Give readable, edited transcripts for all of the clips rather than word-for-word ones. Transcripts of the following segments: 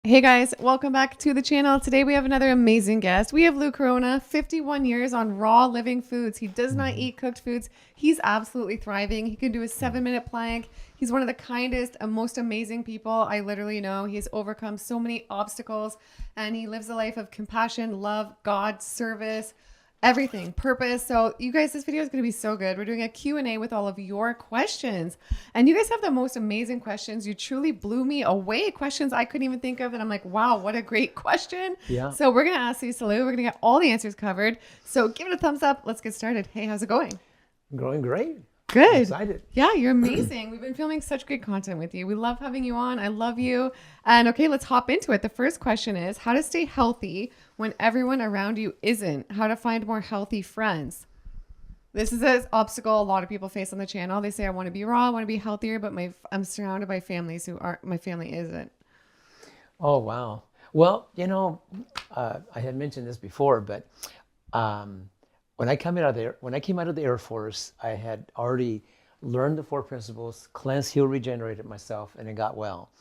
Hey guys, welcome back to the channel. Today we have another amazing guest. We have Lou Corona, 51 years on raw living foods. He does not eat cooked foods. He's absolutely thriving. He can do a 7-minute plank. He's one of the kindest and most amazing people I literally know. He's overcome so many obstacles and he lives a life of compassion, love, God, service, everything, purpose. So you guys, this video is going to be so good. We're doing a Q&A with all of your questions, and you guys have the most amazing questions. You truly blew me away. Questions I couldn't even think of, and I'm like, wow, what a great question. Yeah. So we're going to ask these to Lou. We're going to get all the answers covered. So give it a thumbs up. Let's get started. Hey, how's it going? Growing great. Good. I'm excited. Yeah, you're amazing. We've been filming such great content with you. We love having you on. I love you. And okay, let's hop into it. The first question is how to stay healthy when everyone around you isn't. How to find more healthy friends. This is an obstacle a lot of people face on the channel. They say, I want to be raw, I want to be healthier, but I'm surrounded by families who aren't, my family isn't. Oh, wow. Well, I had mentioned this before, but when I came out of the Air Force, I had already learned the 4 principles, cleansed, healed, regenerated myself, and it got well.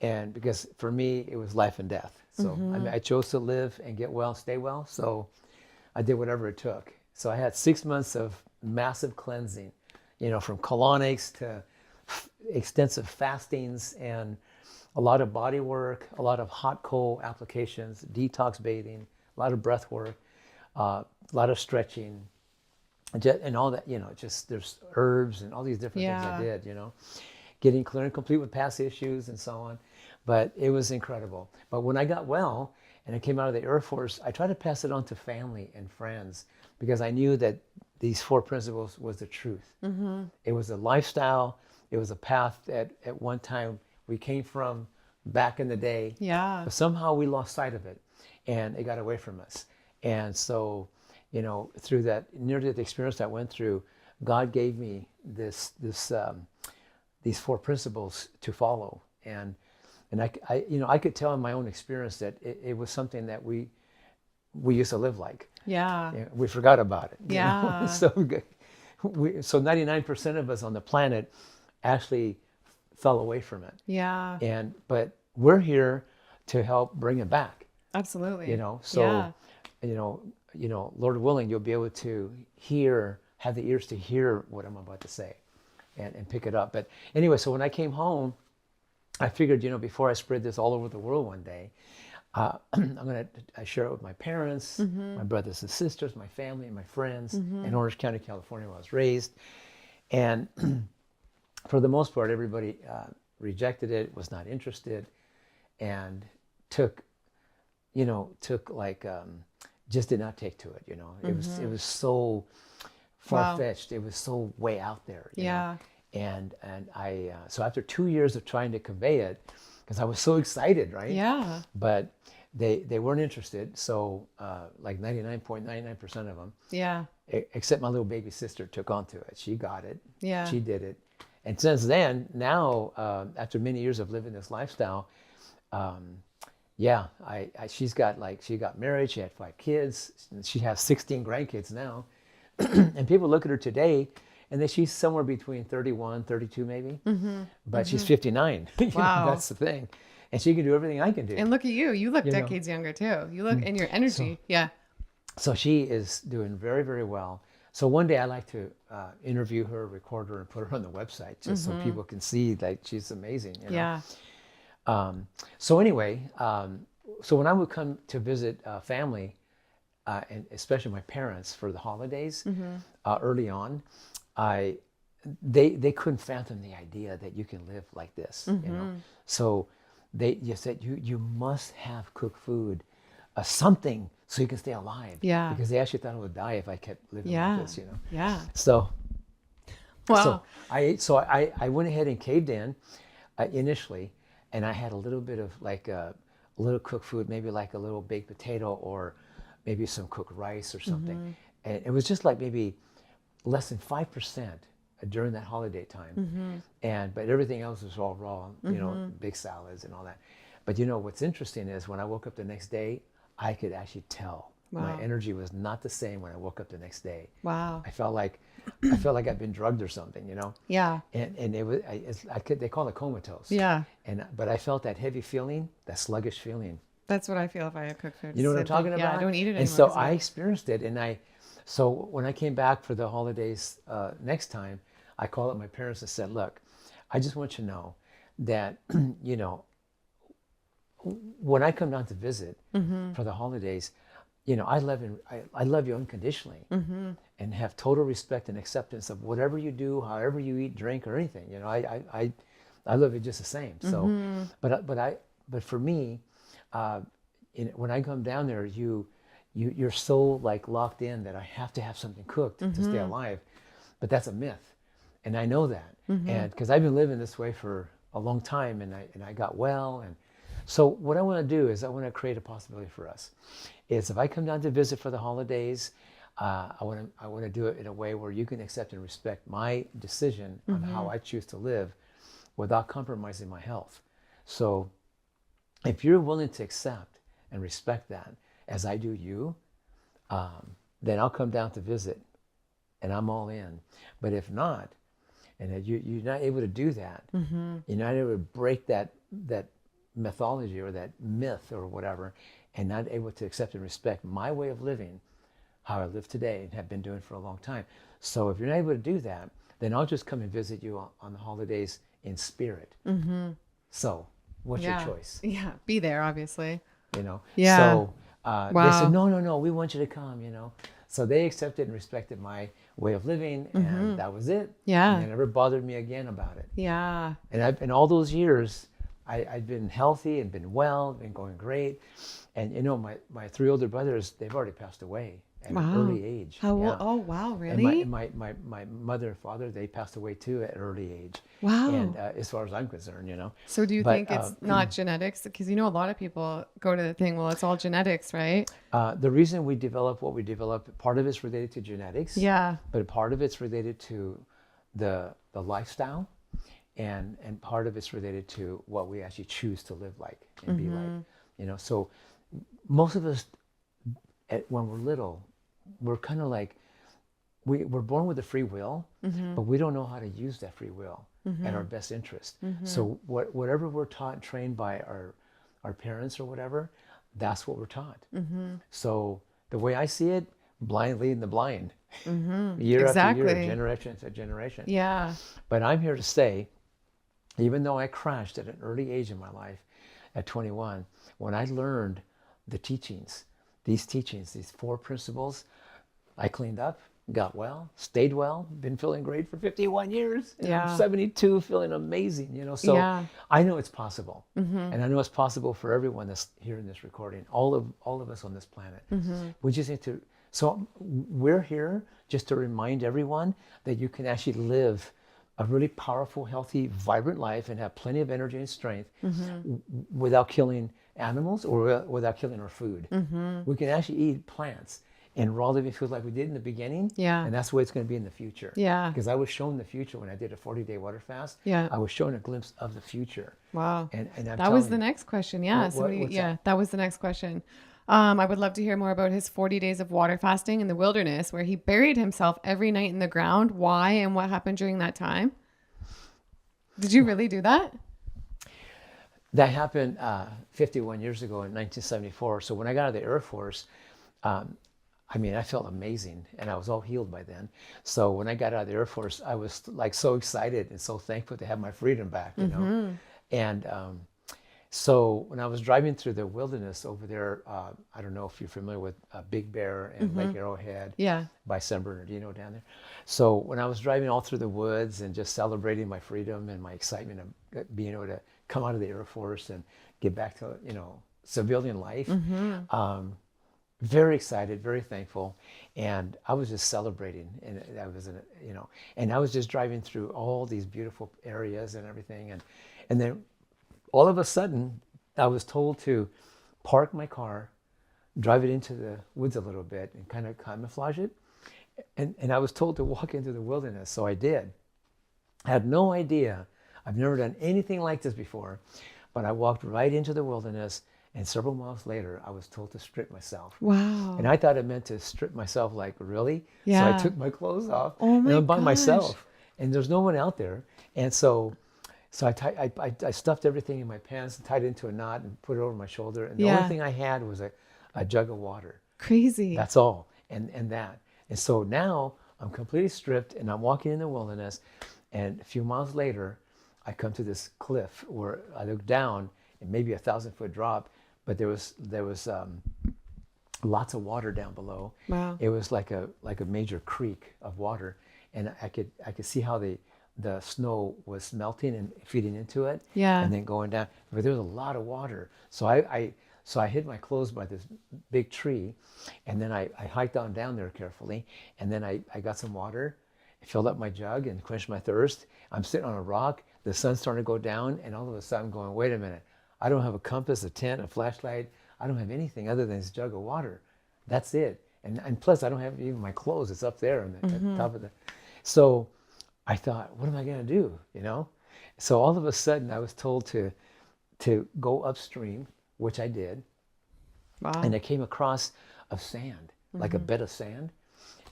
And because for me, it was life and death. So I chose to live and get well, stay well. So I did whatever it took. So I had 6 months of massive cleansing, from colonics to extensive fastings and a lot of body work, a lot of hot cold applications, detox bathing, a lot of breath work, a lot of stretching, and all that, just there's herbs and all these different things I did, getting clear and complete with past issues and so on. But it was incredible. But when I got well and I came out of the Air Force, I tried to pass it on to family and friends because I knew that these 4 principles was the truth. It was a lifestyle. It was a path that at one time we came from back in the day. Yeah. But somehow we lost sight of it and it got away from us. And so, through that near-death experience I went through, God gave me these 4 principles to follow. And I could tell in my own experience that it was something that we used to live like. Yeah. We forgot about it. Yeah. So 99% of us on the planet actually fell away from it. Yeah. But we're here to help bring it back. Absolutely. Lord willing, you'll be able to have the ears to hear what I'm about to say and pick it up. But anyway, so when I came home, I figured, before I spread this all over the world one day, I'm going to share it with my parents, my brothers and sisters, my family, and my friends in Orange County, California, where I was raised. And for the most part, everybody rejected it, was not interested, and just did not take to it. It was so far-fetched. It was so way out there. You know? And I so after 2 years of trying to convey it, because I was so excited, right? Yeah. But they weren't interested. So like 99.99% of them. Yeah. Except my little baby sister took onto it. She got it. Yeah. She did it. And since then, now after many years of living this lifestyle, she got married. She had 5 kids. She has 16 grandkids now. And people look at her today, and then she's somewhere between 31, 32 maybe. But she's 59. Wow. That's the thing. And she can do everything I can do. And look at you. You look decades younger too. You look, and your energy. So she is doing very, very well. So one day I like to interview her, record her, and put her on the website just so people can see like she's amazing. Yeah. So anyway, so when I would come to visit family, and especially my parents for the holidays, early on, they couldn't fathom the idea that you can live like this. So they said you must have cooked food, something so you can stay alive. Yeah. Because they actually thought I would die if I kept living like this. Yeah. So. Wow. So I went ahead and caved in initially, and I had a little bit of like a little cooked food, maybe like a little baked potato or maybe some cooked rice or something. And it was just like maybe less than 5% during that holiday time. But everything else was all raw, big salads and all that. But what's interesting is when I woke up the next day, I could actually tell My Wow. energy was not the same when I woke up the next day. Wow. I felt like I'd been drugged or something, you know. Yeah. And it was they call it comatose. Yeah. But I felt that heavy feeling, that sluggish feeling. That's what I feel if I cook food. You know what I'm Same thing. talking about? Yeah, I don't eat it anymore. And so 'cause of I it. experienced it, so when I came back for the holidays next time, I called up my parents and said, "Look, I just want you to know that you know when I come down to visit for the holidays, you know I love you unconditionally and have total respect and acceptance of whatever you do, however you eat, drink, or anything. You know I love you just the same. So, but for me, when I come down there, you're so like locked in that I have to have something cooked to stay alive, but that's a myth, and I know that, and because I've been living this way for a long time, and I got well, and so what I want to do is I want to create a possibility for us. Is if I come down to visit for the holidays, I want to do it in a way where you can accept and respect my decision on how I choose to live, without compromising my health. So, if you're willing to accept and respect that, as I do you, then I'll come down to visit, and I'm all in. But if not, and that you're not able to do that, you're not able to break that mythology or that myth or whatever, and not able to accept and respect my way of living, how I live today and have been doing for a long time. So if you're not able to do that, then I'll just come and visit you on the holidays in spirit. So what's your choice? Yeah. Be there, obviously. You know? Yeah. So they Wow. said, no, we want you to come, you know? So they accepted and respected my way of living, and that was it. Yeah. And they never bothered me again about it. Yeah. And in all those years, I've been healthy and been well, been going great. And you know, my three older brothers, they've already passed away at an early age. How Yeah. old? Oh, wow. Really? And my mother and father, they passed away too at an early age. Wow. And as far as I'm concerned, you know. So do you But, think it's not genetics? Because you know a lot of people go to the thing, well, it's all genetics, right? The reason we develop what we develop, part of it's related to genetics. Yeah. But part of it's related to the lifestyle, and part of it's related to what we actually choose to live like and be like. You know, so most of us, when we're little, we're kind of like, we're born with a free will, but we don't know how to use that free will at our best interest. So whatever we're taught and trained by our parents or whatever, that's what we're taught. So the way I see it, blind leading the blind, year after year, generation after generation. Yeah. But I'm here to say, even though I crashed at an early age in my life, at 21, when I learned the teachings, these 4 principles, I cleaned up, got well, stayed well, been feeling great for 51 years. And Yeah. I'm 72, feeling amazing, you know. So Yeah. I know it's possible. And I know it's possible for everyone that's here in this recording, all of us on this planet. We just need to, so we're here just to remind everyone that you can actually live a really powerful, healthy, vibrant life and have plenty of energy and strength without killing animals or without killing our food. We can actually eat plants and raw living food like we did in the beginning. Yeah. And that's the way it's going to be in the future. Yeah. Because I was shown the future when I did a 40-day water fast. Yeah. I was shown a glimpse of the future. Wow. And I'm that was telling the you, next question. Yeah. What- Somebody, what's yeah, that was the next question. I would love to hear more about his 40 days of water fasting in the wilderness, where he buried himself every night in the ground. Why and what happened during that time? Did you really do that? That happened 51 years ago in 1974. So when I got out of the Air Force, I mean, I felt amazing, and I was all healed by then. So when I got out of the Air Force, I was like so excited and so thankful to have my freedom back, you know. And so when I was driving through the wilderness over there, I don't know if you're familiar with Big Bear and Lake Arrowhead. Yeah. By San Bernardino down there. So when I was driving all through the woods and just celebrating my freedom and my excitement of being able to come out of the Air Force and get back to, you know, civilian life, very excited, very thankful, and I was just celebrating, and I was, you know, and I was just driving through all these beautiful areas and everything, and then all of a sudden, I was told to park my car, drive it into the woods a little bit, and kind of camouflage it, and I was told to walk into the wilderness, so I did. I had no idea. I've never done anything like this before, but I walked right into the wilderness And several months later, I was told to strip myself. Wow. And I thought it meant to strip myself, like, really? Yeah. So I took my clothes off, Oh and my I'm by gosh. myself, and there's no one out there. And so I stuffed everything in my pants and tied it into a knot and put it over my shoulder. And the Yeah. only thing I had was a jug of water. Crazy. That's all. And that. And so now I'm completely stripped, and I'm walking in the wilderness. And a few miles later, I come to this cliff where I look down, and maybe 1,000-foot drop, but there was lots of water down below. Wow. It was like a major creek of water, and I could see how the snow was melting and feeding into it, Yeah. and then going down. But there was a lot of water, so I hid my clothes by this big tree, and then I hiked on down there carefully, and then I got some water, filled up my jug, and quenched my thirst. I'm sitting on a rock. The sun's starting to go down, and all of a sudden I'm going, wait a minute. I don't have a compass, a tent, a flashlight. I don't have anything other than this jug of water. That's it. And plus, I don't have even my clothes. It's up there at the top of the. So I thought, what am I going to do? You know? So all of a sudden, I was told to go upstream, which I did. Wow. And I came across of sand, like a bed of sand.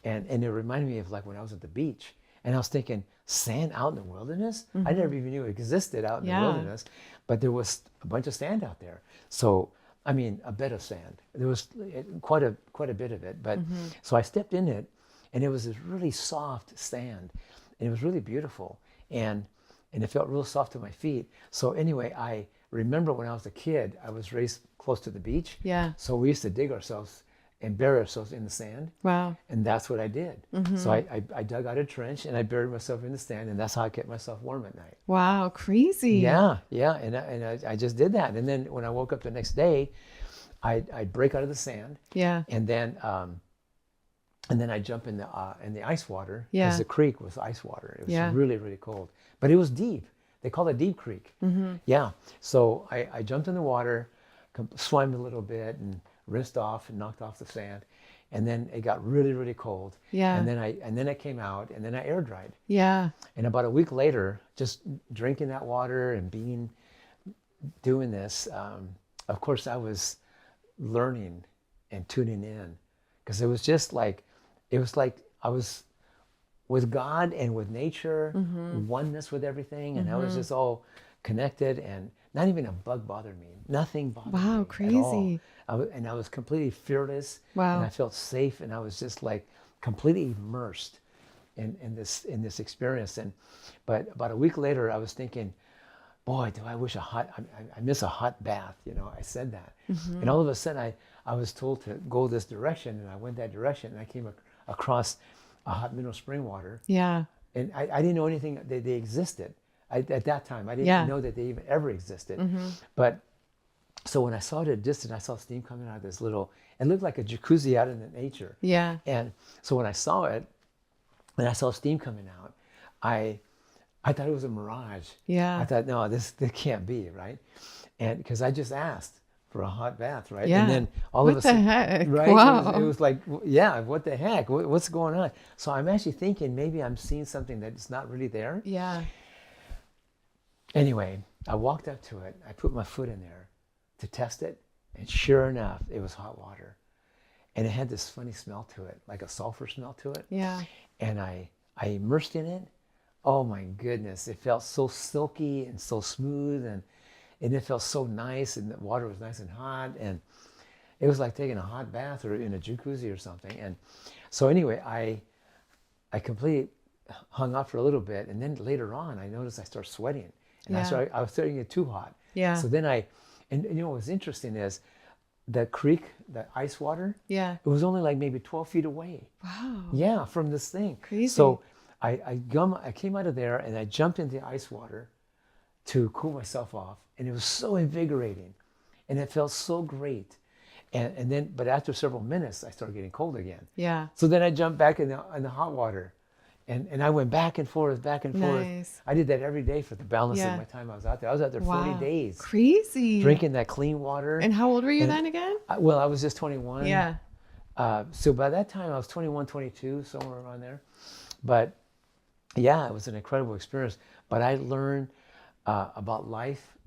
And it reminded me of like when I was at the beach. And I was thinking, sand out in the wilderness? I never even knew it existed out in the wilderness. But there was a bunch of sand out there. So, I mean, a bed of sand. There was quite a bit of it. But so I stepped in it, and it was this really soft sand. And it was really beautiful. And it felt real soft to my feet. So anyway, I remember when I was a kid, I was raised close to the beach. Yeah. So we used to dig ourselves and bury ourselves in the sand. Wow. And that's what I did. So I dug out a trench, and I buried myself in the sand, and that's how I kept myself warm at night. Wow. Crazy. Yeah. And I just did that. And then when I woke up the next day, I'd break out of the sand. Yeah. And then I jump in the ice water, Yeah. because the creek was ice water. It was Yeah. really, really cold, but it was deep. They call it Deep Creek. Yeah. So I jumped in the water, swam a little bit, and rinsed off and knocked off the sand. And then it got really, really cold. Yeah. And then I came out, and then I air dried. Yeah. And about a week later, just drinking that water and doing this, of course I was learning and tuning in, because it was like I was with God and with nature, oneness with everything, and I was just all connected, and not even a bug bothered me. Nothing bothered me. Wow, At all. crazy. I was completely fearless. Wow. And I felt safe, and I was just like completely immersed in this experience. But about a week later, I was thinking, boy, do I wish I miss a hot bath. You know, I said that. And all of a sudden, I was told to go this direction, and I went that direction, and I came across a hot mineral spring water. Yeah. And I didn't know anything, they existed. At that time, I didn't know that they even ever existed. But so when I saw it at a distance, I saw steam coming out of this little, it looked like a jacuzzi out in the nature. Yeah. And so when I saw it, and I saw steam coming out, I thought it was a mirage. Yeah. I thought, no, this can't be, right? And because I just asked for a hot bath, right? Yeah. And then all What of a the sudden, heck? right? Wow. It was like, yeah, what the heck? What's going on? So I'm actually thinking maybe I'm seeing something that's not really there. Yeah. Anyway, I walked up to it. I put my foot in there to test it, and sure enough, it was hot water. And it had this funny smell to it, like a sulfur smell to it. Yeah. And I immersed in it. Oh my goodness, it felt so silky and so smooth, and it felt so nice, and the water was nice and hot, and it was like taking a hot bath or in a jacuzzi or something. And so anyway, I completely hung out for a little bit, and then later on, I noticed I started sweating, and I was starting to get too hot. Yeah. So then and you know what's interesting is the creek, the ice water, Yeah. it was only like maybe 12 feet away. Wow. Yeah, from this thing. Crazy. So I came out of there, and I jumped into the ice water to cool myself off, and it was so invigorating, and it felt so great. And then, but after several minutes, I started getting cold again. Yeah. So then I jumped back in the hot water, and I went back and forth, back and forth. Nice. I did that every day for the balance Yeah. of my time I was out there. I was out there 40 Wow. days, Crazy. drinking that clean water. And how old were you And- then again? I was just 21. Yeah. So by that time, I was 21, 22, somewhere around there. But yeah, it was an incredible experience. But I learned about life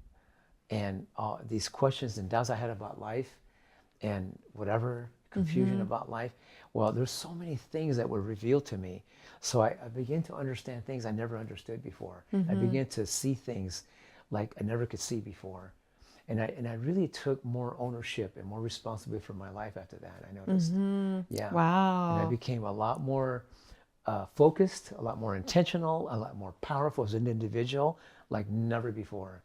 and these questions and doubts I had about life and whatever confusion about life. Well, there's so many things that were revealed to me. So I began to understand things I never understood before. I began to see things like I never could see before. And I really took more ownership and more responsibility for my life after that, I noticed. Yeah. Wow. And I became a lot more focused, a lot more intentional, a lot more powerful as an individual, like never before.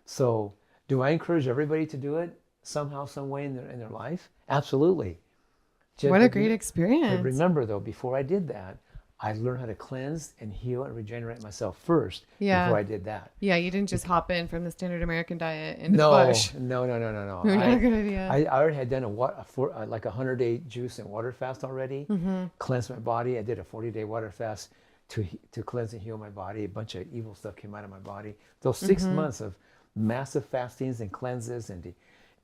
So do I encourage everybody to do it somehow, some way in their life? Absolutely. What a But great But experience. remember though, before I did that, I learned how to cleanse and heal and regenerate myself first before I did that. Yeah, you didn't just hop in from the standard American diet into the No, bush. no. Not a good idea. I already had done like a 100-day juice and water fast already, cleansed my body. I did a 40-day water fast to cleanse and heal my body. A bunch of evil stuff came out of my body. Those 6 months of massive fastings and cleanses and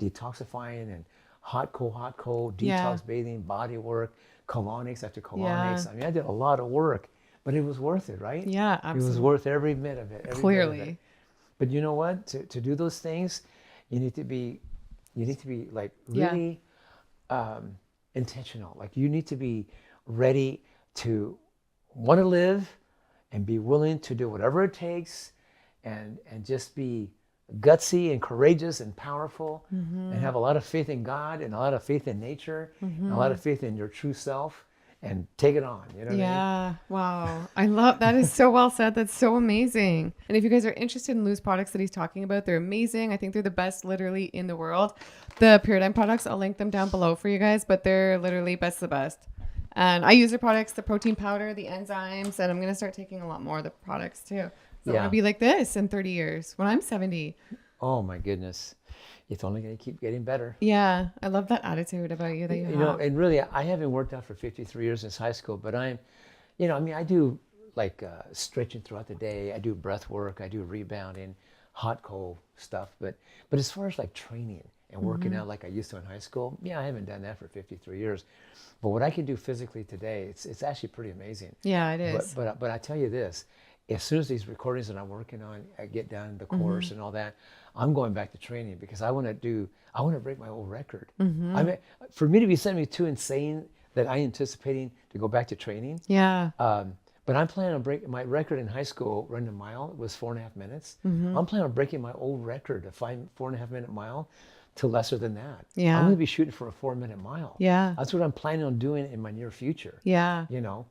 detoxifying and hot, cold, detox bathing, body work, colonics after colonics. I mean, I did a lot of work, but it was worth it, right? Yeah, absolutely. It was worth every bit of it. Clearly. But you know what? To do those things, you need to be like really intentional. Like you need to be ready to want to live and be willing to do whatever it takes and just be gutsy and courageous and powerful and have a lot of faith in God and a lot of faith in nature and a lot of faith in your true self and take it on. You know what I mean? Yeah. Wow. I love that. Is so well said. That's so amazing. And if you guys are interested in Lou's products that he's talking about, they're amazing. I think they're the best literally in the world. The Paradigm products, I'll link them down below for you guys, but they're literally best of the best. And I use their products, the protein powder, the enzymes, and I'm going to start taking a lot more of the products too. So I'm going to be like this in 30 years when I'm 70. Oh my goodness. It's only going to keep getting better. Yeah. I love that attitude about you that you have. You know, and really, I haven't worked out for 53 years since high school, but I do like stretching throughout the day. I do breath work. I do rebounding, hot, cold stuff. But as far as like training and working out like I used to in high school, I haven't done that for 53 years. But what I can do physically today, it's actually pretty amazing. Yeah, it is. But I tell you this, as soon as these recordings that I'm working on, I get done the course and all that, I'm going back to training because I want to break my old record. I mean, for me to be 72 and saying that I'm anticipating to go back to training. Yeah. But I'm planning on breaking my record in high school. Running a mile was 4.5 minutes. I'm planning on breaking my old record, a 4.5 minute mile, to lesser than that. Yeah. I'm going to be shooting for a 4-minute mile. Yeah. That's what I'm planning on doing in my near future. Yeah. You know,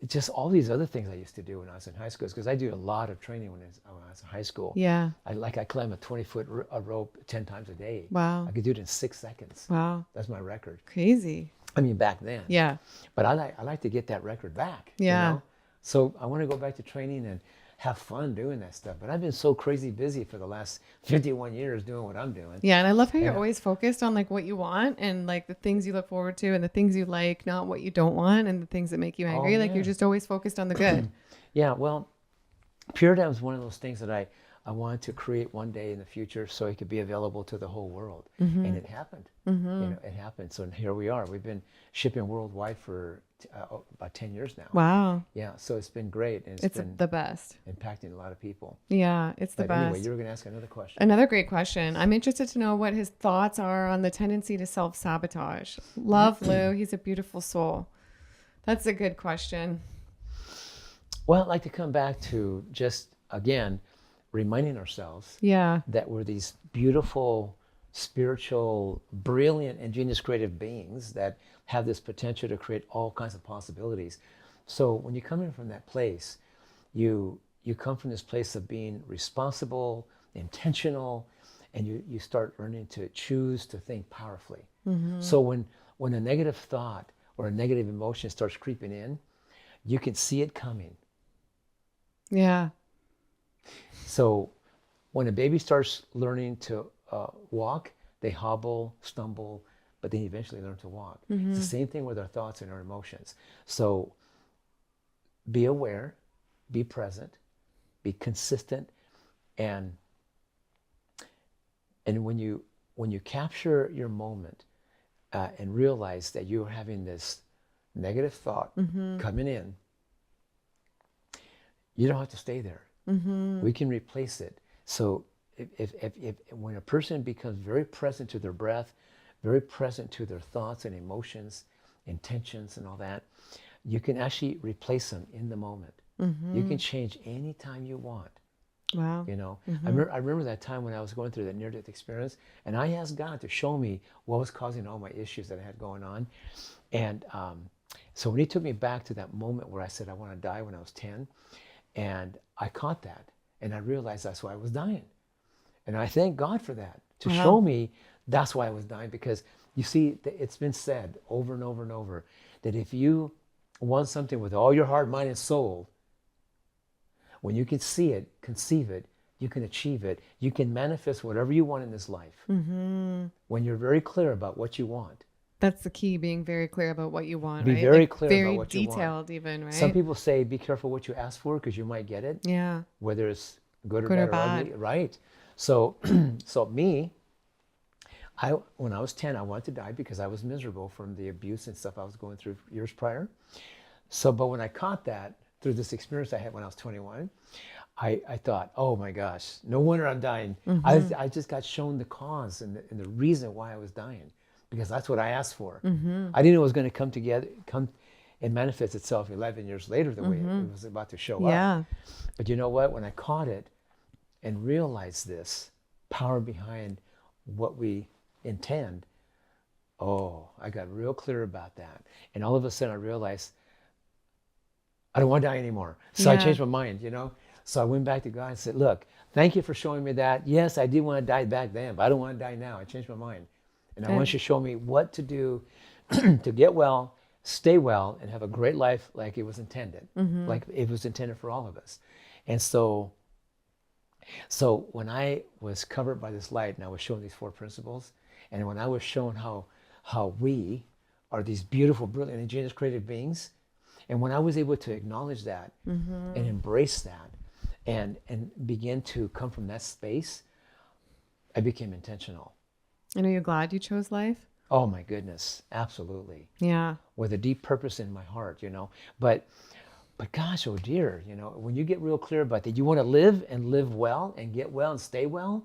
it's just all these other things I used to do when I was in high school, because I do a lot of training when I was in high school. Yeah. I climb a 20-foot rope 10 times a day. Wow. I could do it in 6 seconds. Wow. That's my record. Crazy. I mean, back then. Yeah. But I like to get that record back. Yeah. You know? So I want to go back to training and have fun doing that stuff. But I've been so crazy busy for the last 51 years doing what I'm doing. Yeah. And I love how you're always focused on like what you want and like the things you look forward to and the things you like, not what you don't want and the things that make you angry. Like you're just always focused on the good. Yeah. Well, Paradigm is one of those things that I wanted to create one day in the future so it could be available to the whole world. And it happened. You know, it happened. So here we are. We've been shipping worldwide for about 10 years now. Wow. Yeah. So it's been great. And It's been the best. impacting a lot of people. Yeah. It's the But best. anyway, you were going to ask another question. Another great question. I'm interested to know what his thoughts are on the tendency to self-sabotage. Love Lou. He's a beautiful soul. That's a good question. Well, I'd like to come back to just, again, reminding ourselves that we're these beautiful, spiritual, brilliant, and genius creative beings that have this potential to create all kinds of possibilities. So when you come in from that place, you come from this place of being responsible, intentional, and you start learning to choose to think powerfully. So when a negative thought or a negative emotion starts creeping in, you can see it coming. Yeah. So when a baby starts learning to walk, they hobble, stumble, but they eventually learn to walk. It's the same thing with our thoughts and our emotions. So be aware, be present, be consistent, and when you capture your moment and realize that you're having this negative thought coming in, you don't have to stay there. We can replace it. So if when a person becomes very present to their breath, very present to their thoughts and emotions, intentions and all that, you can actually replace them in the moment. You can change any time you want. Wow. You know, I remember that time when I was going through that near-death experience, and I asked God to show me what was causing all my issues that I had going on. And so when he took me back to that moment where I said I want to die when I was 10, and I caught that, and I realized that's why I was dying. And I thank God for that, to show me that's why I was dying. Because you see, it's been said over and over and over that if you want something with all your heart, mind, and soul, when you can see it, conceive it, you can achieve it, you can manifest whatever you want in this life. When you're very clear about what you want. That's the key, being very clear about what you want, Be right? very Like, clear very about what you want. detailed even, right? Some people say, be careful what you ask for because you might get it. Yeah. Whether it's good or Good or bad or ugly. Right. So, when I was 10, I wanted to die because I was miserable from the abuse and stuff I was going through years prior. So, but when I caught that through this experience I had when I was 21, I thought, oh my gosh, no wonder I'm dying. I just got shown the cause and the reason why I was dying, because that's what I asked for. I didn't know it was going to come and manifest itself 11 years later the way it was about to show up. But you know what? When I caught it and realized this power behind what we intend, I got real clear about that. And all of a sudden I realized I don't want to die anymore. So I changed my mind, you know. So I went back to God and said, look, thank you for showing me that. Yes, I did want to die back then, but I don't want to die now. I changed my mind. And I want you to show me what to do to get well, stay well, and have a great life like it was intended, like it was intended for all of us. And so when I was covered by this light and I was shown these 4 principles, and when I was shown how we are these beautiful, brilliant, ingenious, creative beings, and when I was able to acknowledge that and embrace that and begin to come from that space, I became intentional. And are you glad you chose life? Oh my goodness, absolutely. Yeah. With a deep purpose in my heart, you know. But gosh, oh dear, you know, when you get real clear about that, you want to live and live well and get well and stay well,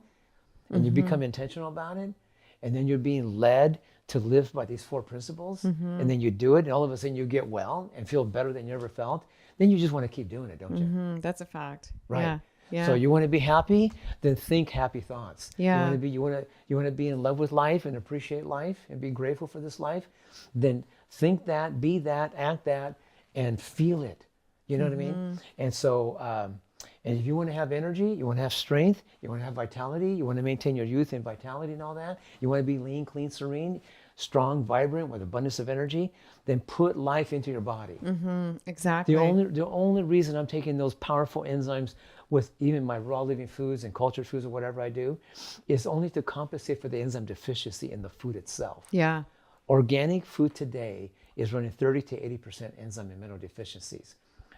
and you become intentional about it, and then you're being led to live by these 4 principles, and then you do it, and all of a sudden you get well and feel better than you ever felt, then you just want to keep doing it, don't you? That's a fact. Right. Yeah. Yeah. So you want to be happy, then think happy thoughts. Yeah. You want to be in love with life and appreciate life and be grateful for this life, then think that, be that, act that, and feel it. You know what I mean? And so, and if you want to have energy, you want to have strength, you want to have vitality, you want to maintain your youth and vitality and all that, you want to be lean, clean, serene, strong, vibrant, with abundance of energy, then put life into your body. Exactly. The only reason I'm taking those powerful enzymes with even my raw living foods and cultured foods or whatever I do is only to compensate for the enzyme deficiency in the food itself. Yeah. Organic food today is running 30 to 80% enzyme and mineral deficiencies.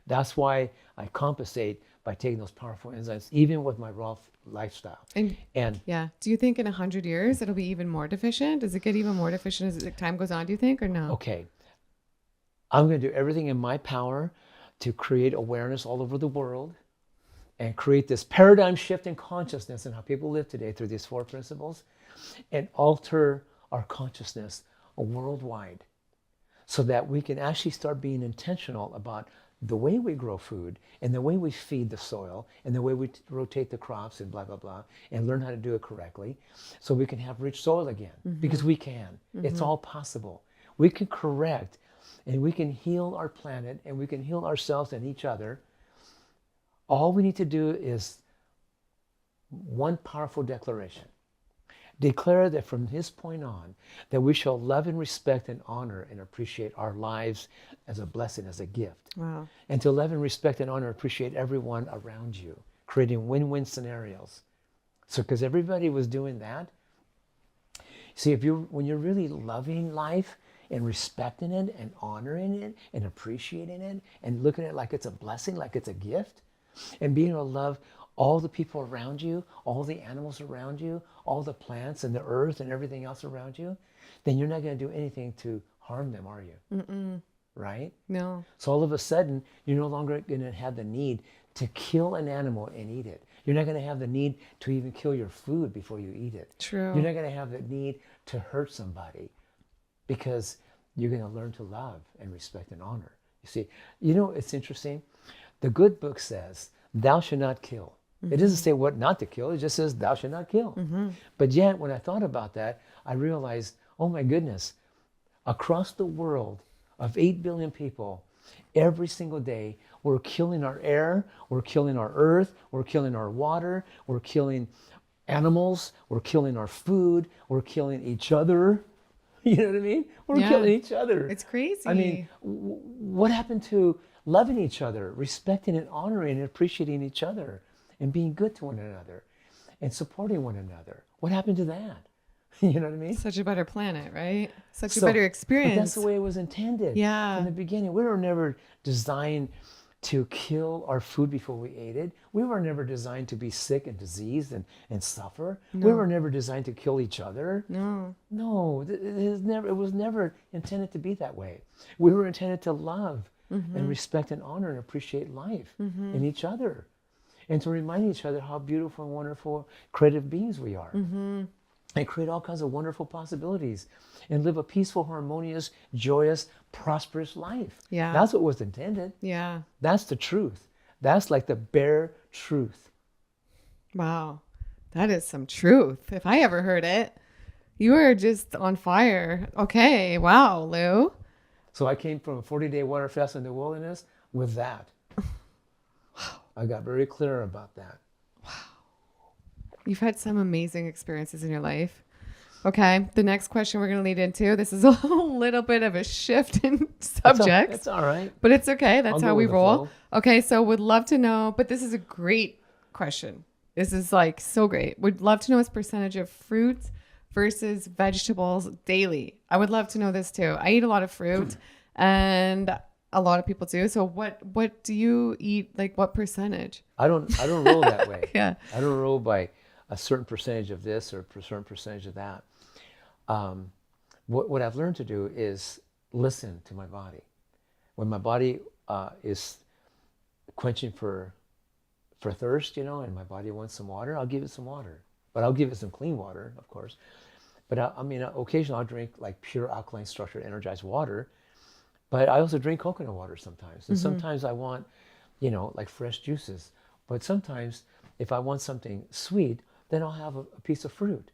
That's why I compensate by taking those powerful enzymes, even with my raw lifestyle. And yeah, do you think in 100 years it'll be even more deficient? Does it get even more deficient as time goes on, do you think, or no? Okay, I'm going to do everything in my power to create awareness all over the world and create this paradigm shift in consciousness in how people live today through these 4 principles, and alter our consciousness worldwide so that we can actually start being intentional about the way we grow food and the way we feed the soil and the way we rotate the crops and blah, blah, blah, and learn how to do it correctly so we can have rich soil again, because we can. It's all possible. We can correct and we can heal our planet and we can heal ourselves and each other. All we need to do is one powerful declaration. Declare that from this point on, that we shall love and respect and honor and appreciate our lives as a blessing, as a gift. Wow. And to love and respect and honor and appreciate everyone around you, creating win-win scenarios. So, because everybody was doing that. See, when you're really loving life and respecting it and honoring it and appreciating it and looking at it like it's a blessing, like it's a gift, and being able to love all the people around you, all the animals around you, all the plants and the earth and everything else around you, then you're not going to do anything to harm them, are you? Right? No. So all of a sudden, you're no longer going to have the need to kill an animal and eat it. You're not going to have the need to even kill your food before you eat it. True. You're not going to have the need to hurt somebody because you're going to learn to love and respect and honor. You see, it's interesting. The good book says, thou shalt not kill. It doesn't say what not to kill. It just says, thou shalt not kill. But yet, when I thought about that, I realized, oh my goodness, across the world of 8 billion people, every single day, we're killing our air, we're killing our earth, we're killing our water, we're killing animals, we're killing our food, we're killing each other. You know what I mean? We're killing each other. It's crazy. I mean, what happened to loving each other, respecting and honoring and appreciating each other, and being good to one another, and supporting one another? What happened to that? You know what I mean? Such a better planet, right? Such a better experience. But that's the way it was intended. Yeah. From the beginning, we were never designed to kill our food before we ate it. We were never designed to be sick and diseased and suffer. No. We were never designed to kill each other. No. No, it was never intended to be that way. We were intended to love and respect and honor and appreciate life and each other, and to remind each other how beautiful and wonderful creative beings we are. And create all kinds of wonderful possibilities and live a peaceful, harmonious, joyous, prosperous life. Yeah. That's what was intended. Yeah. That's the truth. That's like the bare truth. Wow. That is some truth. If I ever heard it, you are just on fire. Okay. Wow, Lou. So I came from a 40-day water fast in the wilderness with that. Wow. I got very clear about that. You've had some amazing experiences in your life. Okay. The next question we're going to lead into, this is a little bit of a shift in subject. It's all right. But it's okay. That's I'll how go we with the roll. flow. Okay. So would love to know, but this is a great question. This is like so great. Would love to know his percentage of fruits versus vegetables daily. I would love to know this too. I eat a lot of fruit and a lot of people do. So what do you eat? Like what percentage? I don't roll that way. Yeah. I don't roll by a certain percentage of this or a certain percentage of that. What I've learned to do is listen to my body. When my body is quenching for thirst, and my body wants some water, I'll give it some water. But I'll give it some clean water, of course. But occasionally I'll drink like pure alkaline structured energized water. But I also drink coconut water sometimes. And sometimes I want, like fresh juices. But sometimes if I want something sweet, then I'll have a piece of fruit.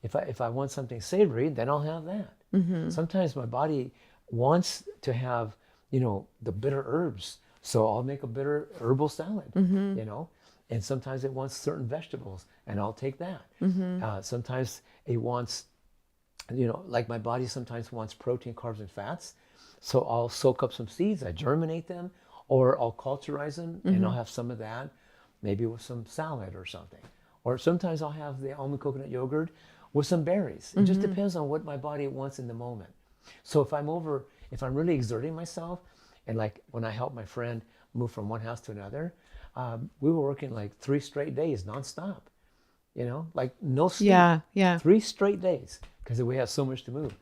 If I want something savory, then I'll have that. Sometimes my body wants to have, the bitter herbs. So I'll make a bitter herbal salad, and sometimes it wants certain vegetables and I'll take that. Sometimes it wants, like my body sometimes wants protein, carbs, and fats. So I'll soak up some seeds, I germinate them, or I'll culturize them and I'll have some of that, maybe with some salad or something. Or sometimes I'll have the almond coconut yogurt with some berries. It just depends on what my body wants in the moment. So if I'm really exerting myself, and like when I helped my friend move from one house to another, we were working like 3 straight days nonstop, like no sleep. Yeah. 3 straight days because we had so much to move.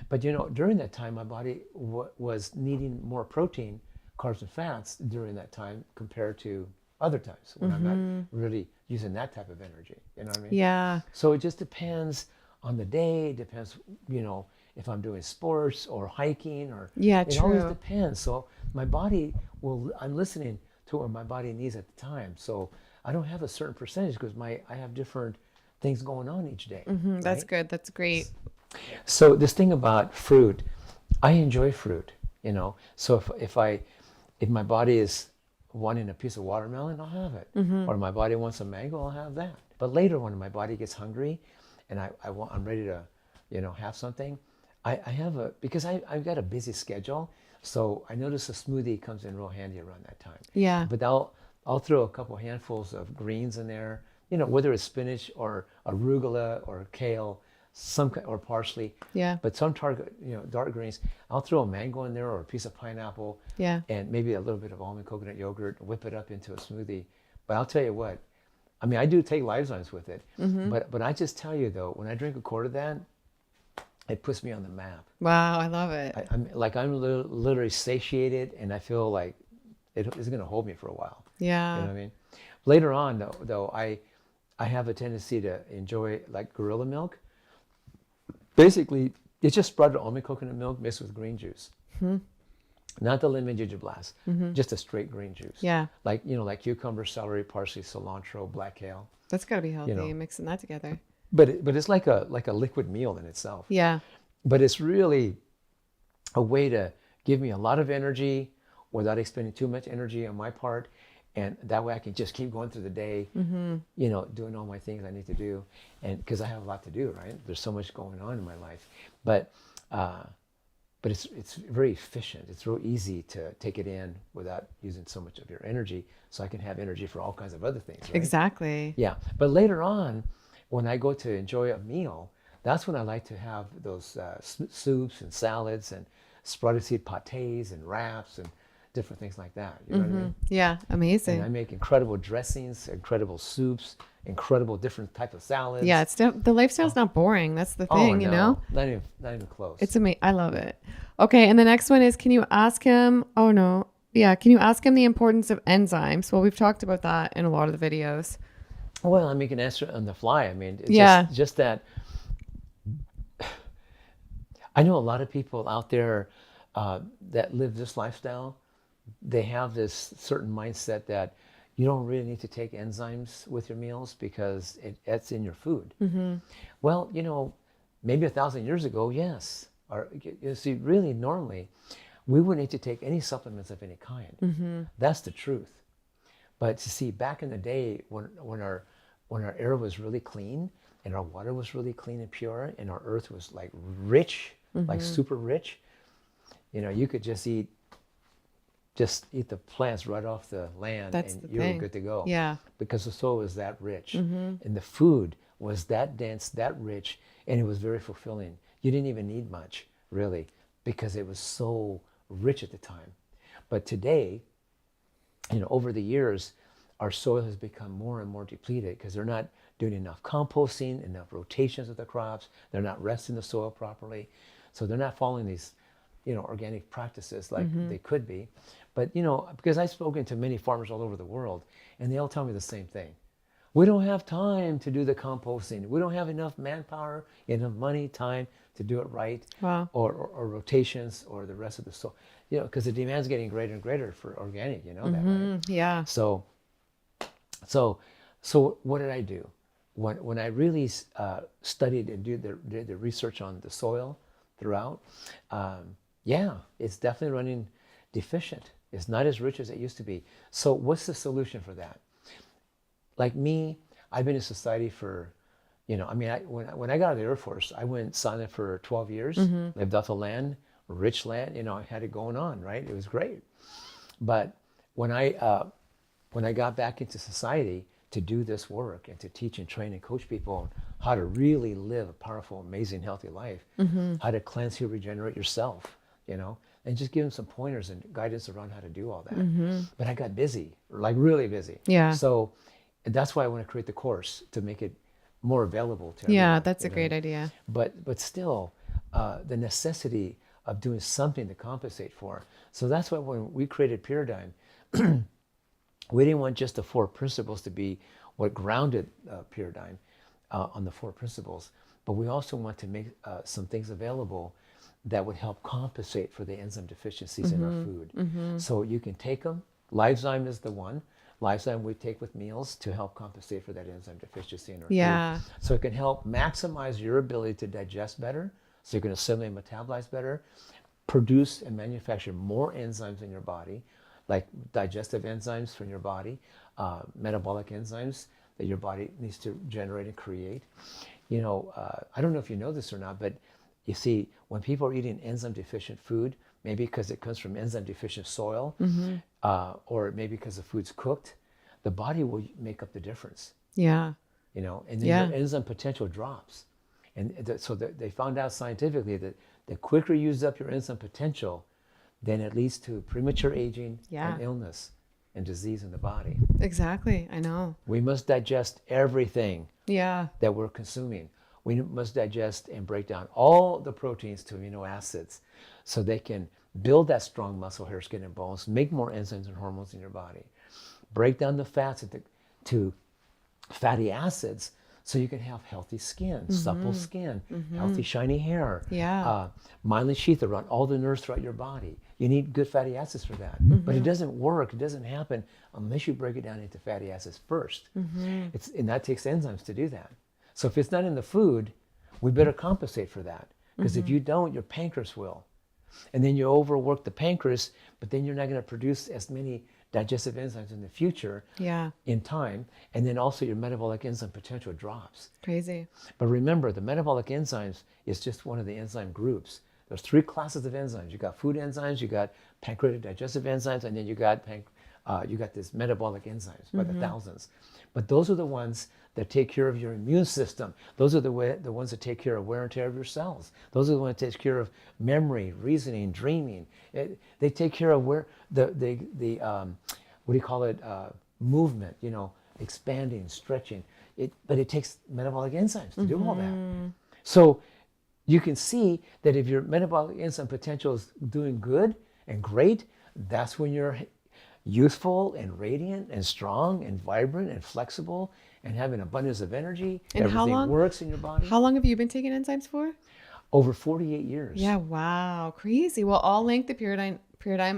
But during that time, my body was needing more protein, carbs, and fats during that time compared to other times when I'm not really using that type of energy. You know what I mean? Yeah. So it just depends on the day. It depends, if I'm doing sports or hiking or it always depends. So my body I'm listening to what my body needs at the time. So I don't have a certain percentage because I have different things going on each day. That's right? good. That's great. So this thing about fruit, I enjoy fruit, So if my body is wanting a piece of watermelon, I'll have it. Or my body wants a mango, I'll have that. But later when my body gets hungry and I'm ready to, have something, I have because I've got a busy schedule. So I notice a smoothie comes in real handy around that time. Yeah. But I'll throw a couple handfuls of greens in there, whether it's spinach or arugula or kale, or parsley. Yeah. But some dark greens. I'll throw a mango in there or a piece of pineapple. Yeah. And maybe a little bit of almond coconut yogurt, whip it up into a smoothie. But I'll tell you what, I do take lifelines with it. But I just tell you though, when I drink a quart of that, it puts me on the map. Wow, I love it. I'm literally satiated, and I feel like it's going to hold me for a while. Yeah. You know what I mean? Later on, though, I have a tendency to enjoy like gorilla milk. Basically, it's just sprouted almond coconut milk mixed with green juice. Not the lemon ginger blast, just a straight green juice. Yeah. Like, like cucumber, celery, parsley, cilantro, black kale. That's got to be healthy, mixing that together. But it's like a liquid meal in itself. Yeah. But it's really a way to give me a lot of energy without expending too much energy on my part. And that way I can just keep going through the day, doing all my things I need to do. And because I have a lot to do, right? There's so much going on in my life. But it's very efficient. It's real easy to take it in without using so much of your energy. So I can have energy for all kinds of other things, right? Exactly. Yeah. But later on, when I go to enjoy a meal, that's when I like to have those soups and salads and sprouted seed pâtés and wraps and different things like that. You know what I mean? Yeah, amazing. And I make incredible dressings, incredible soups, incredible different type of salads. Yeah, the lifestyle's not boring. That's the thing, you know? Not even close. It's amazing. I love it. Okay, and the next one is, can you ask him the importance of enzymes? Well, we've talked about that in a lot of the videos. Well, I can answer on the fly. I mean, it's just that I know a lot of people out there that live this lifestyle. They have this certain mindset that you don't really need to take enzymes with your meals because it's in your food. Well, maybe 1,000 years ago, yes. Or you see, really, normally, we wouldn't need to take any supplements of any kind. That's the truth. But you see, back in the day, when our air was really clean and our water was really clean and pure and our earth was like rich, like super rich, you could just eat the plants right off the land. That's and the you thing. were good to go. Yeah. Because the soil was that rich and the food was that dense, that rich, and it was very fulfilling. You didn't even need much, really, because it was so rich at the time. But today, over the years, our soil has become more and more depleted because they're not doing enough composting, enough rotations of the crops. They're not resting the soil properly. So they're not following these, organic practices like they could be. But, because I've spoken to many farmers all over the world, and they all tell me the same thing. We don't have time to do the composting. We don't have enough manpower, enough money, time to do it right. Wow. Or rotations or the rest of the soil. Because the demand's getting greater and greater for organic, that, right? Yeah. So what did I do? When I really studied and did the research on the soil throughout, it's definitely running deficient. It's not as rich as it used to be. So what's the solution for that? Like me, I've been in society for, when I got out of the Air Force, I went silent for 12 years, lived off the land, rich land, I had it going on, right? It was great. But when I got back into society to do this work and to teach and train and coach people on how to really live a powerful, amazing, healthy life, how to cleanse, heal, regenerate yourself, and just give them some pointers and guidance around how to do all that. But I got busy, like really busy. Yeah. So that's why I want to create the course to make it more available to everyone. Yeah, that's a great idea. But still, the necessity of doing something to compensate for. So that's why when we created Paradigm, we didn't want just the 4 principles to be what grounded Paradigm on the 4 principles, but we also want to make some things available that would help compensate for the enzyme deficiencies in our food. So you can take them. Lysozyme is the one. Lysozyme we take with meals to help compensate for that enzyme deficiency in our food. So it can help maximize your ability to digest better, so you can assimilate and metabolize better, produce and manufacture more enzymes in your body, like digestive enzymes from your body, metabolic enzymes that your body needs to generate and create. I don't know if you know this or not, but you see, when people are eating enzyme deficient food, maybe because it comes from enzyme deficient soil, or maybe because the food's cooked, the body will make up the difference. Yeah. And then your enzyme potential drops. And so they found out scientifically that the quicker you use up your enzyme potential, then it leads to premature aging and illness and disease in the body. Exactly. I know. We must digest everything that we're consuming. We must digest and break down all the proteins to amino acids so they can build that strong muscle, hair, skin, and bones, make more enzymes and hormones in your body. Break down the fats to fatty acids so you can have healthy skin, supple skin, healthy shiny hair, myelin sheath around all the nerves throughout your body. You need good fatty acids for that. But it doesn't work, it doesn't happen unless you break it down into fatty acids first. And that takes enzymes to do that. So if it's not in the food, we better compensate for that. Because if you don't, your pancreas will. And then you overwork the pancreas, but then you're not going to produce as many digestive enzymes in the future in time. And then also your metabolic enzyme potential drops. Crazy. But remember, the metabolic enzymes is just one of the enzyme groups. There's 3 classes of enzymes. You got food enzymes, you got pancreatic digestive enzymes, and then you got this metabolic enzymes by the thousands. But those are the ones that take care of your immune system. Those are the ones that take care of wear and tear of your cells. Those are the ones that take care of memory, reasoning, dreaming. They take care of where what do you call it? Movement. Expanding, stretching. But it takes metabolic enzymes to do all that. So you can see that if your metabolic enzyme potential is doing good and great, that's when you're youthful and radiant and strong and vibrant and flexible and have an abundance of energy. And everything works in your body. How long have you been taking enzymes for? Over 48 years. Yeah, wow, crazy. Well, I'll link the Paradigm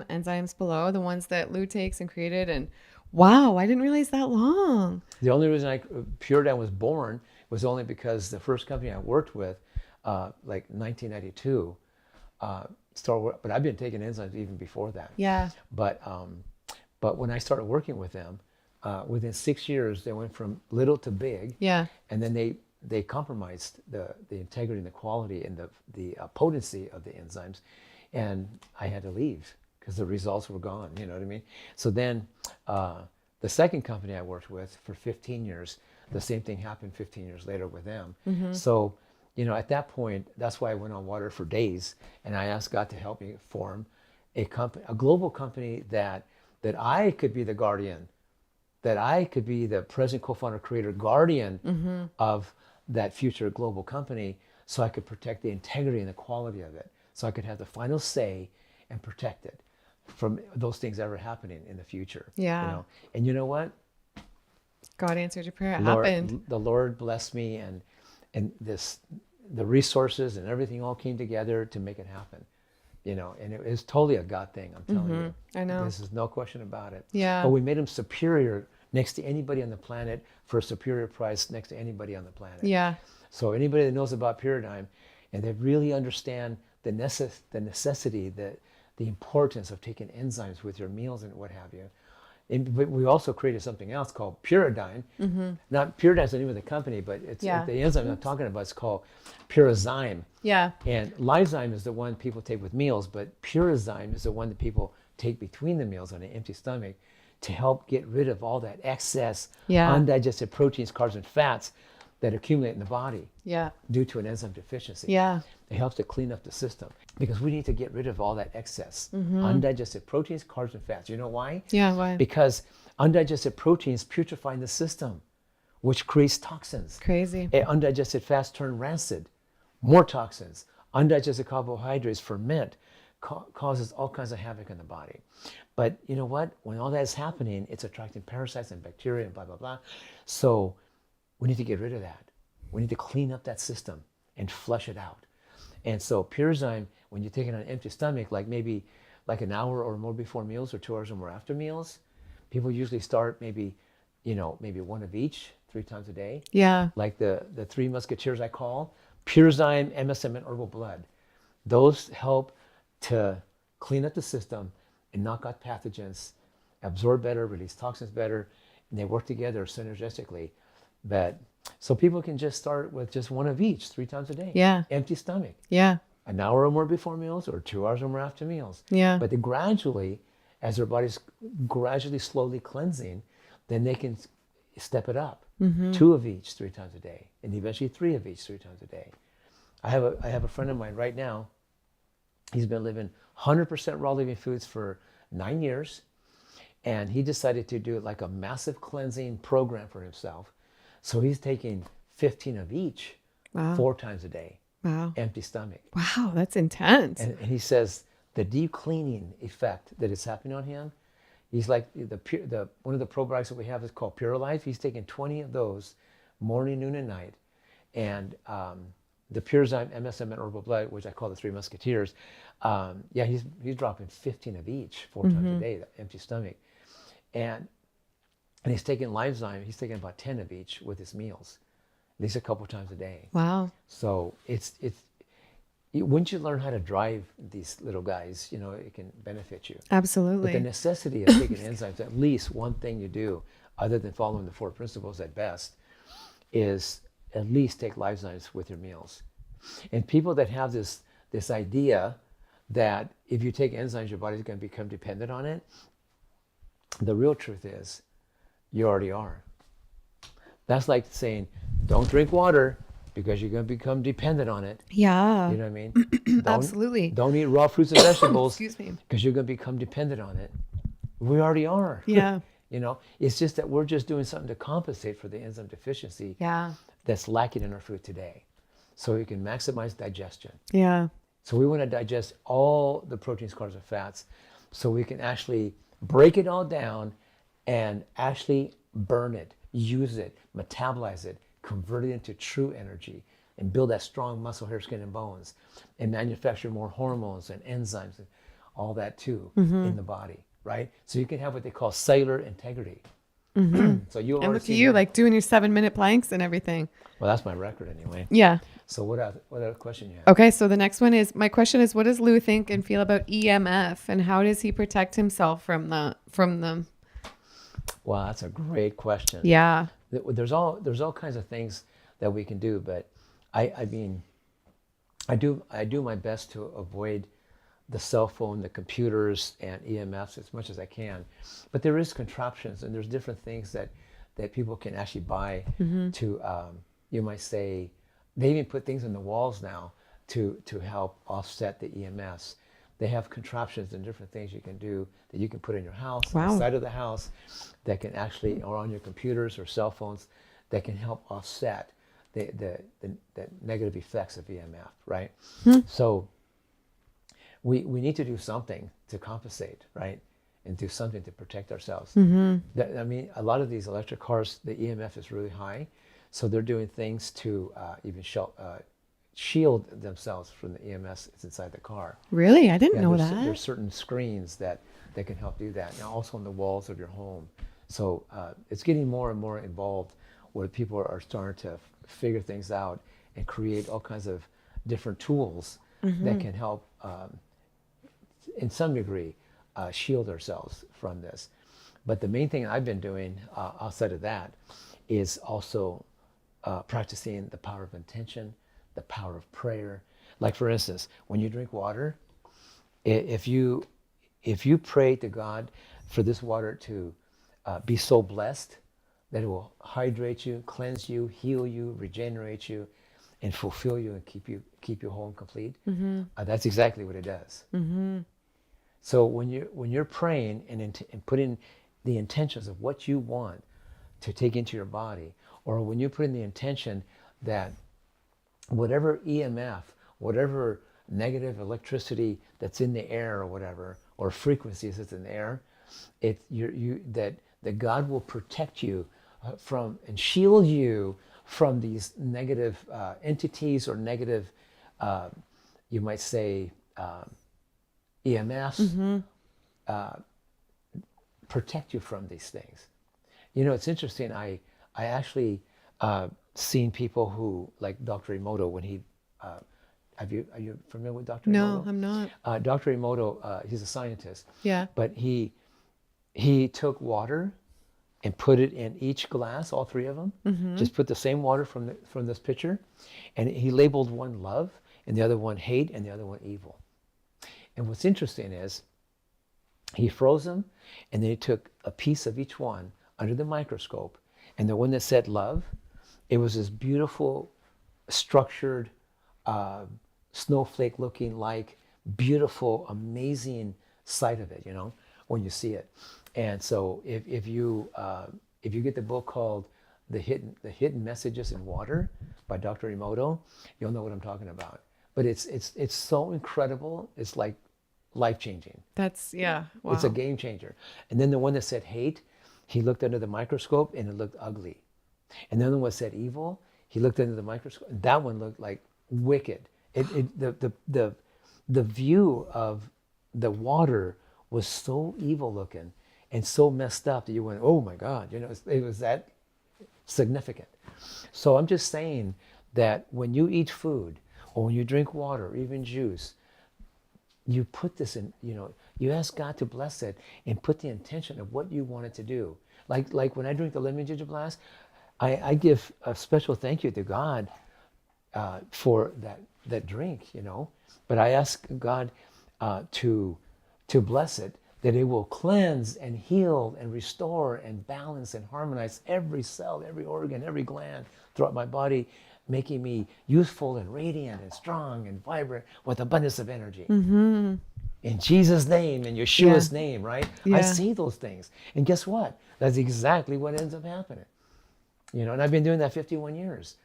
enzymes below, the ones that Lou takes and created. And wow, I didn't realize that long. The only reason Paradigm was born was only because the first company I worked with, like 1992, but I've been taking enzymes even before that. Yeah. But when I started working with them, within 6 years, they went from little to big. Yeah. And then they compromised the integrity and the quality and the potency of the enzymes. And I had to leave because the results were gone, you know what I mean? So then the second company I worked with for 15 years, the same thing happened 15 years later with them. So, at that point, that's why I went on water for days. And I asked God to help me form a global company that I could be the guardian, that I could be the president, co-founder, creator, guardian of that future global company, so I could protect the integrity and the quality of it, so I could have the final say and protect it from those things ever happening in the future. Yeah. And you know what? God answered your prayer. It happened. The Lord blessed me, and the resources and everything all came together to make it happen. And it was totally a God thing, I'm telling you. I know. This is no question about it. Yeah. But we made him superior next to anybody on the planet for a superior price next to anybody on the planet. Yeah. So anybody that knows about Paradigm and they really understand the necessity, the importance of taking enzymes with your meals and what have you. But we also created something else called Paradigm. Not Paradigm's the name of the company, but it's the enzyme I'm talking about is called Pyrazyme. Yeah. And Lyzyme is the one people take with meals, but Pyrazyme is the one that people take between the meals on an empty stomach to help get rid of all that excess undigested proteins, carbs, and fats that accumulate in the body due to an enzyme deficiency. Yeah. It helps to clean up the system because we need to get rid of all that excess undigested proteins, carbs, and fats. You know why? Yeah, why? Because undigested proteins putrefy in the system, which creates toxins. Crazy. Undigested fats turn rancid, more toxins. Undigested carbohydrates ferment, causes all kinds of havoc in the body. But you know what? When all that is happening, it's attracting parasites and bacteria and blah, blah, blah. So we need to get rid of that. We need to clean up that system and flush it out. And so Pyrazyme, when you take it on an empty stomach, like maybe like an hour or more before meals or 2 hours or more after meals, people usually start maybe one of each 3 times a day. Yeah. Like the 3 musketeers I call, Pyrazyme, MSM, and herbal blood. Those help to clean up the system and knock out pathogens, absorb better, release toxins better, and they work together synergistically. But so people can just start with just 1 of each 3 times a day. Yeah. Empty stomach. Yeah. An hour or more before meals or 2 hours or more after meals. Yeah. But they gradually, as their body's gradually, slowly cleansing, then they can step it up. 2 of each 3 times a day, and eventually 3 of each 3 times a day. I have a friend of mine right now. He's been living 100% raw living foods for 9 years, and he decided to do like a massive cleansing program for himself. So he's taking 15 of each 4 times a day. Wow. Empty stomach. Wow, that's intense. And he says the deep cleaning effect that is happening on him He's like the one of the probiotics that we have is called Pure Life. He's taking 20 of those morning, noon, and night. And the Purezyme MSM and Herbal Blood, which I call the Three Musketeers, yeah, he's dropping 15 of each 4 times a day, empty stomach. And he's taking Livezyme, he's taking about 10 of each with his meals, at least a couple times a day. Wow. So once you learn how to drive these little guys, it can benefit you. Absolutely. But the necessity of taking enzymes, at least one thing you do, other than following the 4 principles at best, is at least take Livezymes with your meals. And people that have this idea that if you take enzymes, your body's going to become dependent on it, the real truth is you already are. That's like saying, don't drink water because you're going to become dependent on it. Yeah. You know what I mean? Absolutely. Don't eat raw fruits and vegetables. Excuse me. Because you're going to become dependent on it. We already are. Yeah. It's just that we're just doing something to compensate for the enzyme deficiency that's lacking in our food today. So you can maximize digestion. Yeah. So we want to digest all the proteins, carbs, and fats so we can actually break it all down and actually burn it, use it, metabolize it, convert it into true energy, and build that strong muscle, hair, skin, and bones, and manufacture more hormones and enzymes and all that too in the body, right? So you can have what they call cellular integrity. So you And look at you, like doing your 7-minute planks and everything. Well, that's my record anyway. Yeah. So what other question you have? Okay, so the next one is, my question is, what does Lou think and feel about EMF, and how does he protect himself from them? Wow, that's a great question. Yeah. There's all kinds of things that we can do, but I mean, I do my best to avoid the cell phone, the computers, and EMFs as much as I can. But there is contraptions, and there's different things that people can actually buy to, you might say, they even put things in the walls now to help offset the EMFs. They have contraptions and different things you can do that you can put in your house, on the side of the house, that can actually, or on your computers or cell phones, that can help offset the negative effects of EMF, right? So we need to do something to compensate, right? And do something to protect ourselves. I mean, a lot of these electric cars, the EMF is really high, so they're doing things to even shield themselves from the EMS that's inside the car. Really? I didn't know that. There's certain screens that can help do that. Now, also on the walls of your home. So it's getting more and more involved, where people are starting to figure things out and create all kinds of different tools that can help, in some degree, shield ourselves from this. But the main thing I've been doing outside of that is also practicing the power of intention, the power of prayer. Like, for instance, when you drink water, if you pray to God for this water to be so blessed that it will hydrate you, cleanse you, heal you, regenerate you, and fulfill you and keep you whole and complete, that's exactly what it does. So when you're praying and putting the intentions of what you want to take into your body, or when you put in the intention that whatever EMF, whatever negative electricity that's in the air or whatever, or frequencies that's in the air, that God will protect you from and shield you from these negative entities or negative, you might say, EMFs, protect you from these things. It's interesting. I actually seen people who, like Dr. Emoto, when he, are you familiar with Dr. Emoto? No, I'm not. Dr. Emoto, he's a scientist. Yeah. But he took water and put it in each glass, all 3 of them. Just put the same water from this pitcher, and he labeled one love, and the other one hate, and the other one evil. And what's interesting is he froze them, and then he took a piece of each one under the microscope, and the one that said love, it was this beautiful, structured, snowflake looking like, beautiful, amazing sight of it, when you see it. And so if you get the book called The Hidden Messages in Water by Dr. Emoto, you'll know what I'm talking about. But it's so incredible. It's like life-changing. That's, yeah. Wow. It's a game changer. And then the one that said hate, he looked under the microscope and it looked ugly. And then the one that said evil, he looked under the microscope and that one looked like wicked. The view of the water was so evil looking and so messed up that you went, oh my God, it was that significant. So I'm just saying that when you eat food or when you drink water or even juice, you put this in, you ask God to bless it and put the intention of what you want it to do. Like when I drink the lemon ginger blast, I give a special thank you to God for that drink, But I ask God to bless it, that it will cleanse and heal and restore and balance and harmonize every cell, every organ, every gland throughout my body, making me youthful and radiant and strong and vibrant with abundance of energy. Mm-hmm. In Jesus' name, in Yeshua's name, right? Yeah. I see those things. And guess what? That's exactly what ends up happening. And I've been doing that 51 years.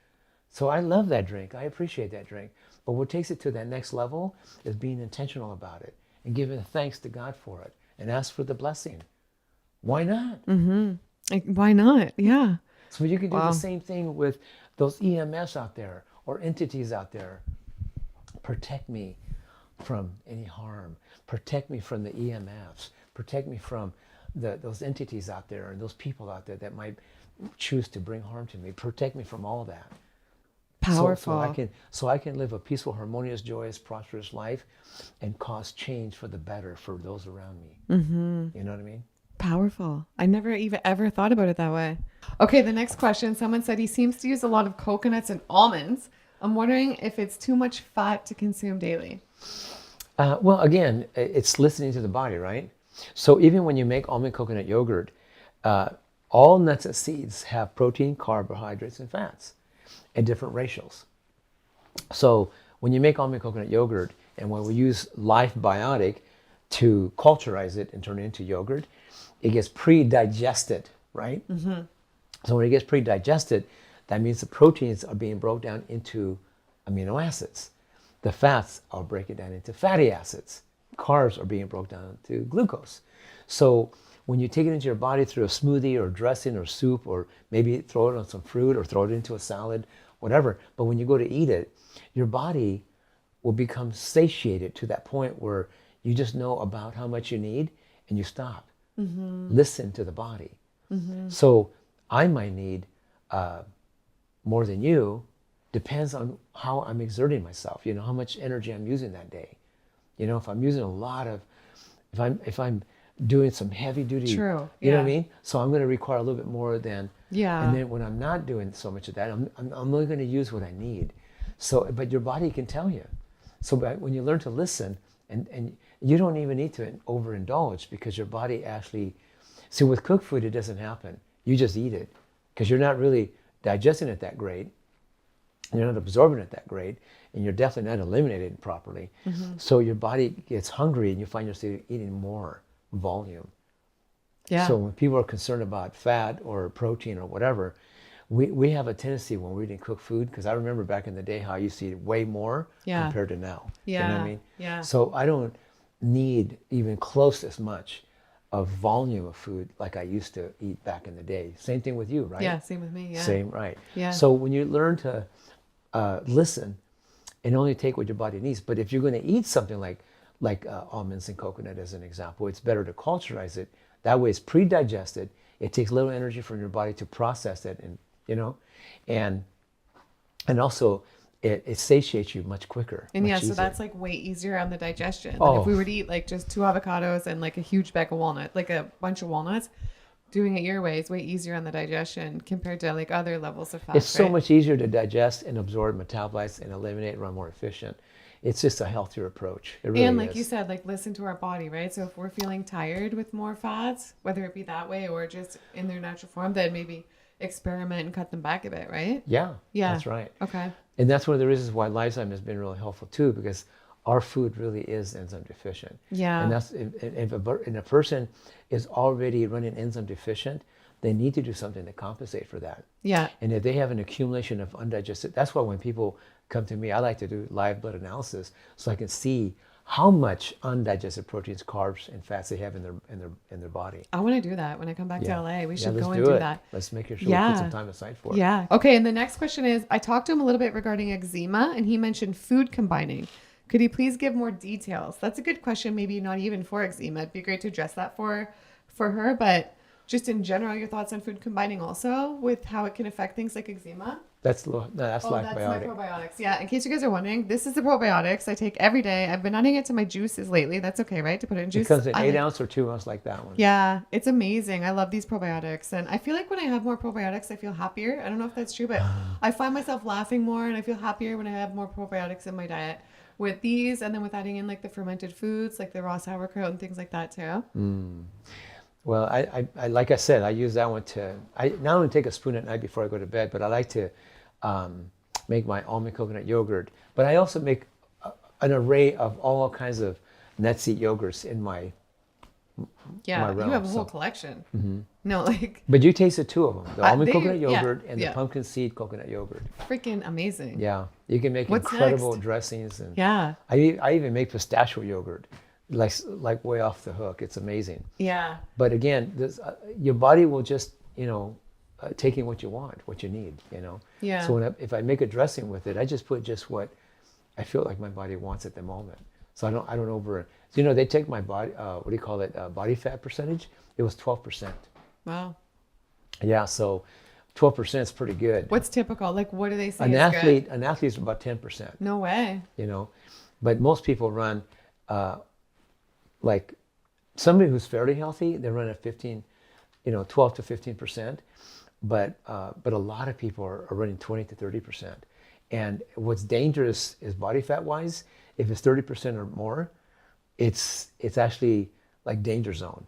So I love that drink. I appreciate that drink. But what takes it to that next level is being intentional about it and giving thanks to God for it and ask for the blessing. Why not? Mm-hmm. Why not? Yeah. So you can do the same thing with those EMFs out there or entities out there. Protect me from any harm. Protect me from the EMFs. Protect me from those entities out there and those people out there that might choose to bring harm to me. Protect me from all that. Powerful. So I can live a peaceful, harmonious, joyous, prosperous life and cause change for the better for those around me. Mm-hmm. You know what I mean? Powerful. I never even ever thought about it that way. Okay, the next question. Someone said he seems to use a lot of coconuts and almonds. I'm wondering if it's too much fat to consume daily. Well, again, it's listening to the body, right? So even when you make almond coconut yogurt, all nuts and seeds have protein, carbohydrates, and fats at different ratios. So when you make almond coconut yogurt, and when we use Life Biotic to culturize it and turn it into yogurt, it gets pre-digested, right? Mm-hmm. So when it gets pre-digested, that means the proteins are being broken down into amino acids. The fats are breaking down into fatty acids. Carbs are being broken down to glucose. So when you take it into your body through a smoothie or dressing or soup, or maybe throw it on some fruit or throw it into a salad, whatever, but when you go to eat it, your body will become satiated to that point where you just know about how much you need and you stop. Mm-hmm. Listen to the body. Mm-hmm. So I might need more than you, depends on how I'm exerting myself, how much energy I'm using that day. If I'm using a lot of, if I'm doing some heavy duty, True. You know what I mean? So I'm going to require a little bit more than, yeah. And then when I'm not doing so much of that, I'm only going to use what I need. So, but your body can tell you. So when you learn to listen, and you don't even need to overindulge, because your body actually, see, with cooked food, it doesn't happen. You just eat it because you're not really digesting it that great. You're not absorbing it that great, and you're definitely not eliminating it properly. Mm-hmm. So your body gets hungry and you find yourself eating more volume. Yeah. So when people are concerned about fat or protein or whatever, we have a tendency when we're eating cooked food, because I remember back in the day how I used to eat way more compared to now. Yeah. You know what I mean? Yeah. So I don't need even close as much of volume of food like I used to eat back in the day. Same thing with you, right? Yeah, same with me. Yeah. Same, right. Yeah. So when you learn to listen and only take what your body needs, but if you're going to eat something like almonds and coconut as an example, it's better to culturize it. That way it's pre-digested. It takes little energy from your body to process it, and and also it satiates you much quicker. And much so easier. that's like way easier on the digestion. Oh. Than if we were to eat like just 2 avocados and like a huge bag of walnut, like a bunch of walnuts, doing it your way is way easier on the digestion compared to like other levels of fat. It's so much easier to digest and absorb, metabolize, and eliminate and run more efficient. It's just a healthier approach. It really and like is. you said, like listen to our body, right? So if we're feeling tired with more fats, whether it be that way or just in their natural form, then maybe experiment and cut them back a bit, right? Yeah, Yeah. that's right. Okay. And that's one of the reasons why Lifetime has been really helpful too, because our food really is enzyme deficient. Yeah. And that's if a person is already running enzyme deficient, they need to do something to compensate for that. Yeah. And if they have an accumulation of undigested, that's why when people come to me, I like to do live blood analysis so I can see how much undigested proteins, carbs, and fats they have in their body. I want to do that when I come back to LA. We should let's go and do it. that. Let's make sure we put some time aside for it. Yeah. Okay. And the next question is, I talked to him a little bit regarding eczema, and he mentioned food combining. Could he please give more details? That's a good question. Maybe not even for eczema. It'd be great to address that for her, but just in general, your thoughts on food combining also with how it can affect things like eczema. That's my probiotics. Yeah. In case you guys are wondering, this is the probiotics I take every day. I've been adding it to my juices lately. That's okay, right? To put it in juice. It comes in 8 ounce or 2 ounce like that one. Yeah, it's amazing. I love these probiotics. And I feel like when I have more probiotics, I feel happier. I don't know if that's true, but I find myself laughing more and I feel happier when I have more probiotics in my diet with these, and then with adding in like the fermented foods, like the raw sauerkraut and things like that too. Well, I like I said, I use that one I not only take a spoon at night before I go to bed, but I like to make my almond coconut yogurt. But I also make an array of all kinds of nut seed yogurts in my realm, you have a whole collection. No, like. But you tasted 2 of them: the almond coconut yogurt and the yeah. pumpkin seed coconut yogurt. Freaking amazing. Yeah, you can make incredible dressings, and I even make pistachio yogurt. Like way off the hook. It's amazing. Yeah. But again, your body will just, take in what you want, what you need, Yeah. So if I make a dressing with it, I just put just what I feel like my body wants at the moment. So I don't over. So, they take my body, what do you call it? Body fat percentage. It was 12%. Wow. Yeah. So 12% is pretty good. What's typical? Like, what do they say? An athlete is about 10%. No way. But most people run, like somebody who's fairly healthy, they run at 12 to 15%, but a lot of people are running 20 to 30%. And what's dangerous is body fat wise, if it's 30% or more, it's actually like danger zone.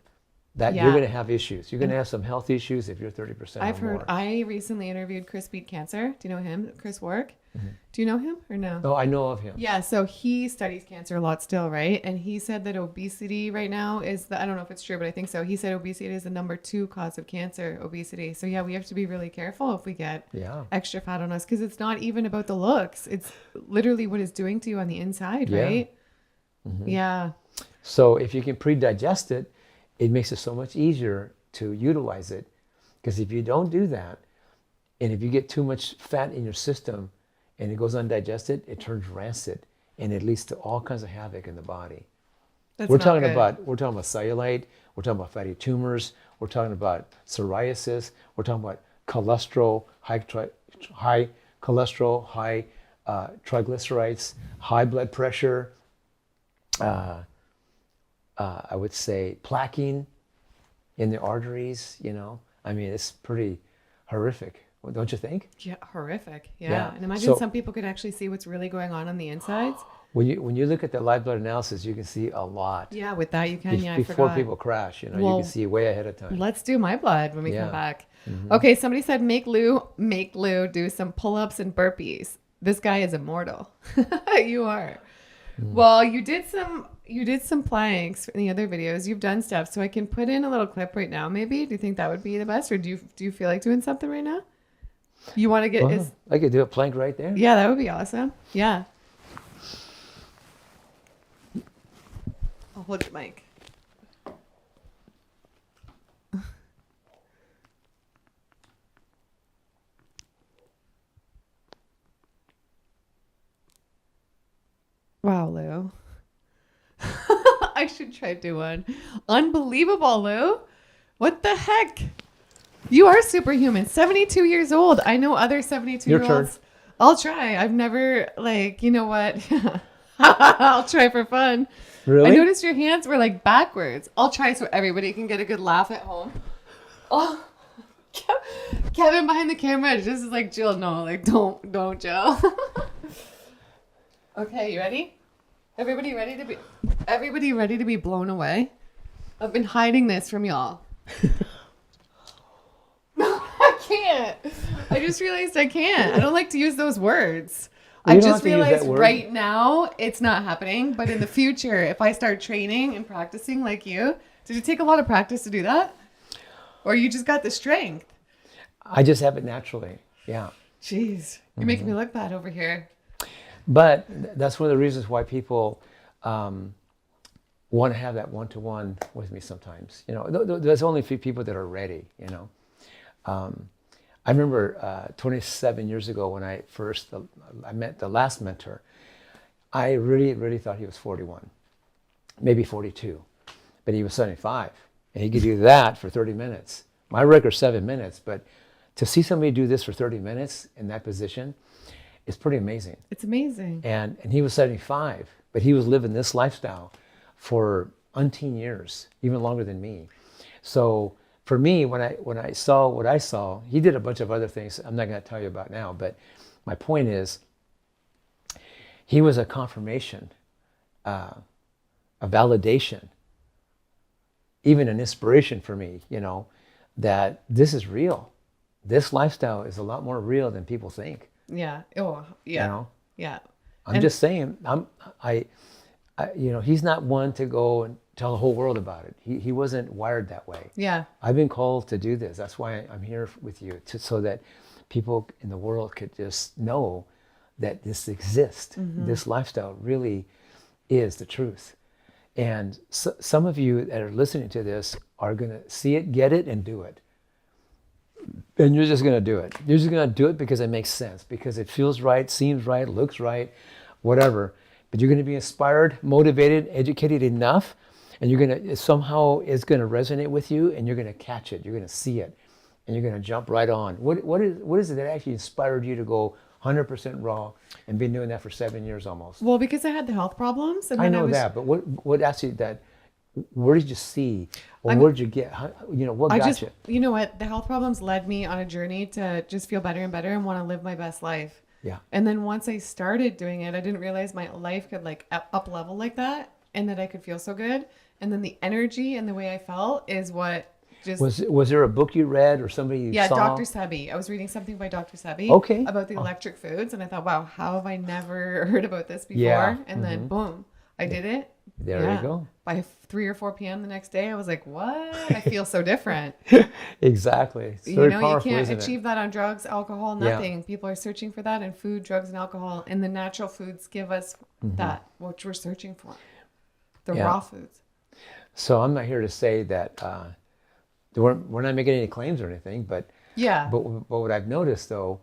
That you're going to have issues. You're going to have some health issues if you're 30% I've or more. heard. I recently interviewed Chris Beat Cancer. Do you know him? Chris Warwick. Do you know him or no? Oh, I know of him. Yeah, so he studies cancer a lot still, right? And he said that obesity right now is I don't know if it's true, but I think so. He said obesity is the number 2 cause of cancer, obesity. So yeah, we have to be really careful if we get extra fat on us, because it's not even about the looks. It's literally what it's doing to you on the inside, right? Yeah. So if you can pre-digest it, it makes it so much easier to utilize it. Because if you don't do that, and if you get too much fat in your system and it goes undigested, it turns rancid, and it leads to all kinds of havoc in the body. We're talking about cellulite, we're talking about fatty tumors, we're talking about psoriasis, we're talking about cholesterol, high cholesterol, high triglycerides, high blood pressure, I would say plaquing in the arteries, I mean, it's pretty horrific, don't you think? Yeah, horrific. Yeah. And imagine some people could actually see what's really going on the insides. When you look at the live blood analysis, you can see a lot. Yeah, with that you can. Before people crash, you can see way ahead of time. Let's do my blood when we come back. Okay, somebody said make Lou do some pull-ups and burpees. This guy is immortal. You are. Well, you did some planks in the other videos. You've done stuff, so I can put in a little clip right now. Maybe. Do you think that would be the best, or do you feel like doing something right now? You want to get? I could do a plank right there. Yeah, that would be awesome. Yeah. I'll hold the mic. Wow, Lou. I should try to do one. Unbelievable, Lou. What the heck? You are superhuman. 72 years old. I know other 72-year-olds. Your turn. I'll try. I've never, you know what? I'll try for fun. Really? I noticed your hands were backwards. I'll try so everybody can get a good laugh at home. Oh, Kevin behind the camera just is like, Jill, no, don't, Jill. Okay, you ready? Everybody ready to be blown away? I've been hiding this from y'all. No, I can't. I just realized I can't. I don't like to use those words. I just realized right now it's not happening, but in the future, if I start training and practicing like you, did it take a lot of practice to do that? Or you just got the strength? I just have it naturally. Yeah. Jeez, you're making me look bad over here. But that's one of the reasons why people want to have that one-to-one with me sometimes. You know, there's only a few people that are ready, you know. I remember 27 years ago when I met the last mentor, I really thought he was 41, maybe 42, but he was 75. And he could do that for 30 minutes. My record's 7 minutes, but to see somebody do this for 30 minutes in that position is pretty amazing. It's amazing. And he was 75, but he was living this lifestyle for umpteen years, even longer than me. So for me, when I saw what I saw, he did a bunch of other things I'm not going to tell you about now, but my point is, he was a confirmation, a validation, even an inspiration for me, you know, that this is real. This lifestyle is a lot more real than people think. Yeah. Oh, yeah. You know? Yeah. I'm just saying, you know, he's not one to go and tell the whole world about it. He wasn't wired that way. Yeah. I've been called to do this. That's why I'm here with you, so that people in the world could just know that this exists. This lifestyle really is the truth. And so, some of you that are listening to this are going to see it, get it, and do it. And you're just going to do it. You're just going to do it because it makes sense, because it feels right, seems right, looks right, whatever. But you're going to be inspired, motivated, educated enough, and you're going to, somehow it's going to resonate with you, and you're going to catch it. You're going to see it, and you're going to jump right on. What is it that actually inspired you to go 100% raw and been doing that for 7 years almost? Well, because I had the health problems. And I know that, but what actually where did you see, or where did you get, you know, what got you? You know what, the health problems led me on a journey to just feel better and better and want to live my best life. Yeah. And then once I started doing it, I didn't realize my life could like up level like that, and that I could feel so good. And then the energy and the way I felt is what just... Was there a book you read or somebody you saw? Dr. Sebi. I was reading something by Dr. Sebi about the electric foods, and I thought, wow, how have I never heard about this before? Yeah. And then boom, I did it. There you go. By 3 or 4 p.m. the next day, I was like, what? I feel so different. Exactly. It's you very know, powerful, you can't isn't achieve it? that on drugs, alcohol, nothing. People are searching for that in food, drugs, and alcohol. And the natural foods give us that, which we're searching for. The raw foods. So I'm not here to say that we're not making any claims or anything, but what I've noticed though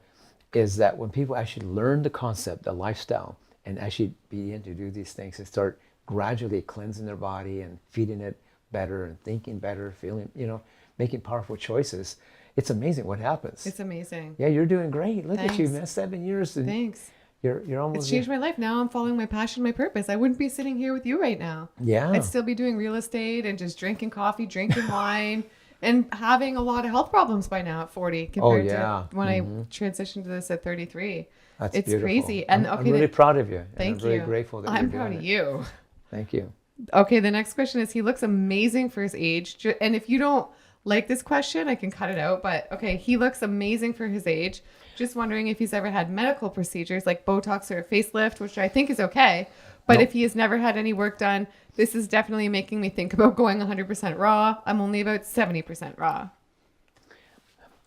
is that when people actually learn the concept, the lifestyle, and actually begin to do these things and start gradually cleansing their body and feeding it better and thinking better, feeling, you know, making powerful choices, it's amazing what happens. It's amazing. Yeah, you're doing great. Look Thanks. at you, man. 7 years. And Thanks. You're almost... It's changed my life. Now I'm following my passion, my purpose. I wouldn't be sitting here with you right now. Yeah. I'd still be doing real estate and just drinking coffee, drinking wine, and having a lot of health problems by now at 40 compared to when I transitioned to this at 33. That's it's beautiful. crazy. And I'm really proud of you. Thank you. I'm very grateful that I'm you're proud doing of it. you. Thank you. Okay, the next question is, he looks amazing for his age. And if you don't like this question, I can cut it out. But okay, he looks amazing for his age. Just wondering if he's ever had medical procedures like Botox or a facelift, which I think is okay. But if he has never had any work done, this is definitely making me think about going 100% raw. I'm only about 70% raw.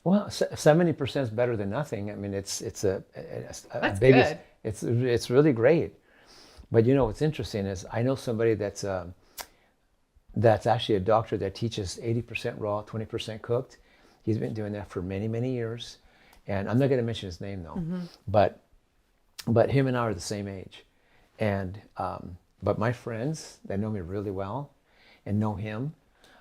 Well, 70% is better than nothing. I mean, it's a That's baby. good. It's really great. But you know what's interesting is I know somebody that's actually a doctor that teaches 80% raw, 20% cooked. He's been doing that for many, many years, and I'm not going to mention his name though. But him and I are the same age, and but my friends that know me really well and know him,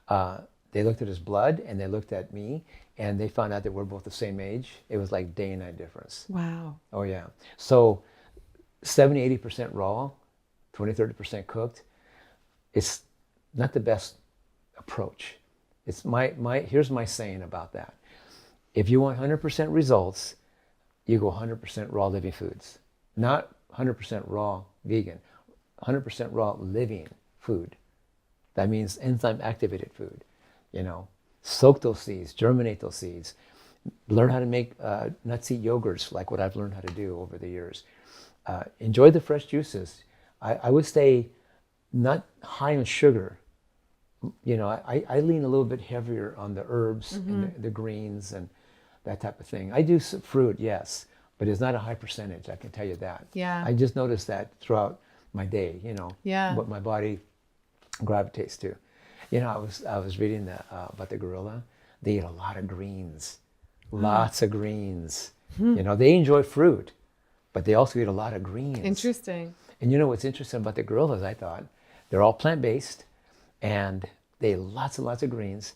they looked at his blood and they looked at me and they found out that we're both the same age. It was like day and night difference. Wow. Oh yeah. So 70-80% raw, 20-30% cooked. It's not the best approach. It's here's my saying about that. If you want 100% results, you go 100% raw living foods. Not 100% raw vegan, 100% raw living food. That means enzyme activated food. You know, soak those seeds, germinate those seeds, learn how to make nut seed yogurts like what I've learned how to do over the years. Enjoy the fresh juices. I would say not high on sugar. You know, I lean a little bit heavier on the herbs and the greens and that type of thing. I do some fruit, yes, but it's not a high percentage, I can tell you that. Yeah. I just noticed that throughout my day, Yeah. what my body gravitates to. I was reading about the gorilla. They eat a lot of greens, lots of greens. They enjoy fruit, but they also eat a lot of greens. Interesting. And what's interesting about the gorillas, I thought, they're all plant-based, and they eat lots and lots of greens,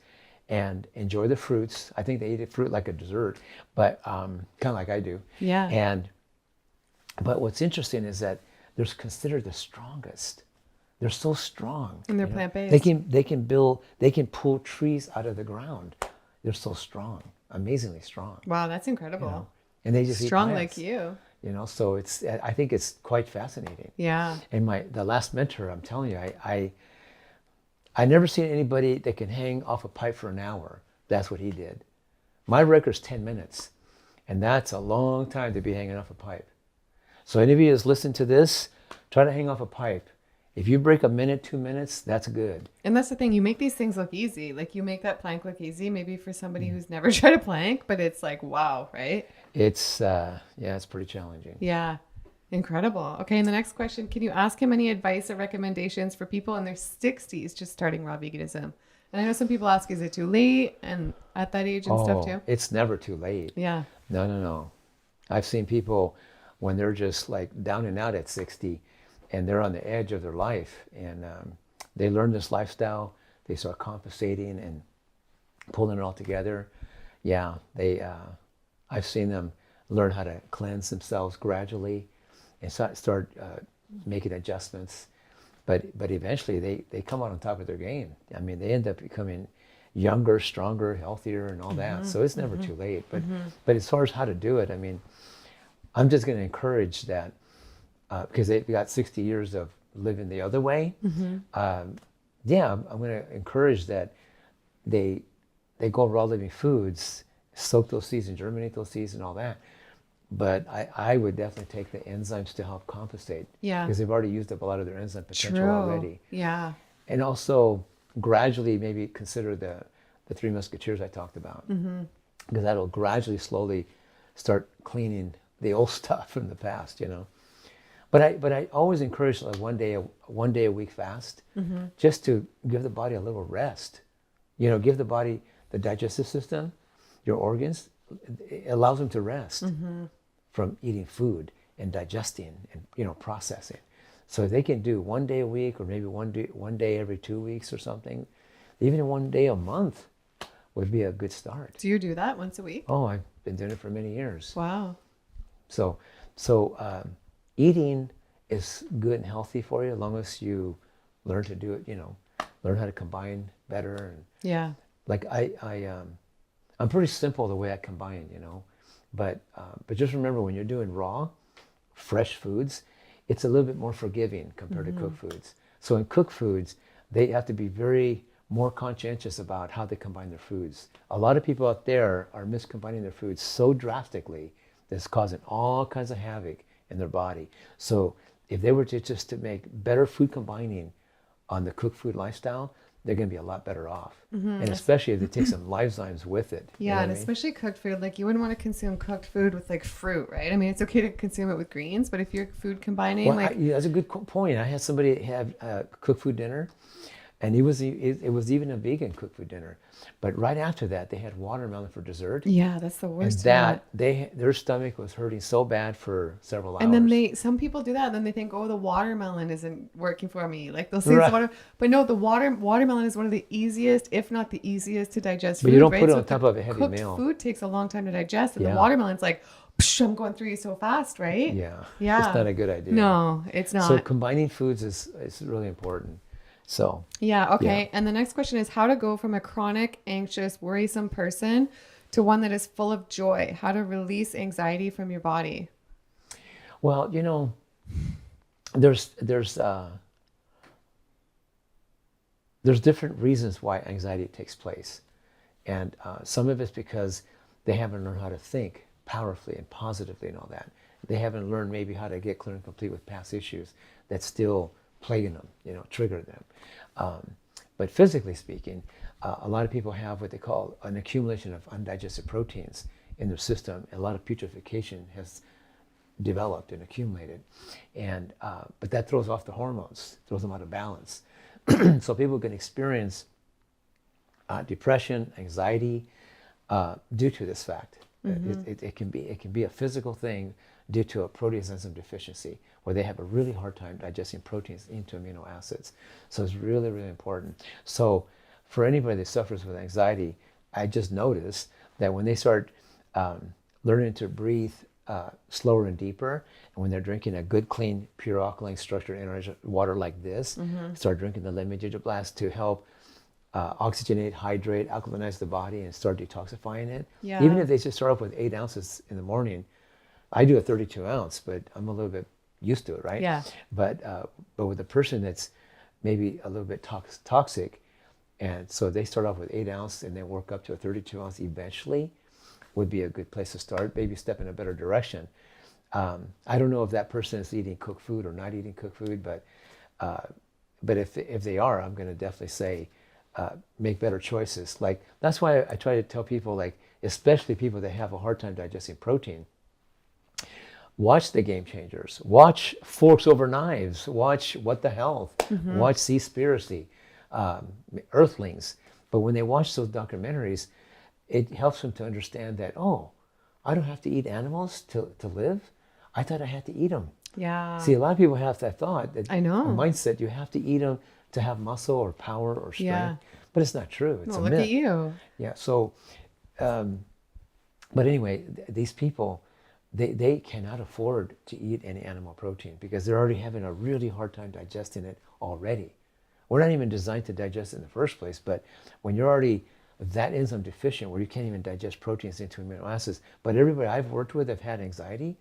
and enjoy the fruits. I think they eat fruit like a dessert, but kind of like I do. Yeah. But what's interesting is that they're considered the strongest. They're so strong. And they're plant-based. They can pull trees out of the ground. They're so strong, amazingly strong. Wow, that's incredible. And they just Strong eat like plants, you. So I think it's quite fascinating. Yeah. And the last mentor, I'm telling you, I never seen anybody that can hang off a pipe for an hour. That's what he did. My record's 10 minutes, and that's a long time to be hanging off a pipe. So any of you that's listened to this, try to hang off a pipe. If you break a minute, 2 minutes, that's good. And that's the thing. You make these things look easy. Like you make that plank look easy, maybe for somebody who's never tried a plank, but it's like, wow, right? It's pretty challenging. Yeah. Incredible. Okay. And the next question, can you ask him any advice or recommendations for people in their 60s just starting raw veganism? And I know some people ask, is it too late? And at that age and stuff too? It's never too late. Yeah. No. I've seen people when they're just like down and out at 60 and they're on the edge of their life, and they learn this lifestyle, they start compensating and pulling it all together. Yeah, I've seen them learn how to cleanse themselves gradually and start making adjustments. But eventually they come out on top of their game. I mean, they end up becoming younger, stronger, healthier, and all that. So it's never too late. But as far as how to do it, I mean, I'm just going to encourage that because they've got 60 years of living the other way. I'm going to encourage that they go raw living foods, soak those seeds and germinate those seeds and all that. But I would definitely take the enzymes to help compensate. Yeah. Because they've already used up a lot of their enzyme potential already. Yeah. And also gradually maybe consider the Three Musketeers I talked about. Because that'll gradually, slowly start cleaning the old stuff from the past, But I always encourage like one day a week fast, just to give the body a little rest. Give the body, the digestive system, your organs, it allows them to rest from eating food and digesting and processing. So they can do one day a week, or maybe one day every 2 weeks or something. Even one day a month would be a good start. Do you do that once a week? Oh, I've been doing it for many years. Wow. So eating is good and healthy for you as long as you learn to do it, learn how to combine better. And Yeah. like I'm pretty simple the way I combine, but just remember when you're doing raw, fresh foods, it's a little bit more forgiving compared to cooked foods. So in cooked foods, they have to be more conscientious about how they combine their foods. A lot of people out there are miscombining their foods so drastically that it's causing all kinds of havoc in their body. So if they were to make better food combining on the cooked food lifestyle, they're going to be a lot better off. And especially if they take some enzymes with it. Yeah, and especially cooked food. Like you wouldn't want to consume cooked food with like fruit, right? I mean, it's okay to consume it with greens, but if you're food combining, that's a good point. I had somebody have cooked food dinner, and it was even a vegan cooked food dinner. But right after that, they had watermelon for dessert. Yeah, that's the worst. And their stomach was hurting so bad for several hours. And then some people do that, and then they think, oh, the watermelon isn't working for me. Like they'll say it's water, but no, the watermelon is one of the easiest, if not the easiest, to digest. But you don't put it on top of a heavy meal. Food takes a long time to digest, and the watermelon's like, psh, I'm going through you so fast, right? Yeah. Yeah. It's not a good idea. No, it's not. So combining foods is really important. So yeah, okay. And the next question is how to go from a chronic, anxious, worrisome person to one that is full of joy. How to release anxiety from your body. Well, there's different reasons why anxiety takes place, and some of it's because they haven't learned how to think powerfully and positively and all that. They haven't learned maybe how to get clear and complete with past issues that still plaguing them, trigger them. But physically speaking, a lot of people have what they call an accumulation of undigested proteins in their system. A lot of putrefaction has developed and accumulated. And but that throws off the hormones, throws them out of balance. So people can experience depression, anxiety due to this fact. It can be a physical thing due to a protease enzyme deficiency, where they have a really hard time digesting proteins into amino acids. So it's really, really important. So for anybody that suffers with anxiety, I just noticed that when they start learning to breathe slower and deeper, and when they're drinking a good, clean, pure alkaline structured energy water like this, start drinking the lemon ginger blast to help oxygenate, hydrate, alkalinize the body, and start detoxifying it. Yeah. Even if they just start off with 8 ounces in the morning, I do a 32 ounce, but I'm a little bit used to it, right? Yeah. But with a person that's maybe a little bit toxic, and so they start off with 8 ounce and then work up to a 32 ounce eventually, would be a good place to start. Maybe step in a better direction. I don't know if that person is eating cooked food or not eating cooked food, but if they are, I'm going to definitely say make better choices. Like, that's why I try to tell people, like, especially people that have a hard time digesting protein, watch The Game Changers, watch Forks Over Knives, watch What the Health, watch Seaspiracy, Earthlings. But when they watch those documentaries, it helps them to understand that, oh, I don't have to eat animals to live. I thought I had to eat them. Yeah. See, a lot of people have that thought, that I know. a mindset, you have to eat them to have muscle or power or strength. Yeah. But it's not true. It's Well, a look myth. at you. Yeah. So, but anyway, these people, they cannot afford to eat any animal protein because they're already having a really hard time digesting it already. We're not even designed to digest it in the first place, but when you're already that enzyme deficient where you can't even digest proteins into amino acids, but everybody I've worked with have had anxiety,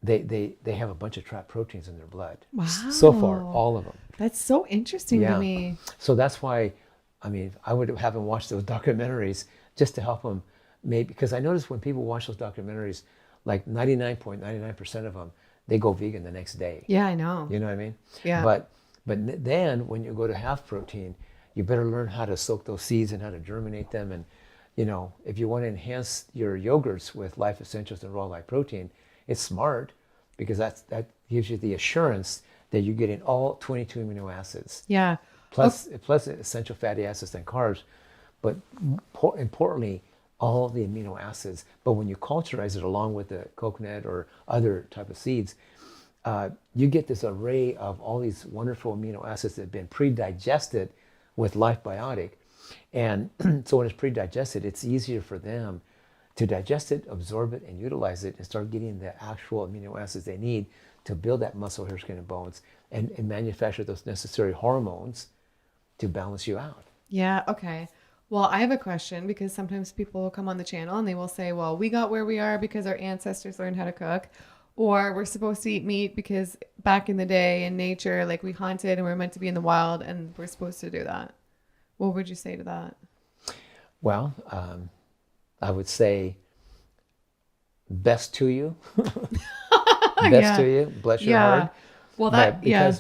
they have a bunch of trapped proteins in their blood. Wow. So far, all of them. That's so interesting to me. So that's why, I mean, I would have them watch those documentaries just to help them, maybe, because I notice when people watch those documentaries, like 99.99% of them, they go vegan the next day. Yeah, I know. You know what I mean? Yeah. But then when you go to half protein, you better learn how to soak those seeds and how to germinate them. And, you know, if you want to enhance your yogurts with Life Essentials and raw light protein, it's smart because that gives you the assurance that you're getting all 22 amino acids. Yeah. Plus essential fatty acids and carbs, but importantly, all the amino acids. But when you culturize it along with the coconut or other type of seeds, you get this array of all these wonderful amino acids that have been pre-digested with Life Biotic. And so when it's pre-digested, it's easier for them to digest it, absorb it, and utilize it, and start getting the actual amino acids they need to build that muscle, hair, skin, and bones, and manufacture those necessary hormones to balance you out. Yeah. Okay. Well, I have a question, because sometimes people will come on the channel and they will say, well, we got where we are because our ancestors learned how to cook, or we're supposed to eat meat because back in the day in nature, like, we hunted and we're meant to be in the wild and we're supposed to do that. What would you say to that? Well, I would say best to you. Best to you. Bless your heart. Well,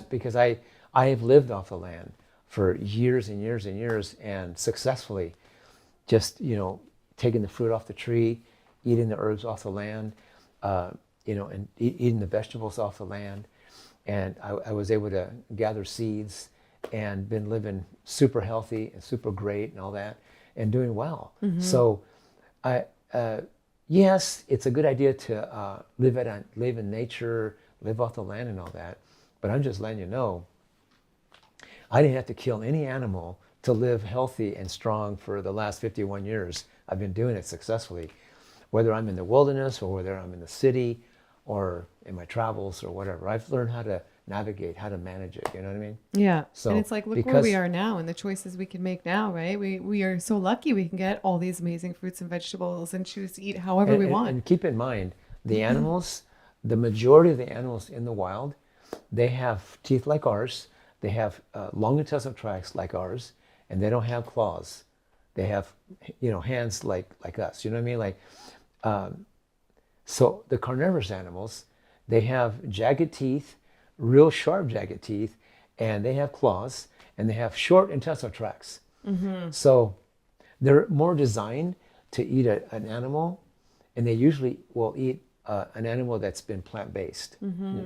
because I have lived off the land for years and years and years, and successfully just, you know, taking the fruit off the tree, eating the herbs off the land, you know, and eating the vegetables off the land. And I was able to gather seeds and been living super healthy and super great and all that, and doing well. So yes, it's a good idea to live in nature, live off the land and all that. But I'm just letting you know, I didn't have to kill any animal to live healthy and strong for the last 51 years. I've been doing it successfully, whether I'm in the wilderness or whether I'm in the city or in my travels or whatever. I've learned how to navigate, how to manage it. You know what I mean? Yeah. So, and it's like, look where we are now and the choices we can make now, right? We are so lucky we can get all these amazing fruits and vegetables and choose to eat however we want. And keep in mind, the animals, the majority of the animals in the wild, they have teeth like ours. They have long intestinal tracts like ours, and they don't have claws. They have, you know, hands like us. You know what I mean? Like, so the carnivorous animals, they have jagged teeth, real sharp jagged teeth, and they have claws, and they have short intestinal tracts. So they're more designed to eat an animal, and they usually will eat an animal that's been plant-based.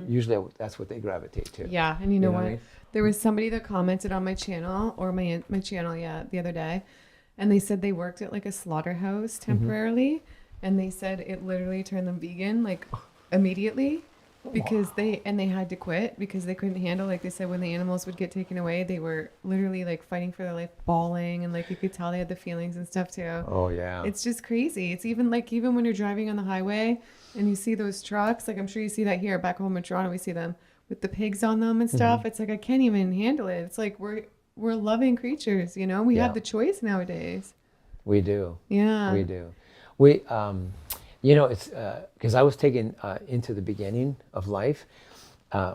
Usually that's what they gravitate to. Yeah, and you know what what? I mean? There was somebody that commented on my channel, or my channel, the other day, and they said they worked at like a slaughterhouse temporarily, and they said it literally turned them vegan like immediately because they had to quit because they couldn't handle, like they said, when the animals would get taken away, they were literally like fighting for their life, bawling, and like you could tell they had the feelings and stuff too. Oh yeah. It's just crazy. It's even when you're driving on the highway and you see those trucks, like I'm sure you see that here back home in Toronto, we see them with the pigs on them and stuff. It's like I can't even handle it. It's like we're loving creatures, you know. We have the choice nowadays. We do. Yeah. We do. We you know, it's because I was taken into the beginning of life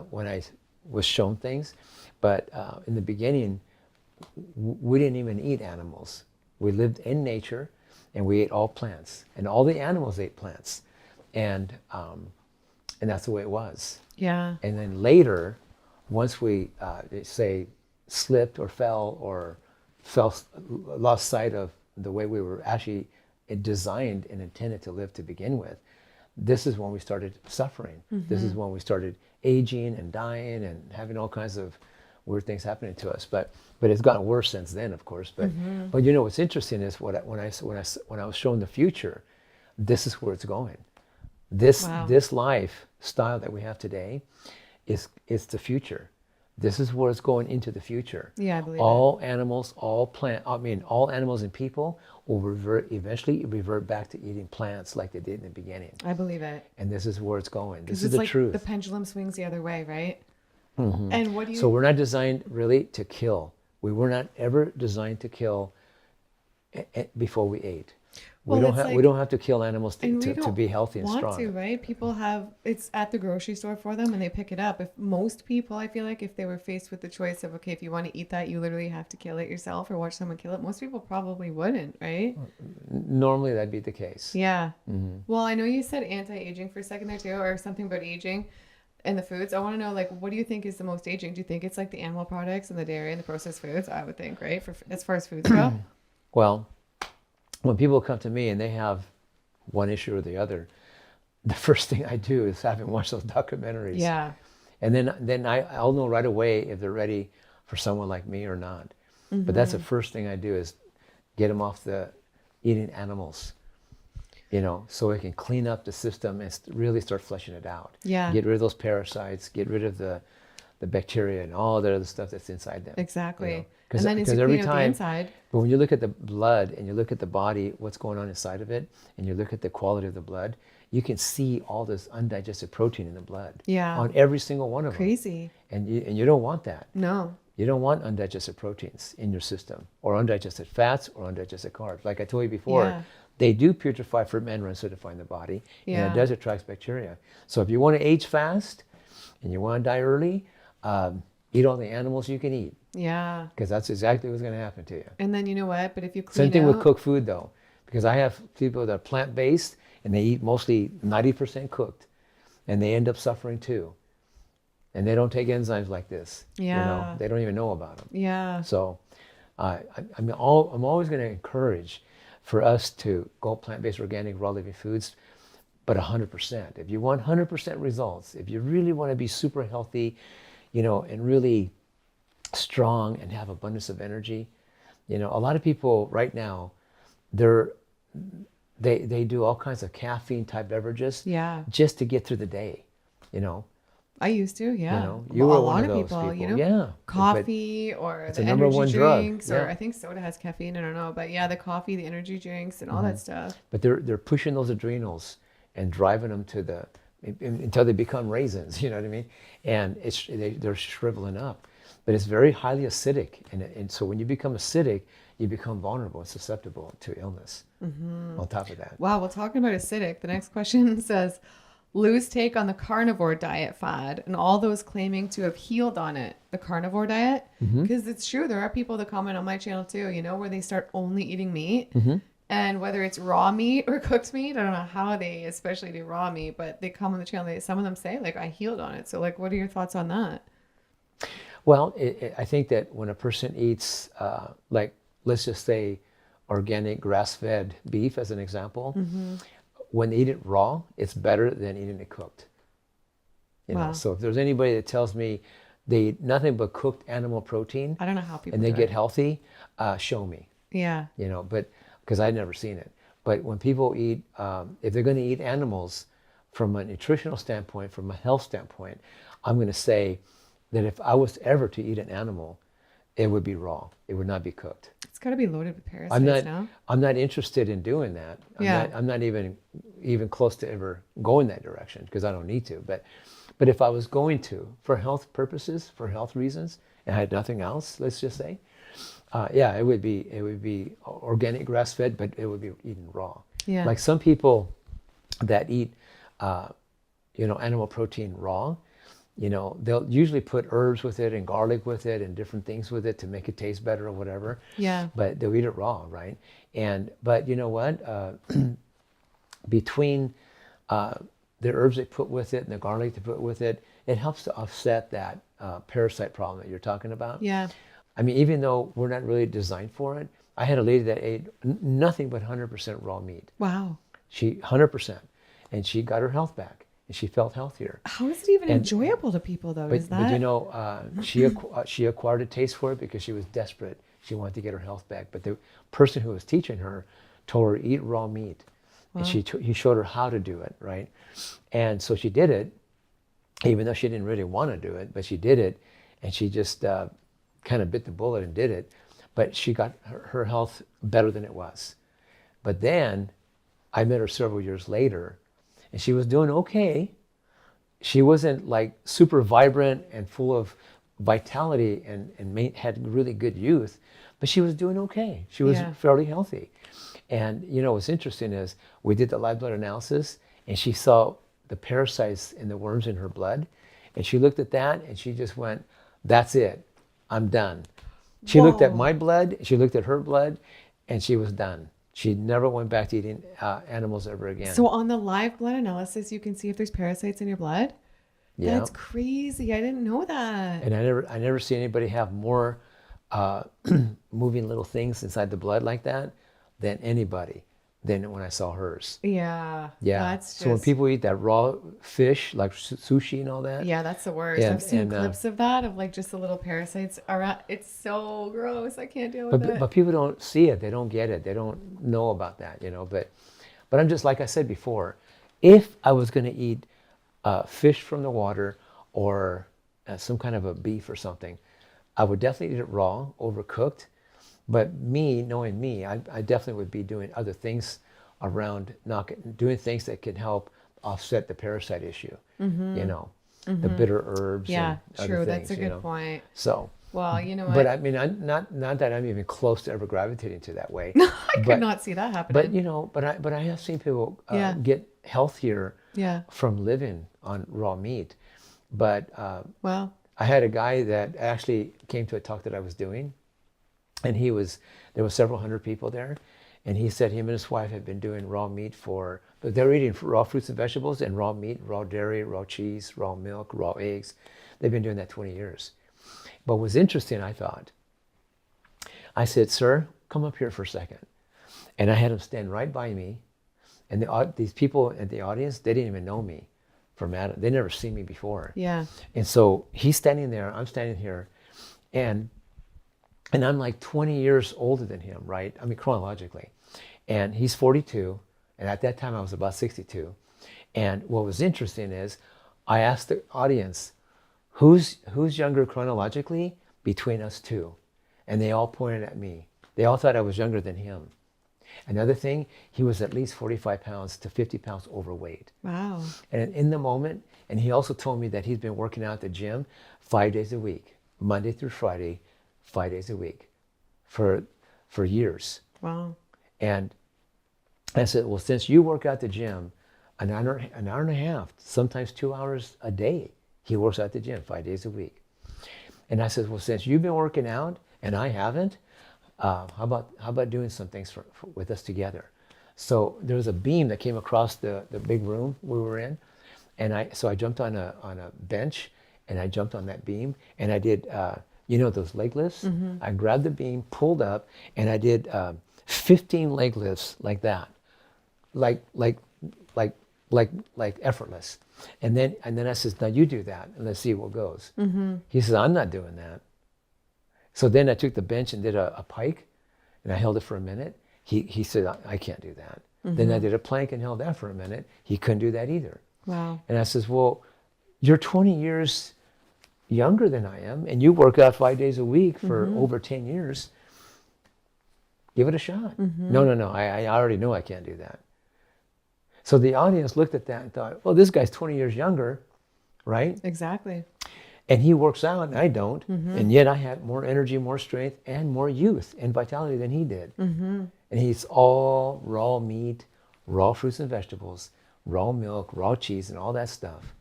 when I was shown things, but in the beginning we didn't even eat animals. We lived in nature, and we ate all plants, and all the animals ate plants, and that's the way it was. Yeah. And then later, once we say slipped or fell or lost sight of the way we were actually designed and intended to live to begin with, this is when we started suffering. This is when we started aging and dying and having all kinds of weird things happening to us. But it's gotten worse since then, of course. But you know what's interesting is when I was shown the future, this is where it's going. This lifestyle that we have today is the future. This is where it's going into the future. Yeah, I believe all animals, all animals and people will eventually revert back to eating plants like they did in the beginning. I believe it. And this is where it's going. This is it's the like truth. The pendulum swings the other way, right? And what do you... So we're not designed really to kill. We were not ever designed to kill before we ate. Well, we don't have to kill animals to be healthy and strong. Want to, right? People it's at the grocery store for them and they pick it up. If most people, I feel like if they were faced with the choice of, okay, if you want to eat that, you literally have to kill it yourself or watch someone kill it, most people probably wouldn't, right? Normally that'd be the case. Yeah. Well, I know you said anti-aging for a second there too, or something about aging and the foods. I want to know, like, what do you think is the most aging? Do you think it's like the animal products and the dairy and the processed foods? I would think, right? As far as foods go. Well, when people come to me and they have one issue or the other, the first thing I do is have them watch those documentaries. Yeah. And then I'll know right away if they're ready for someone like me or not. But that's the first thing I do is get them off the eating animals, you know, so we can clean up the system and really start fleshing it out. Yeah. Get rid of those parasites, get rid of the bacteria and all the other stuff that's inside them. Exactly. You know? And then it's every clean out the inside. But when you look at the blood and you look at the body, what's going on inside of it, and you look at the quality of the blood, you can see all this undigested protein in the blood. Yeah. On every single one of them. Crazy. And you don't want that. No. You don't want undigested proteins in your system, or undigested fats, or undigested carbs. Like I told you before, they do putrefy, ferment, and acidify in the body, and it does attract bacteria. So if you want to age fast and you want to die early, eat all the animals you can eat. Yeah. Because that's exactly what's going to happen to you. And then you know what? But if you clean Same thing out... with cooked food, though, because I have people that are plant-based and they eat mostly 90% cooked, and they end up suffering too. And they don't take enzymes like this. Yeah. You know, they don't even know about them. Yeah. So I'm always going to encourage for us to go plant-based, organic, raw living foods, but 100%. If you want 100% results, if you really want to be super healthy, you know, and really strong and have abundance of energy, you know, a lot of people right now, they do all kinds of caffeine type beverages just to get through the day, you know. I used to, yeah. You know, you were a one lot of of those people, you know, yeah. coffee or it's the a number energy one drug. drinks, or I think soda has caffeine. I don't know, but yeah, the coffee, the energy drinks, and all that stuff. But they're pushing those adrenals and driving them to until they become raisins. You know what I mean? And they're shriveling up. But it's very highly acidic, and so when you become acidic, you become vulnerable and susceptible to illness. On top of that. Wow. Well, talking about acidic, the next question says, loose take on the carnivore diet fad and all those claiming to have healed on it, the carnivore diet. Because it's true, there are people that comment on my channel too, you know, where they start only eating meat. And whether it's raw meat or cooked meat, I don't know how they especially do raw meat, but they come on the channel, some of them say, like, I healed on it. So, like, what are your thoughts on that? Well, I think that when a person eats, like, let's just say organic grass-fed beef as an example, when they eat it raw, it's better than eating it cooked. You know, Wow. so if there's anybody that tells me they eat nothing but cooked animal protein I don't know how people and they do get it. healthy, show me. Yeah. You know, but because I'd never seen it. But when people eat, if they're going to eat animals from a nutritional standpoint, from a health standpoint, I'm going to say that if I was ever to eat an animal, it would be raw. It would not be cooked. It's got to be loaded with I'm parasites not. now. I'm not interested in doing that. Yeah. I'm not even close to ever going that direction because I don't need to. But if I was going to, for health purposes, for health reasons, and I had nothing else, let's just say, yeah, it would be organic grass fed, but it would be eaten raw. Yeah. Like some people that eat, animal protein raw, they'll usually put herbs with it and garlic with it and different things with it to make it taste better or whatever. Yeah. But they'll eat it raw, right? But you know what? Between the herbs they put with it and the garlic they put with it, it helps to offset that parasite problem that you're talking about. Yeah. I mean, even though we're not really designed for it, I had a lady that ate nothing but 100% raw meat. Wow. She 100%, and she got her health back, and she felt healthier. How is it even enjoyable to people, though? Is that? But she acquired a taste for it because she was desperate. She wanted to get her health back. But the person who was teaching her told her eat raw meat, and he showed her how to do it, right? And so she did it, even though she didn't really want to do it, but she did it, and she just kind of bit the bullet and did it. But she got her health better than it was. But then I met her several years later, and she was doing okay. She wasn't like super vibrant and full of vitality and had really good youth, but she was doing okay. She was fairly healthy. And what's interesting is we did the live blood analysis, and she saw the parasites and the worms in her blood, and she looked at that and she just went, "That's it, I'm done." She looked at my blood, she looked at her blood, and she was done. She never went back to eating animals ever again. So on the live blood analysis, you can see if there's parasites in your blood? Yeah. That's crazy. I didn't know that. And I never see anybody have more moving little things inside the blood like that than anybody than when I saw hers. Yeah. Yeah. That's So when just- people eat that raw fish, like sushi and all that. Yeah, that's the worst. And- I've seen and, clips of that, of like just the little parasites around. It's so gross. I can't deal with it. But people don't see it. They don't get it. They don't know about that, But I'm just, like I said before, if I was going to eat fish from the water or some kind of a beef or something, I would definitely eat it raw, overcooked. But knowing me, I definitely would be doing other things around, doing things that can help offset the parasite issue, the bitter herbs. Yeah, and true. other That's things, a good point. So. Well, you know what? But I mean, not that I'm even close to ever gravitating to that way. I could not see that happening. But I have seen people Yeah. get healthier Yeah. from living on raw meat. But Well, I had a guy that actually came to a talk that I was doing, and there were several hundred people there, and he said him and his wife had been doing raw meat but they were eating raw fruits and vegetables and raw meat, raw dairy, raw cheese, raw milk, raw eggs. They've been doing that 20 years. But what was interesting, I thought, I said, "Sir, come up here for a second." And I had him stand right by me. And these people in the audience, they didn't even know me from Adam. They never seen me before. yeah. And so he's standing there, I'm standing here, and I'm like 20 years older than him, right? I mean, chronologically. And he's 42, and at that time I was about 62. And what was interesting is I asked the audience, who's younger chronologically between us two? And they all pointed at me. They all thought I was younger than him. Another thing, he was at least 45 pounds to 50 pounds overweight. Wow. And in the moment, and he also told me that he's been working out at the gym 5 days a week, Monday through Friday, 5 days a week for years. Wow. And I said, well, since you work out at the gym an hour and a half, sometimes 2 hours a day, he works out at the gym 5 days a week. And I said, well, since you've been working out and I haven't, how about doing some things with us together? So there was a beam that came across the big room we were in, and I jumped on a bench, and I jumped on that beam, and I did those leg lifts. Mm-hmm. I grabbed the beam, pulled up, and I did 15 leg lifts like that, like like effortless. And then I says, now you do that and let's see what goes. He says, I'm not doing that. So then I took the bench and did a pike, and I held it for a minute. He said, I can't do that. Then I did a plank and held that for a minute. He couldn't do that either. Wow. And I says, well, you're 20 years younger than I am, and you work out 5 days a week for over 10 years. Give it a shot. No, I already know I can't do that. So the audience looked at that and thought, well, this guy's 20 years younger, right? Exactly. And he works out and I don't. And yet I had more energy, more strength, and more youth and vitality than he did. And he's all raw meat, raw fruits and vegetables, raw milk, raw cheese, and all that stuff.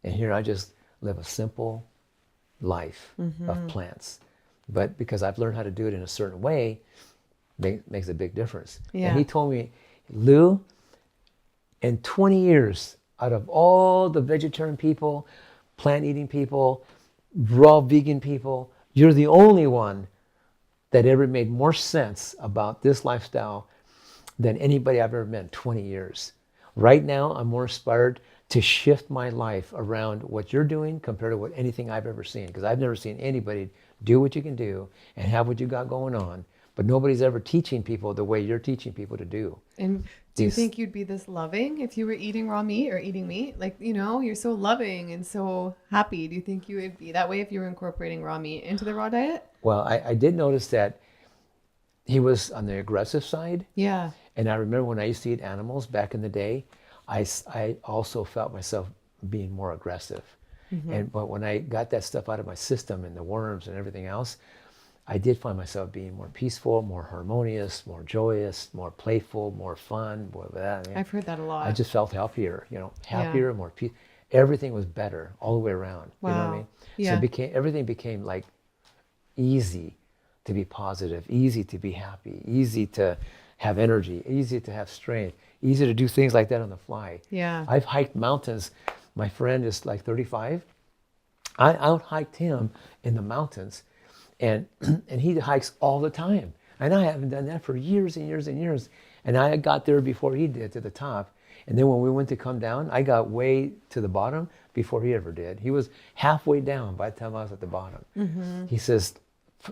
And here I just live a simple life of plants. But because I've learned how to do it in a certain way, makes a big difference. Yeah. And he told me, Lou, in 20 years, out of all the vegetarian people, plant-eating people, raw vegan people, you're the only one that ever made more sense about this lifestyle than anybody I've ever met in 20 years. Right now, I'm more inspired to shift my life around what you're doing compared to what anything I've ever seen. Because I've never seen anybody do what you can do and have what you got going on. But nobody's ever teaching people the way you're teaching people to do. And do you think you'd be this loving if you were eating raw meat or eating meat? Like, you know, you're so loving and so happy. Do you think you would be that way if you were incorporating raw meat into the raw diet? Well, I did notice that he was on the aggressive side. Yeah. And I remember when I used to eat animals back in the day, I also felt myself being more aggressive. But when I got that stuff out of my system and the worms and everything else, I did find myself being more peaceful, more harmonious, more joyous, more playful, more fun. More that. I mean, I've heard that a lot. I just felt happier, happier, more peace. Everything was better all the way around. Wow. You know what I mean? Yeah. So everything became like easy to be positive, easy to be happy, easy to have energy, easy to have strength, easy to do things like that on the fly. Yeah. I've hiked mountains. My friend is like 35. I out-hiked him in the mountains. And he hikes all the time. And I haven't done that for years and years and years. And I got there before he did to the top. And then when we went to come down, I got way to the bottom before he ever did. He was halfway down by the time I was at the bottom. He says,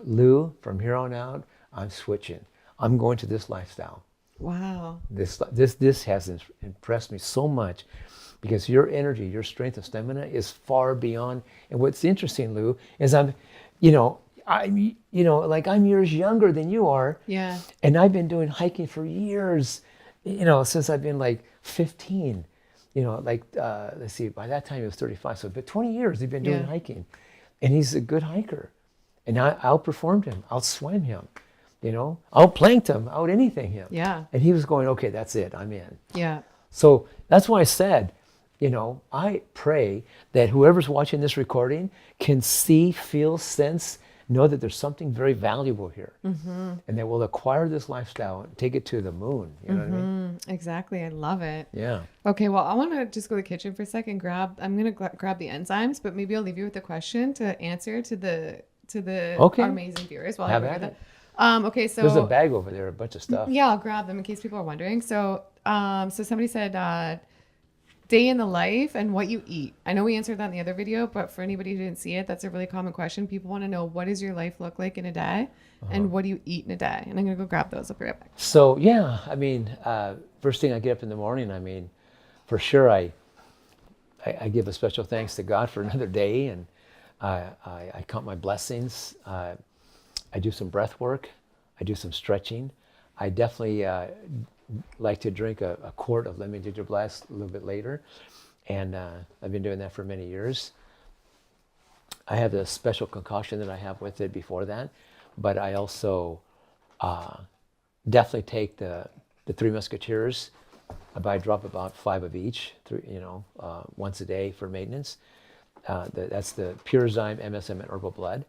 Lou, from here on out, I'm switching. I'm going to this lifestyle. Wow. This has impressed me so much because your energy, your strength and stamina is far beyond. And what's interesting, Lou, is I'm years younger than you are. Yeah. And I've been doing hiking for years, since I've been like 15. Let's see, by that time he was 35. So, but 20 years he's been doing hiking. And he's a good hiker. And I outperformed him, outswam him, outplanked him, out anything him. Yeah. And he was going, okay, that's it, I'm in. Yeah. So that's why I said, I pray that whoever's watching this recording can see, feel, sense, know that there's something very valuable here. And that we'll acquire this lifestyle and take it to the moon. You know what I mean? Exactly. I love it. Yeah. Okay. Well, I want to just go to the kitchen for a second. I'm going to grab the enzymes, but maybe I'll leave you with a question to answer to the Okay. our amazing viewers while Have I at that. it. Okay. So There's a bag over there, a bunch of stuff. yeah, I'll grab them in case people are wondering. So, so somebody said, day in the life and what you eat. I know we answered that in the other video, but for anybody who didn't see it, that's a really common question. People want to know, what does your life look like in a day and what do you eat in a day? And I'm going to go grab those. I'll be right back. So, yeah, I mean, first thing I get up in the morning, I mean, for sure I give a special thanks to God for another day, and I count my blessings. I do some breath work. I do some stretching. I definitely like to drink a quart of lemon ginger blast a little bit later. And I've been doing that for many years. I have a special concoction that I have with it before that. But I also definitely take the Three Musketeers. I drop about 5 of each, once a day for maintenance. That's the Pure Zyme MSM and Herbal Blood.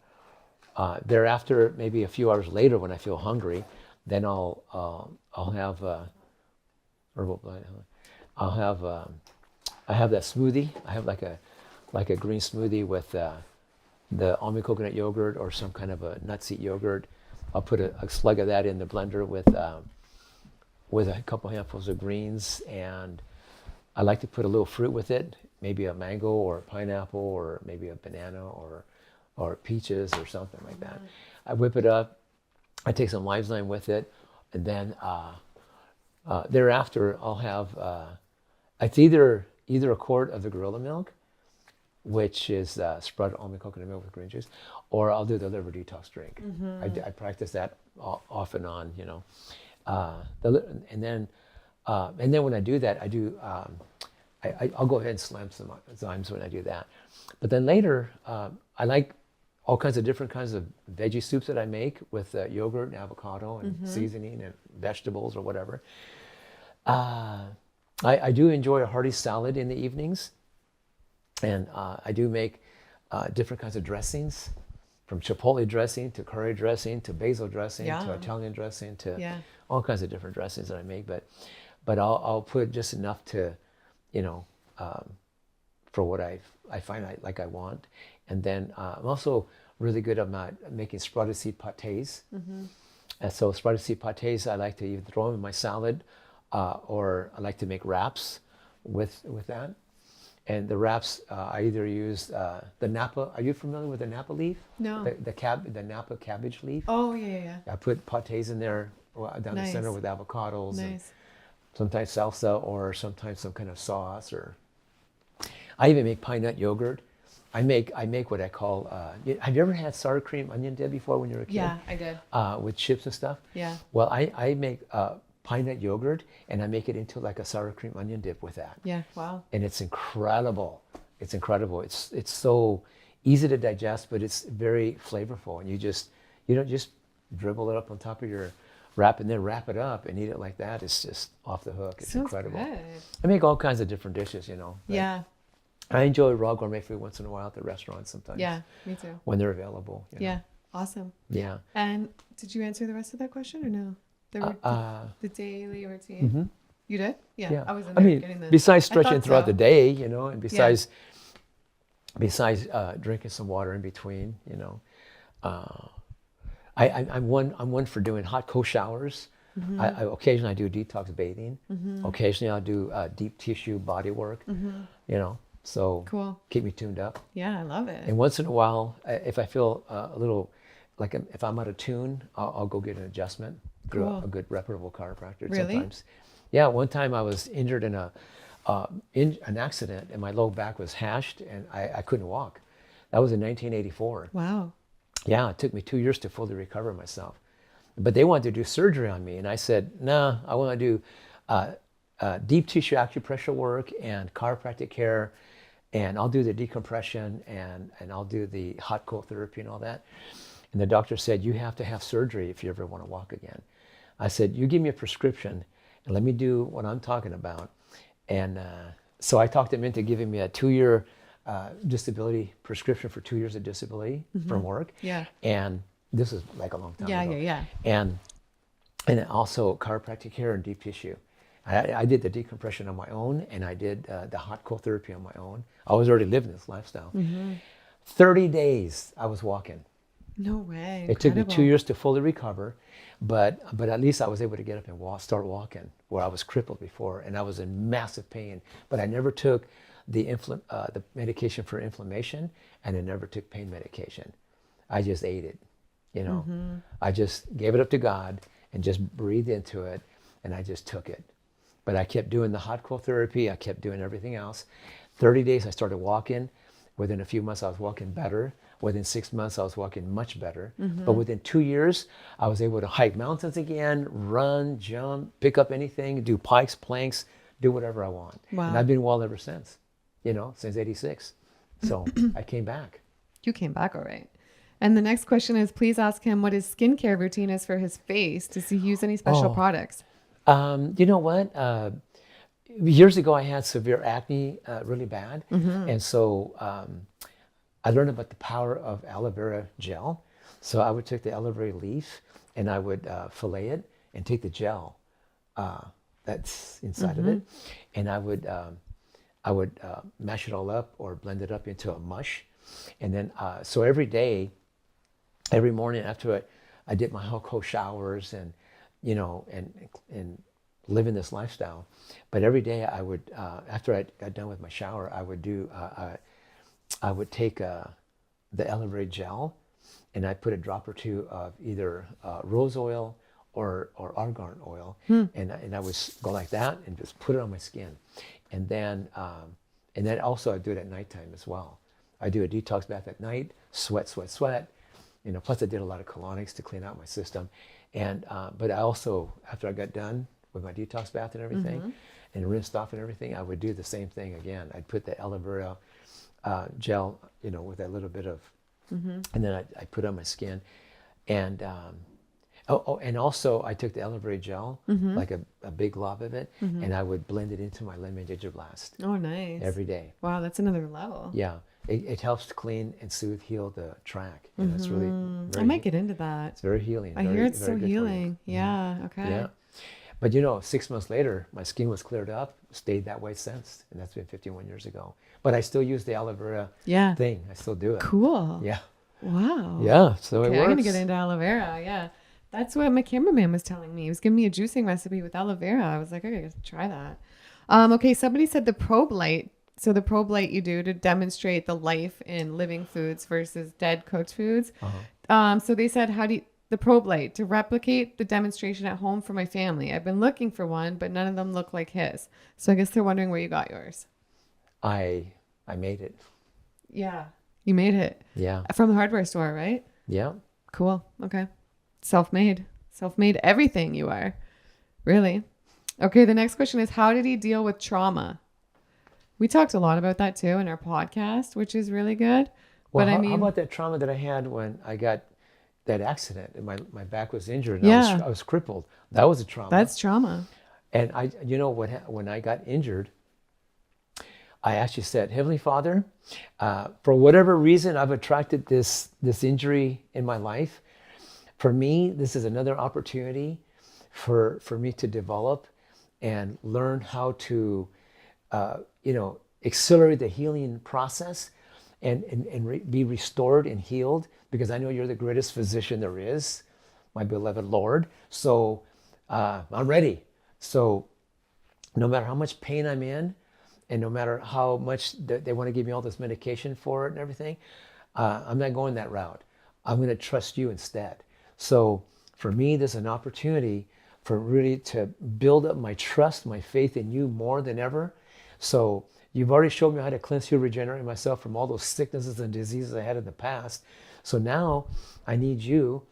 Thereafter, maybe a few hours later when I feel hungry, then I'll have herbal blood. I have that smoothie. I have like a green smoothie with the almond coconut yogurt or some kind of a nut seed yogurt. I'll put a slug of that in the blender with with a couple handfuls of greens, and I like to put a little fruit with it, maybe a mango or a pineapple or maybe a banana or peaches or something like that. I whip it up. I take some lime with it, and then thereafter I'll have it's either a quart of the gorilla milk, which is sprouted almond coconut milk with green juice, or I'll do the liver detox drink. I practice that off and on, you know. And then when I do that, I do I'll go ahead and slam some enzymes when I do that. But then later, I like all kinds of different kinds of veggie soups that I make with yogurt and avocado and seasoning and vegetables or whatever. I do enjoy a hearty salad in the evenings. And I do make different kinds of dressings, from chipotle dressing to curry dressing to basil dressing to Italian dressing to all kinds of different dressings that I make. But I'll put just enough to, you know, for what I find I want. And then I'm also really good at making sprouted seed pâtés. And so sprouted seed pâtés, I like to either throw them in my salad, or I like to make wraps with that. And the wraps, I either use the Napa. Are you familiar with the Napa leaf? No. The Napa cabbage leaf. Oh, yeah. I put pâtés in there down the center with avocados. Nice. And sometimes salsa or sometimes some kind of sauce. Or I even make pine nut yogurt. I make what I call. Have you ever had sour cream onion dip before when you were a kid? Yeah, I did. With chips and stuff. Yeah. Well, I make pine nut yogurt, and I make it into like a sour cream onion dip with that. Yeah, wow. And it's incredible. It's incredible. It's so easy to digest, but it's very flavorful. And you don't just dribble it up on top of your wrap and then wrap it up and eat it like that. It's just off the hook. It's incredible. Good. I make all kinds of different dishes, you know. Yeah. I enjoy raw gourmet food once in a while at the restaurants sometimes. Yeah, me too. When they're available. You know. Yeah, awesome. Yeah. And did you answer the rest of that question or no? The daily routine. Mm-hmm. You did? Yeah. Yeah. I was in there getting the. Besides stretching throughout the day, you know, and besides drinking some water in between, you know, I'm one for doing hot cold showers. I occasionally I do detox bathing. Occasionally I'll do deep tissue body work. You know, so cool. Keep me tuned up. Yeah, I love it. And once in a while, if I feel a little like if I'm out of tune, I'll go get an adjustment through a good reputable chiropractor. Really? Sometimes. Yeah, one time I was injured in an accident, and my low back was hashed, and I couldn't walk. That was in 1984. Wow. Yeah, it took me 2 years to fully recover myself. But they wanted to do surgery on me, and I said, no, I want to do deep tissue acupressure work and chiropractic care, and I'll do the decompression, and I'll do the hot cold therapy and all that. And the doctor said, you have to have surgery if you ever want to walk again. I said, you give me a prescription, and let me do what I'm talking about. And so I talked him into giving me a 2-year disability prescription for 2 years of disability from work. Yeah. And this is like a long time ago. Yeah. And also chiropractic care and deep tissue. I did the decompression on my own, and I did the hot cold therapy on my own. I was already living this lifestyle. 30 days I was walking. No way. It took me 2 years to fully recover, but at least I was able to get up and start walking, where I was crippled before, and I was in massive pain. But I never took the medication for inflammation, and I never took pain medication. I just ate it, you know. I just gave it up to God and just breathed into it, and I just took it. But I kept doing the hot cold therapy. I kept doing everything else. 30 days I started walking. Within a few months I was walking better. Within 6 months I was walking much better. But within 2 years I was able to hike mountains again, run, jump, pick up anything, do pikes, planks, do whatever I want. Wow. And I've been well ever since, you know, since 86. So I came back. You came back all right. And the next question is, please ask him what his skincare routine is for his face. Does he use any special products? You know what? Years ago, I had severe acne, really bad. And so I learned about the power of aloe vera gel. So I would take the aloe vera leaf and I would fillet it and take the gel that's inside of it. And I would mash it all up or blend it up into a mush. And then, so every day, every morning after I did my hot cold showers and, you know, and living this lifestyle. But every day I would, after I got done with my shower, I would do, I would take the aloe vera gel, and I'd put a drop or two of either rose oil or argan oil, and I would go like that and just put it on my skin. And then also I do it at nighttime as well. I do a detox bath at night, sweat. You know, plus I did a lot of colonics to clean out my system. And but I also, after I got done with my detox bath and everything, and rinsed off and everything, I would do the same thing again. I'd put the aloe vera gel, you know, with a little bit of, and then I put it on my skin, and and also I took the aloe vera gel, like a big glob of it, and I would blend it into my lemon ginger blast. Oh, nice. Every day. Wow, that's another level. Yeah, it helps to clean and soothe, heal the tract, and it's really I might get into that. It's very healing. I hear it's so healing. Yeah. Okay. Yeah. But you know, 6 months later, my skin was cleared up, stayed that way since, and that's been 51 years ago. But I still use the aloe vera thing. I still do it. Cool. Yeah. Wow. Yeah, so it works. I'm going to get into aloe vera. Yeah. That's what my cameraman was telling me. He was giving me a juicing recipe with aloe vera. I was like, okay, I got to try that. Okay, somebody said the probe light. So the probe light you do to demonstrate the life in living foods versus dead cooked foods. So they said, the probe light to replicate the demonstration at home for my family. I've been looking for one, but none of them look like his. So I guess they're wondering where you got yours. I made it. Yeah. You made it. Yeah. From the hardware store, right? Yeah. Cool. Okay. Self-made everything you are. Really? Okay. The next question is, how did he deal with trauma? We talked a lot about that too in our podcast, which is really good. Well, but how about that trauma that I had when I got that accident and my back was injured and Yeah. I was crippled? That was a trauma. That's trauma. And you know what, when I got injured, I actually said, Heavenly Father, for whatever reason, I've attracted this injury in my life. For me, this is another opportunity for me to develop and learn how to, accelerate the healing process and be restored and healed, because I know you're the greatest physician there is, my beloved Lord. So I'm ready. So no matter how much pain I'm in, and no matter how much they want to give me all this medication for it and everything, I'm not going that route. I'm going to trust you instead. So for me, there's an opportunity for really to build up my trust, my faith in you more than ever. So you've already showed me how to cleanse, heal, regenerate myself from all those sicknesses and diseases I had in the past. So now I need you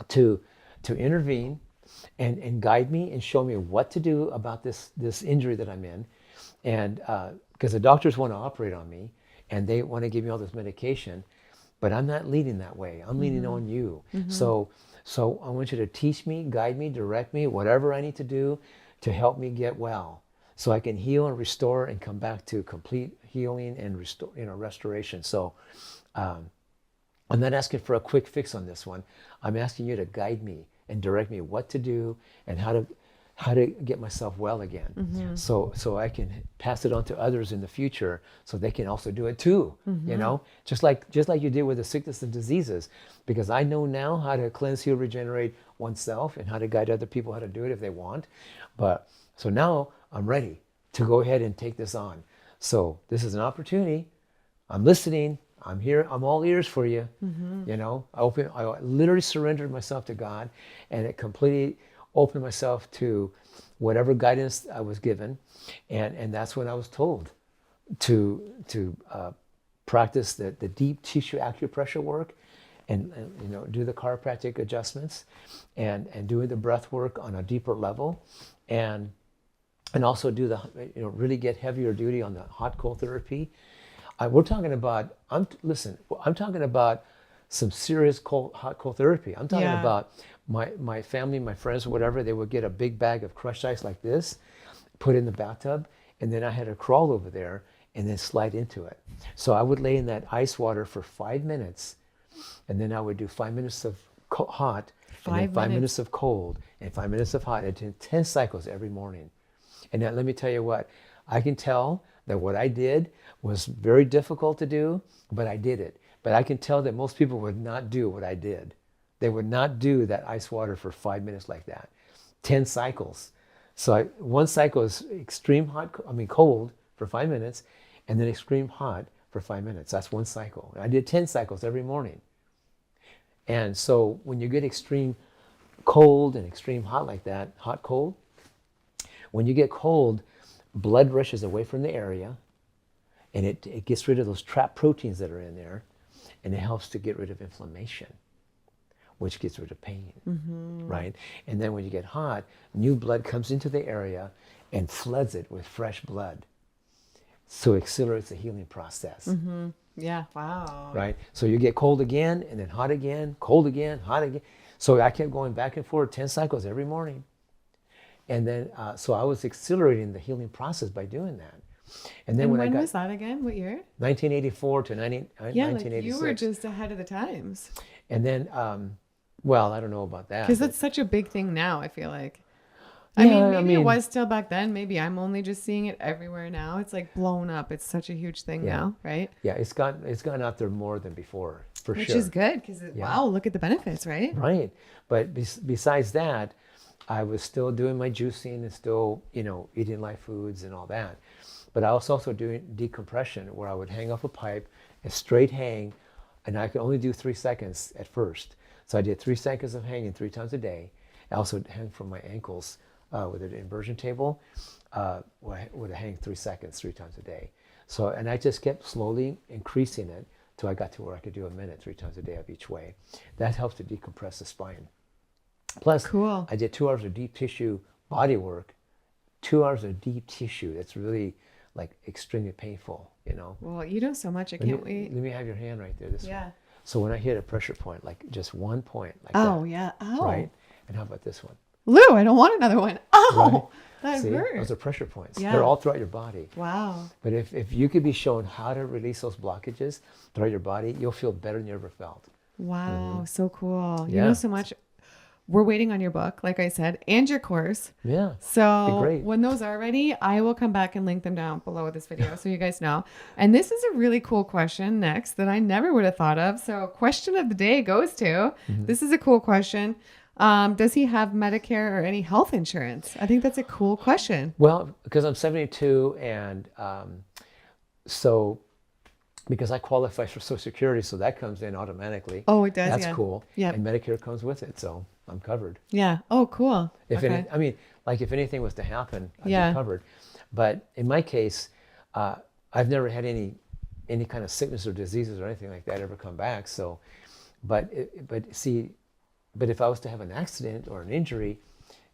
to intervene and guide me and show me what to do about this injury that I'm in. And because the doctors want to operate on me and they want to give me all this medication, but I'm not leading that way. I'm leading on you. So I want you to teach me, guide me, direct me, whatever I need to do to help me get well, so I can heal and restore and come back to complete healing and restoration. So I'm not asking for a quick fix on this one. I'm asking you to guide me and direct me what to do and how to get myself well again. So I can pass it on to others in the future so they can also do it too, just like you did with the sickness and diseases, because I know now how to cleanse, heal, regenerate oneself and how to guide other people how to do it if they want. But so now I'm ready to go ahead and take this on. So this is an opportunity. I'm listening. I'm here. I'm all ears for you. I literally surrendered myself to God, and it completely opened myself to whatever guidance I was given, and that's when I was told to practice the deep tissue acupressure work, and do the chiropractic adjustments, and doing the breath work on a deeper level, and also do the really get heavier duty on the hot cold therapy. I'm talking about some serious hot cold therapy. I'm talking about my family, my friends, whatever. They would get a big bag of crushed ice like this, put in the bathtub, and then I had to crawl over there and then slide into it. So I would lay in that ice water for 5 minutes, and then I would do 5 minutes of hot, and then 5 minutes of cold, and 5 minutes of hot, and 10 cycles every morning. And now let me tell you what, I can tell that what I did was very difficult to do, but I did it. But I can tell that most people would not do what I did. They would not do that ice water for 5 minutes like that. 10 cycles. So one cycle is extreme hot, cold for 5 minutes, and then extreme hot for 5 minutes. That's one cycle. I did 10 cycles every morning. And so when you get extreme cold and extreme hot like that, hot, cold, when you get cold, blood rushes away from the area, and it gets rid of those trapped proteins that are in there, and it helps to get rid of inflammation, which gets rid of pain, right? And then when you get hot, new blood comes into the area and floods it with fresh blood. So it accelerates the healing process. Yeah, wow. Right? So you get cold again, and then hot again, cold again, hot again. So I kept going back and forth 10 cycles every morning. And then, so I was accelerating the healing process by doing that. And then And when I when got was that again? What year? 1984 to 1986. Like you were just ahead of the times. And then, well, I don't know about that. Because that's such a big thing now, I feel like. Yeah, Maybe it was still back then. Maybe I'm only just seeing it everywhere now. It's like blown up. It's such a huge thing now, right? Yeah, it's gone out there more than before, for sure. Which is good because, wow, look at the benefits, right? Right. But besides that, I was still doing my juicing and still, eating live foods and all that. But I was also doing decompression, where I would hang off a pipe, a straight hang, and I could only do 3 seconds at first. So I did 3 seconds of hanging 3 times a day. I also hang from my ankles with an inversion table, would hang 3 seconds 3 times a day. So, and I just kept slowly increasing it till I got to where I could do a minute 3 times a day of each way. That helps to decompress the spine. Plus, Cool. I did 2 hours of deep tissue body work, 2 hours of deep tissue. That's really like extremely painful, Well, you know so much. I can't wait. Let me have your hand right there. This Yeah. one. So when I hit a pressure point, like just one point, like Oh, that, yeah. Oh. right? And how about this one? Lou, I don't want another one. Oh, that See, hurt. those are pressure points. Yeah. They're all throughout your body. Wow. But if you could be shown how to release those blockages throughout your body, you'll feel better than you ever felt. Wow. So cool. You Yeah. know so much. We're waiting on your book, like I said, and your course. Yeah. So great. when those are ready, I will come back and link them down below this video so you guys know. And this is a really cool question next that I never would have thought of. So question of the day goes to, this is a cool question. Does he have Medicare or any health insurance? I think that's a cool question. Well, because I'm 72, and so because I qualify for Social Security, so that comes in automatically. Oh, it does. That's yeah. cool. Yep. And Medicare comes with it, so I'm covered. Yeah. Oh, cool. If Okay. if anything was to happen, I'd Yeah. be covered. But in my case, I've never had any kind of sickness or diseases or anything like that ever come back. So, but if I was to have an accident or an injury,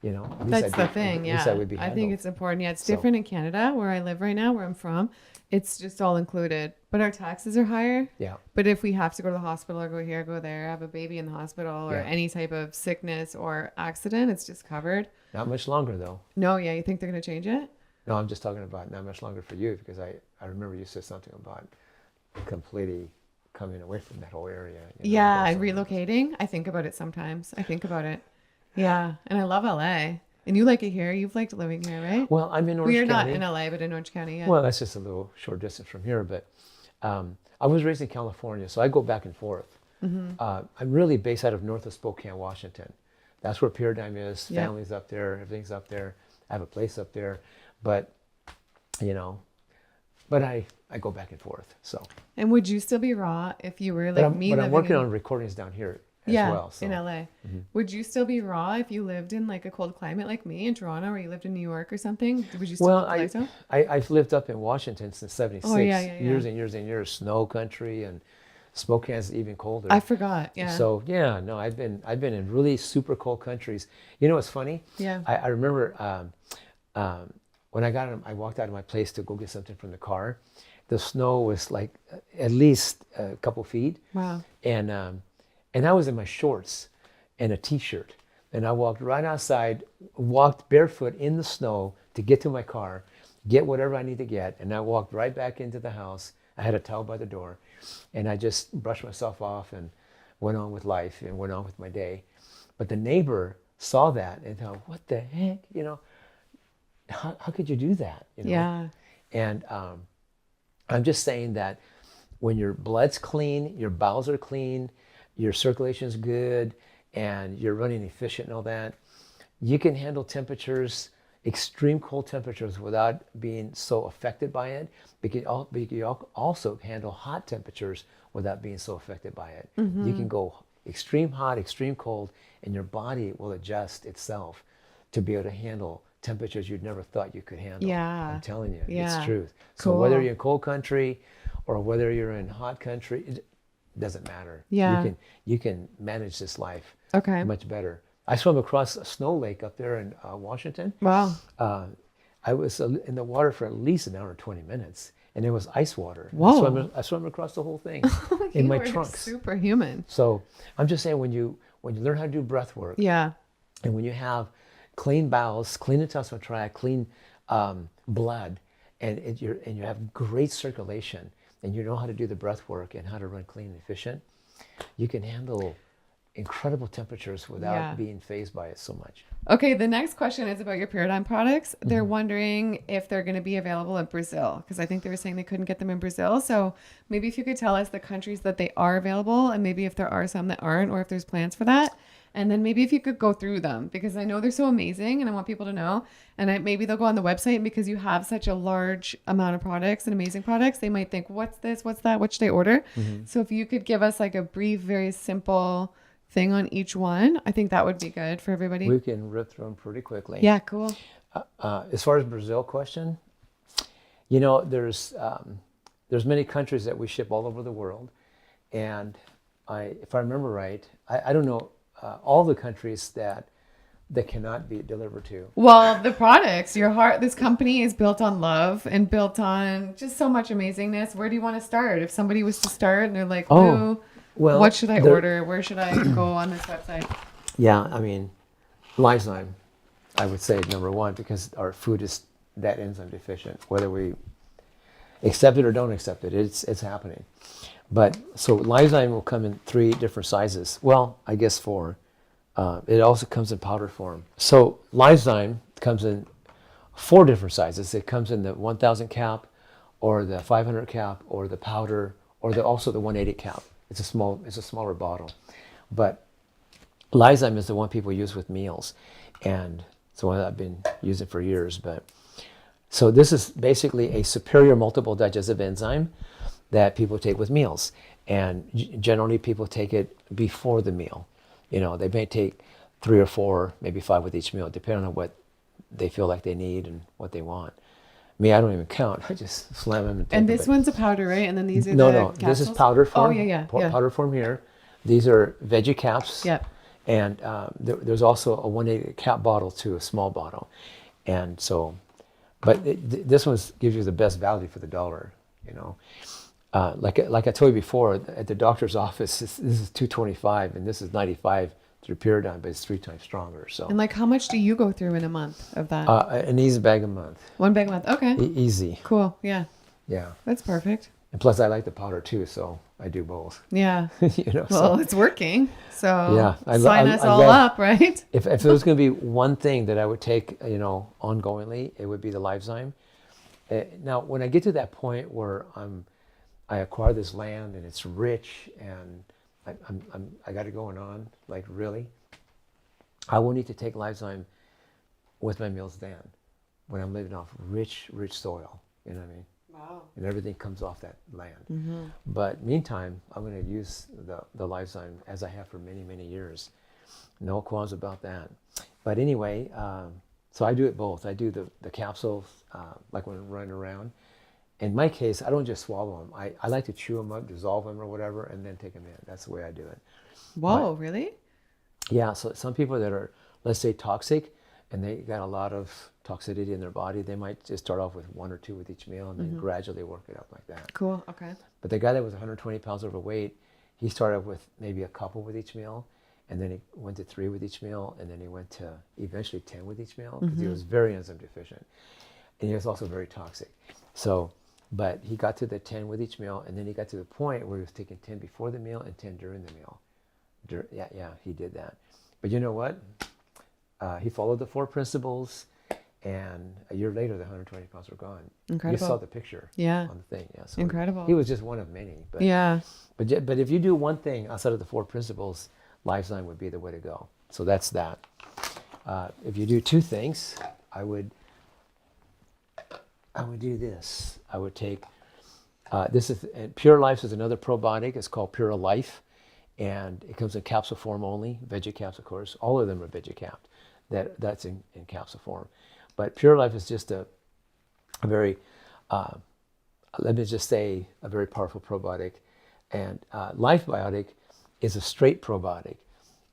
at least That's I'd the be- thing, at yeah. least I would be I think handled. it's important. Yeah, it's So- different in Canada, where I live right now, where I'm from. It's just all included. But our taxes are higher. Yeah. But if we have to go to the hospital or go here, go there, have a baby in the hospital or Yeah. any type of sickness or accident, it's just covered. Not much longer though. No, yeah, you think they're going to change it? No, I'm just talking about not much longer for you, because I remember you said something about completely coming away from that whole area. Yeah, go somewhere else. relocating. I think about it sometimes. I think about it. Yeah, and I love LA. And you like it here. You've liked living here, right? Well, I'm in Orange We're not County. in LA, but in Orange County, yeah. Well, that's just a little short distance from here, but I was raised in California, so I go back and forth. I'm really based out of north of Spokane, Washington. That's where Paradigm is. Yeah. Family's up there. Everything's up there. I have a place up there, but I go back and forth. So, And would you still be raw if you were like but I'm, me but living I'm working in... on recordings down here as yeah, well. So. in LA. Would you still be raw if you lived in like a cold climate like me in Toronto, or you lived in New York or something? Would you still Well, look like so? I've lived up in Washington since '76. Oh, yeah. Years and years and years. Snow country, and Spokane's even colder. I forgot. Yeah. So yeah, no, I've been in really super cold countries. You know what's funny? Yeah. I remember when I walked out of my place to go get something from the car. The snow was like at least a couple feet. Wow. And I was in my shorts and a t-shirt, and I walked right outside, walked barefoot in the snow to get to my car, get whatever I need to get, and I walked right back into the house. I had a towel by the door, and I just brushed myself off and went on with life and went on with my day. But the neighbor saw that and thought, "What the heck? How could you do that?" Yeah. And I'm just saying that when your blood's clean, your bowels are clean, your circulation's good, and you're running efficient and all that, you can handle temperatures, extreme cold temperatures without being so affected by it. But you also handle hot temperatures without being so affected by it. You can go extreme hot, extreme cold, and your body will adjust itself to be able to handle temperatures you'd never thought you could handle. Yeah. I'm telling you, Yeah. it's truth. So Cool. whether you're in cold country or whether you're in hot country, it doesn't matter. Yeah. You can manage this life Okay. much better. I swam across a snow lake up there in Washington. Wow. I was in the water for at least an hour and 20 minutes, and it was ice water. Whoa. I swam across the whole thing You in my are trunks. Superhuman. So I'm just saying, when you learn how to do breath work, Yeah. and when you have clean bowels, clean intestinal tract, clean blood, and you have great circulation, and you know how to do the breath work and how to run clean and efficient, you can handle incredible temperatures without being fazed by it so much. Okay, the next question is about your Paradigm products. They're wondering if they're going to be available in Brazil, because I think they were saying they couldn't get them in Brazil. So maybe if you could tell us the countries that they are available, and maybe if there are some that aren't, or if there's plans for that. And then maybe if you could go through them, because I know they're so amazing and I want people to know. And maybe they'll go on the website, and because you have such a large amount of products and amazing products, they might think, what's this, what's that, what should they order? So if you could give us like a brief, very simple thing on each one, I think that would be good for everybody. We can rip through them pretty quickly. Yeah, cool. As far as Brazil question, there's many countries that we ship all over the world, and if I remember right, I don't know all the countries that cannot be delivered to. Well, the products, your heart, this company is built on love and built on just so much amazingness. Where do you want to start? If somebody was to start and they're like, "Ooh, well, what should I order? Where should I go on this website?" Yeah, I mean, Lysozyme, I would say number one, because our food is that enzyme deficient. Whether we accept it or don't accept it, it's happening. But so Lysozyme will come in 3 different sizes. Well, I guess 4. It also comes in powder form. So Lysozyme comes in 4 different sizes. It comes in the 1,000 cap, or the 500 cap, or the powder, or also the 180 cap. It's a smaller bottle. But Lysozyme is the one people use with meals, and it's the one that I've been using for years. So this is basically a superior multiple digestive enzyme that people take with meals, and generally people take it before the meal. They may take 3 or 4, maybe 5 with each meal, depending on what they feel like they need and what they want. Me, I don't even count. I just slam them and take And them. this one's a powder, right? And then these are No, the no. capsules? This is powder form. Oh, yeah. Powder form here. These are veggie caps. Yep. And there's also a 180 cap bottle too, a small bottle. And so, but this one gives you the best value for the dollar. Like I told you before, at the doctor's office, this is $225, and this is $95 through Paradigm, but it's 3 times stronger. So. And like, how much do you go through in a month of that? An easy bag a month. 1 bag a month. Okay. Easy. Cool. Yeah. Yeah. That's perfect. And plus, I like the powder too, so I do both. Yeah. Well, Well, it's working. So yeah, sign us all up, right? If there was going to be one thing that I would take, ongoingly, it would be the Lysozyme. Now, when I get to that point where I acquire this land and it's rich and I got it going on, like really, I will need to take Lysozyme with my meals then, when I'm living off rich soil. You know what I mean? Wow. And everything comes off that land. Mm-hmm. But meantime, I'm going to use the Lysozyme as I have for many, many years. No qualms about that. But anyway, so I do it both. I do the capsules, like when I'm running around. In my case, I don't just swallow them. I like to chew them up, dissolve them or whatever, and then take them in. That's the way I do it. Whoa, really? Yeah, so some people that are, let's say, toxic, and they got a lot of toxicity in their body, they might just start off with 1 or 2 with each meal and then gradually work it up like that. Cool. Okay. But the guy that was 120 pounds overweight, he started with maybe a couple with each meal, and then he went to 3 with each meal, and then he went to eventually 10 with each meal, because he was very enzyme deficient. And he was also very toxic. So, but he got to the 10 with each meal, and then he got to the point where he was taking 10 before the meal and 10 during the meal. Yeah, he did that. But you know what? He followed the 4 principles, and a year later, the 120 pounds were gone. Incredible. You saw the picture on the thing. Yeah, so Incredible. He was just one of many. But, Yeah. But if you do one thing outside of the 4 principles, Lysozyme would be the way to go. So that's that. If you do 2 things, I would do this. I would take, Pure Life is another probiotic. It's called Pure Life. And it comes in capsule form only, VeggieCaps, of course. All of them are VeggieCaps. That's in capsule form. But Pure Life is just a very, let me just say, a very powerful probiotic. And Life Biotic is a straight probiotic.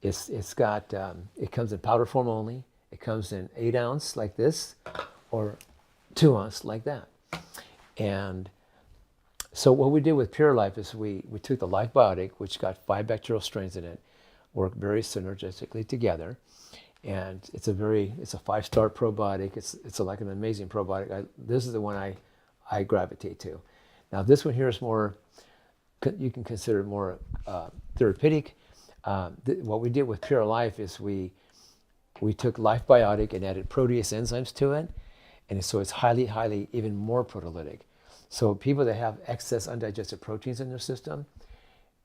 It's got, it comes in powder form only. It comes in 8 ounce like this, or 2 ounce like that. And so what we did with Pure Life is we took the Life Biotic, which got 5 bacterial strains in it, work very synergistically together. And it's a 5-star probiotic. It's like an amazing probiotic. This is the one I gravitate to. Now this one here is more, you can consider more therapeutic. What we did with Pure Life is we took Life Biotic and added protease enzymes to it. And so it's highly, even more proteolytic. So people that have excess undigested proteins in their system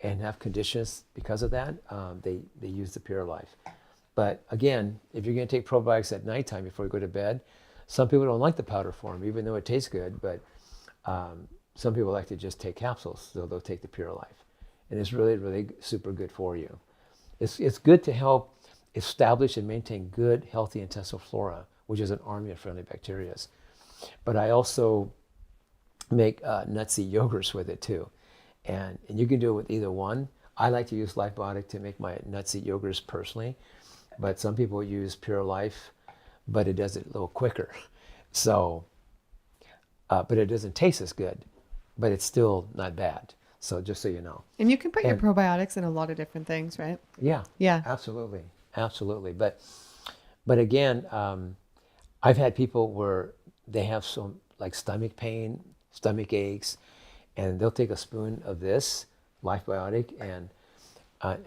and have conditions because of that, they use the Pure Life. But again, if you're going to take probiotics at nighttime before you go to bed, some people don't like the powder form, even though it tastes good. But some people like to just take capsules, so they'll take the Pure Life. And it's really super good for you. It's good to help establish and maintain good, healthy intestinal flora, which is an army of friendly bacteria. But I also make nut seed yogurts with it too. And you can do it with either one. I like to use Life Biotic to make my nut seed yogurts personally, but some people use Pure Life, but it does it a little quicker. So, but it doesn't taste as good, but it's still not bad. So just so you know. And you can put your probiotics in a lot of different things, right? Yeah. Yeah. Absolutely. But again, I've had people where they have some like stomach pain, stomach aches, and they'll take a spoon of this Life Biotic and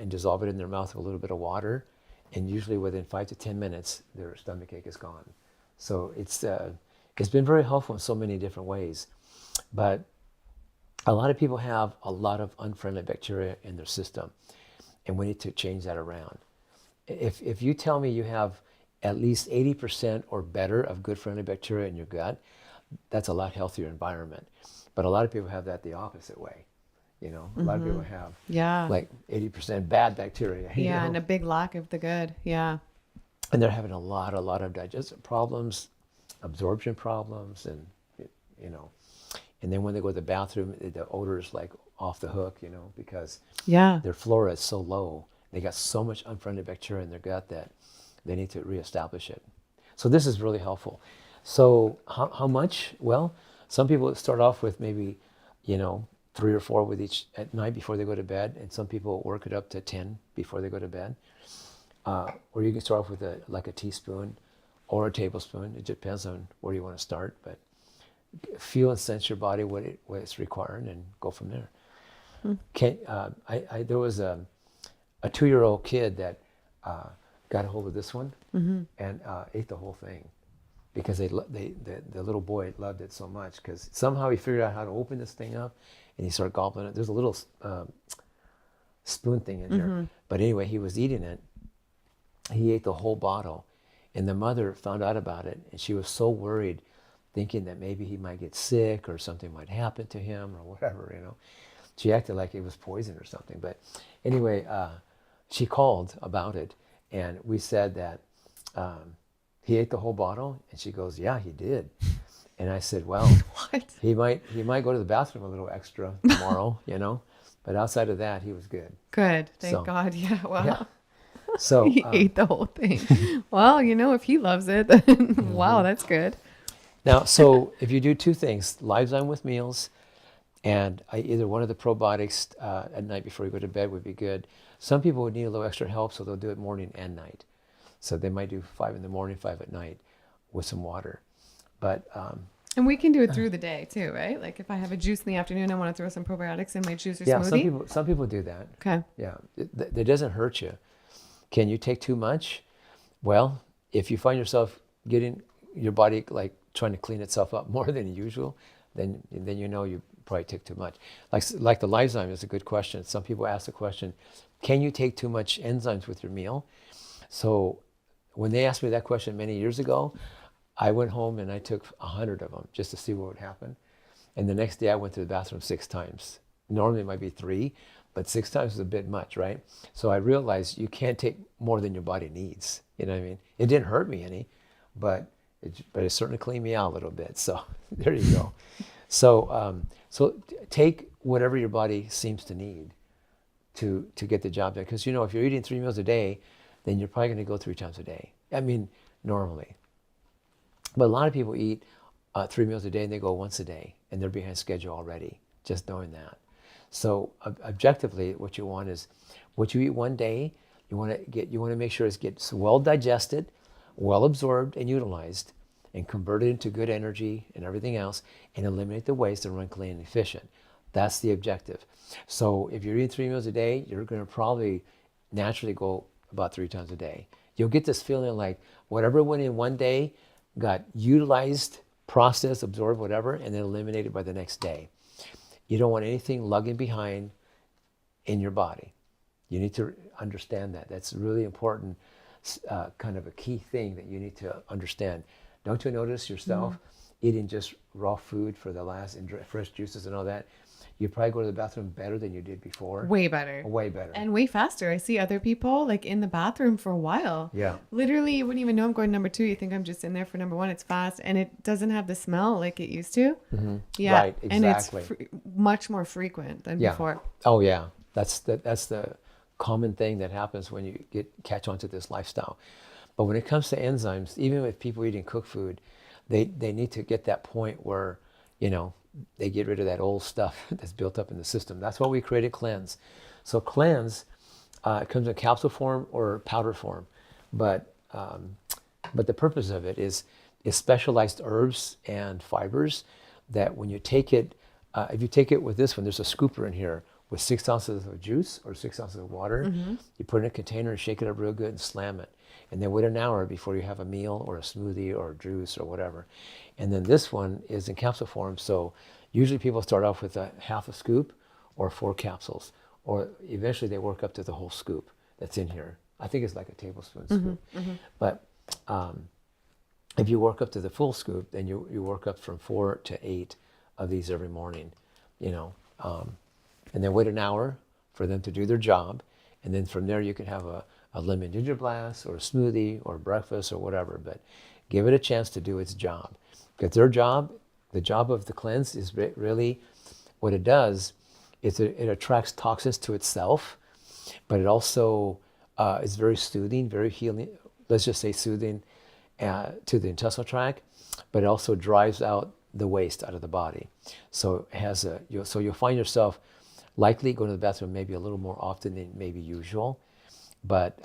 dissolve it in their mouth with a little bit of water, and usually within 5 to 10 minutes, their stomach ache is gone. So it's been very helpful in so many different ways. But a lot of people have a lot of unfriendly bacteria in their system, and we need to change that around. If you tell me you have at least 80% or better of good friendly bacteria in your gut, that's a lot healthier environment. But a lot of people have that the opposite way. You know, a lot of people have like 80% bad bacteria. Yeah, you know? and a big lack of the good. Yeah. And they're having a lot of digestive problems, absorption problems, and you know. And then when they go to the bathroom, the odor is like off the hook, you know, because their flora is so low. They got so much unfriendly bacteria in their gut that they need to reestablish it. So this is really helpful. So how much? Well, some people start off with maybe, 3 or 4 with each at night before they go to bed, and some people work it up to 10 before they go to bed. Or you can start off with a teaspoon or a tablespoon. It depends on where you want to start, but feel and sense your body what it's requiring and go from there. There was a 2-year-old kid that got a hold of this one and ate the whole thing because the little boy loved it so much, because somehow he figured out how to open this thing up and he started gobbling it. There's a little spoon thing in there, but anyway, he was eating it. He ate the whole bottle, and the mother found out about it, and she was so worried, thinking that maybe he might get sick or something might happen to him or whatever, She acted like it was poison or something. But anyway, she called about it, and we said that he ate the whole bottle, and she goes, "Yeah, he did." And I said, "Well, What? he might go to the bathroom a little extra tomorrow, but outside of that, he was good." Good. Thank God. Yeah. Wow. Yeah. So He ate the whole thing. Well, if he loves it, then wow, that's good. Now, so if you do 2 things, Livezyme with meals, and either one of the probiotics at night before you go to bed would be good. Some people would need a little extra help, so they'll do it morning and night. So they might do 5 in the morning, 5 at night with some water. But and we can do it through the day too, right? Like if I have a juice in the afternoon, I want to throw some probiotics in my juice or smoothie. some people do that. Okay. Yeah, it doesn't hurt you. Can you take too much? Well, if you find yourself getting your body like trying to clean itself up more than usual, then you probably took too much. Like the Livezyme is a good question. Some people ask the question, can you take too much enzymes with your meal? So when they asked me that question many years ago, I went home and I took 100 of them just to see what would happen. And the next day I went to the bathroom 6 times. Normally it might be 3, but 6 times is a bit much, right? So I realized you can't take more than your body needs. You know what I mean? It didn't hurt me any, but it certainly cleaned me out a little bit. So there you go. So take whatever your body seems to need to get the job done. Because if you're eating 3 meals a day, then you're probably going to go 3 times a day. I mean, normally. But a lot of people eat 3 meals a day and they go once a day, and they're behind schedule already, just knowing that. So objectively, what you want is what you eat one day, you want to make sure it gets well digested, well absorbed and utilized, and converted into good energy and everything else, and eliminate the waste and run clean and efficient. That's the objective. So if you're eating 3 meals a day, you're going to probably naturally go about 3 times a day. You'll get this feeling like whatever went in one day got utilized, processed, absorbed, whatever, and then eliminated by the next day. You don't want anything lugging behind in your body. You need to understand that. That's really important, kind of a key thing that you need to understand. Don't you notice yourself eating just raw food for the last, and fresh juices and all that? You probably go to the bathroom better than you did before. Way better. Way better. And way faster. I see other people like in the bathroom for a while. Yeah. Literally, you wouldn't even know I'm going number 2. You think I'm just in there for number 1. It's fast and it doesn't have the smell like it used to. Mm-hmm. Yeah. Right, exactly. And it's much more frequent than before. Oh yeah. That's the common thing that happens when you catch on to this lifestyle. But when it comes to enzymes, even with people eating cooked food, they need to get that point where, they get rid of that old stuff that's built up in the system. That's why we created Cleanse. So Cleanse, it comes in capsule form or powder form, but the purpose of it is specialized herbs and fibers that when you take it, if you take it with this one, there's a scooper in here with 6 ounces of juice or 6 ounces of water. Mm-hmm. You put it in a container and shake it up real good and slam it. And then wait an hour before you have a meal or a smoothie or juice or whatever. And then this one is in capsule form. So usually people start off with a half a scoop or 4 capsules, or eventually they work up to the whole scoop that's in here. I think it's like a tablespoon scoop. Mm-hmm. But if you work up to the full scoop, then you work up from 4 to 8 of these every morning, and then wait an hour for them to do their job. And then from there you can have a lemon ginger blast or a smoothie or breakfast or whatever, but give it a chance to do its job. Because their job, the job of the cleanse is really what it does is it attracts toxins to itself, but it also is very soothing, very healing, let's just say soothing to the intestinal tract, but it also drives out the waste out of the body. So it has you'll find yourself likely going to the bathroom maybe a little more often than maybe usual. But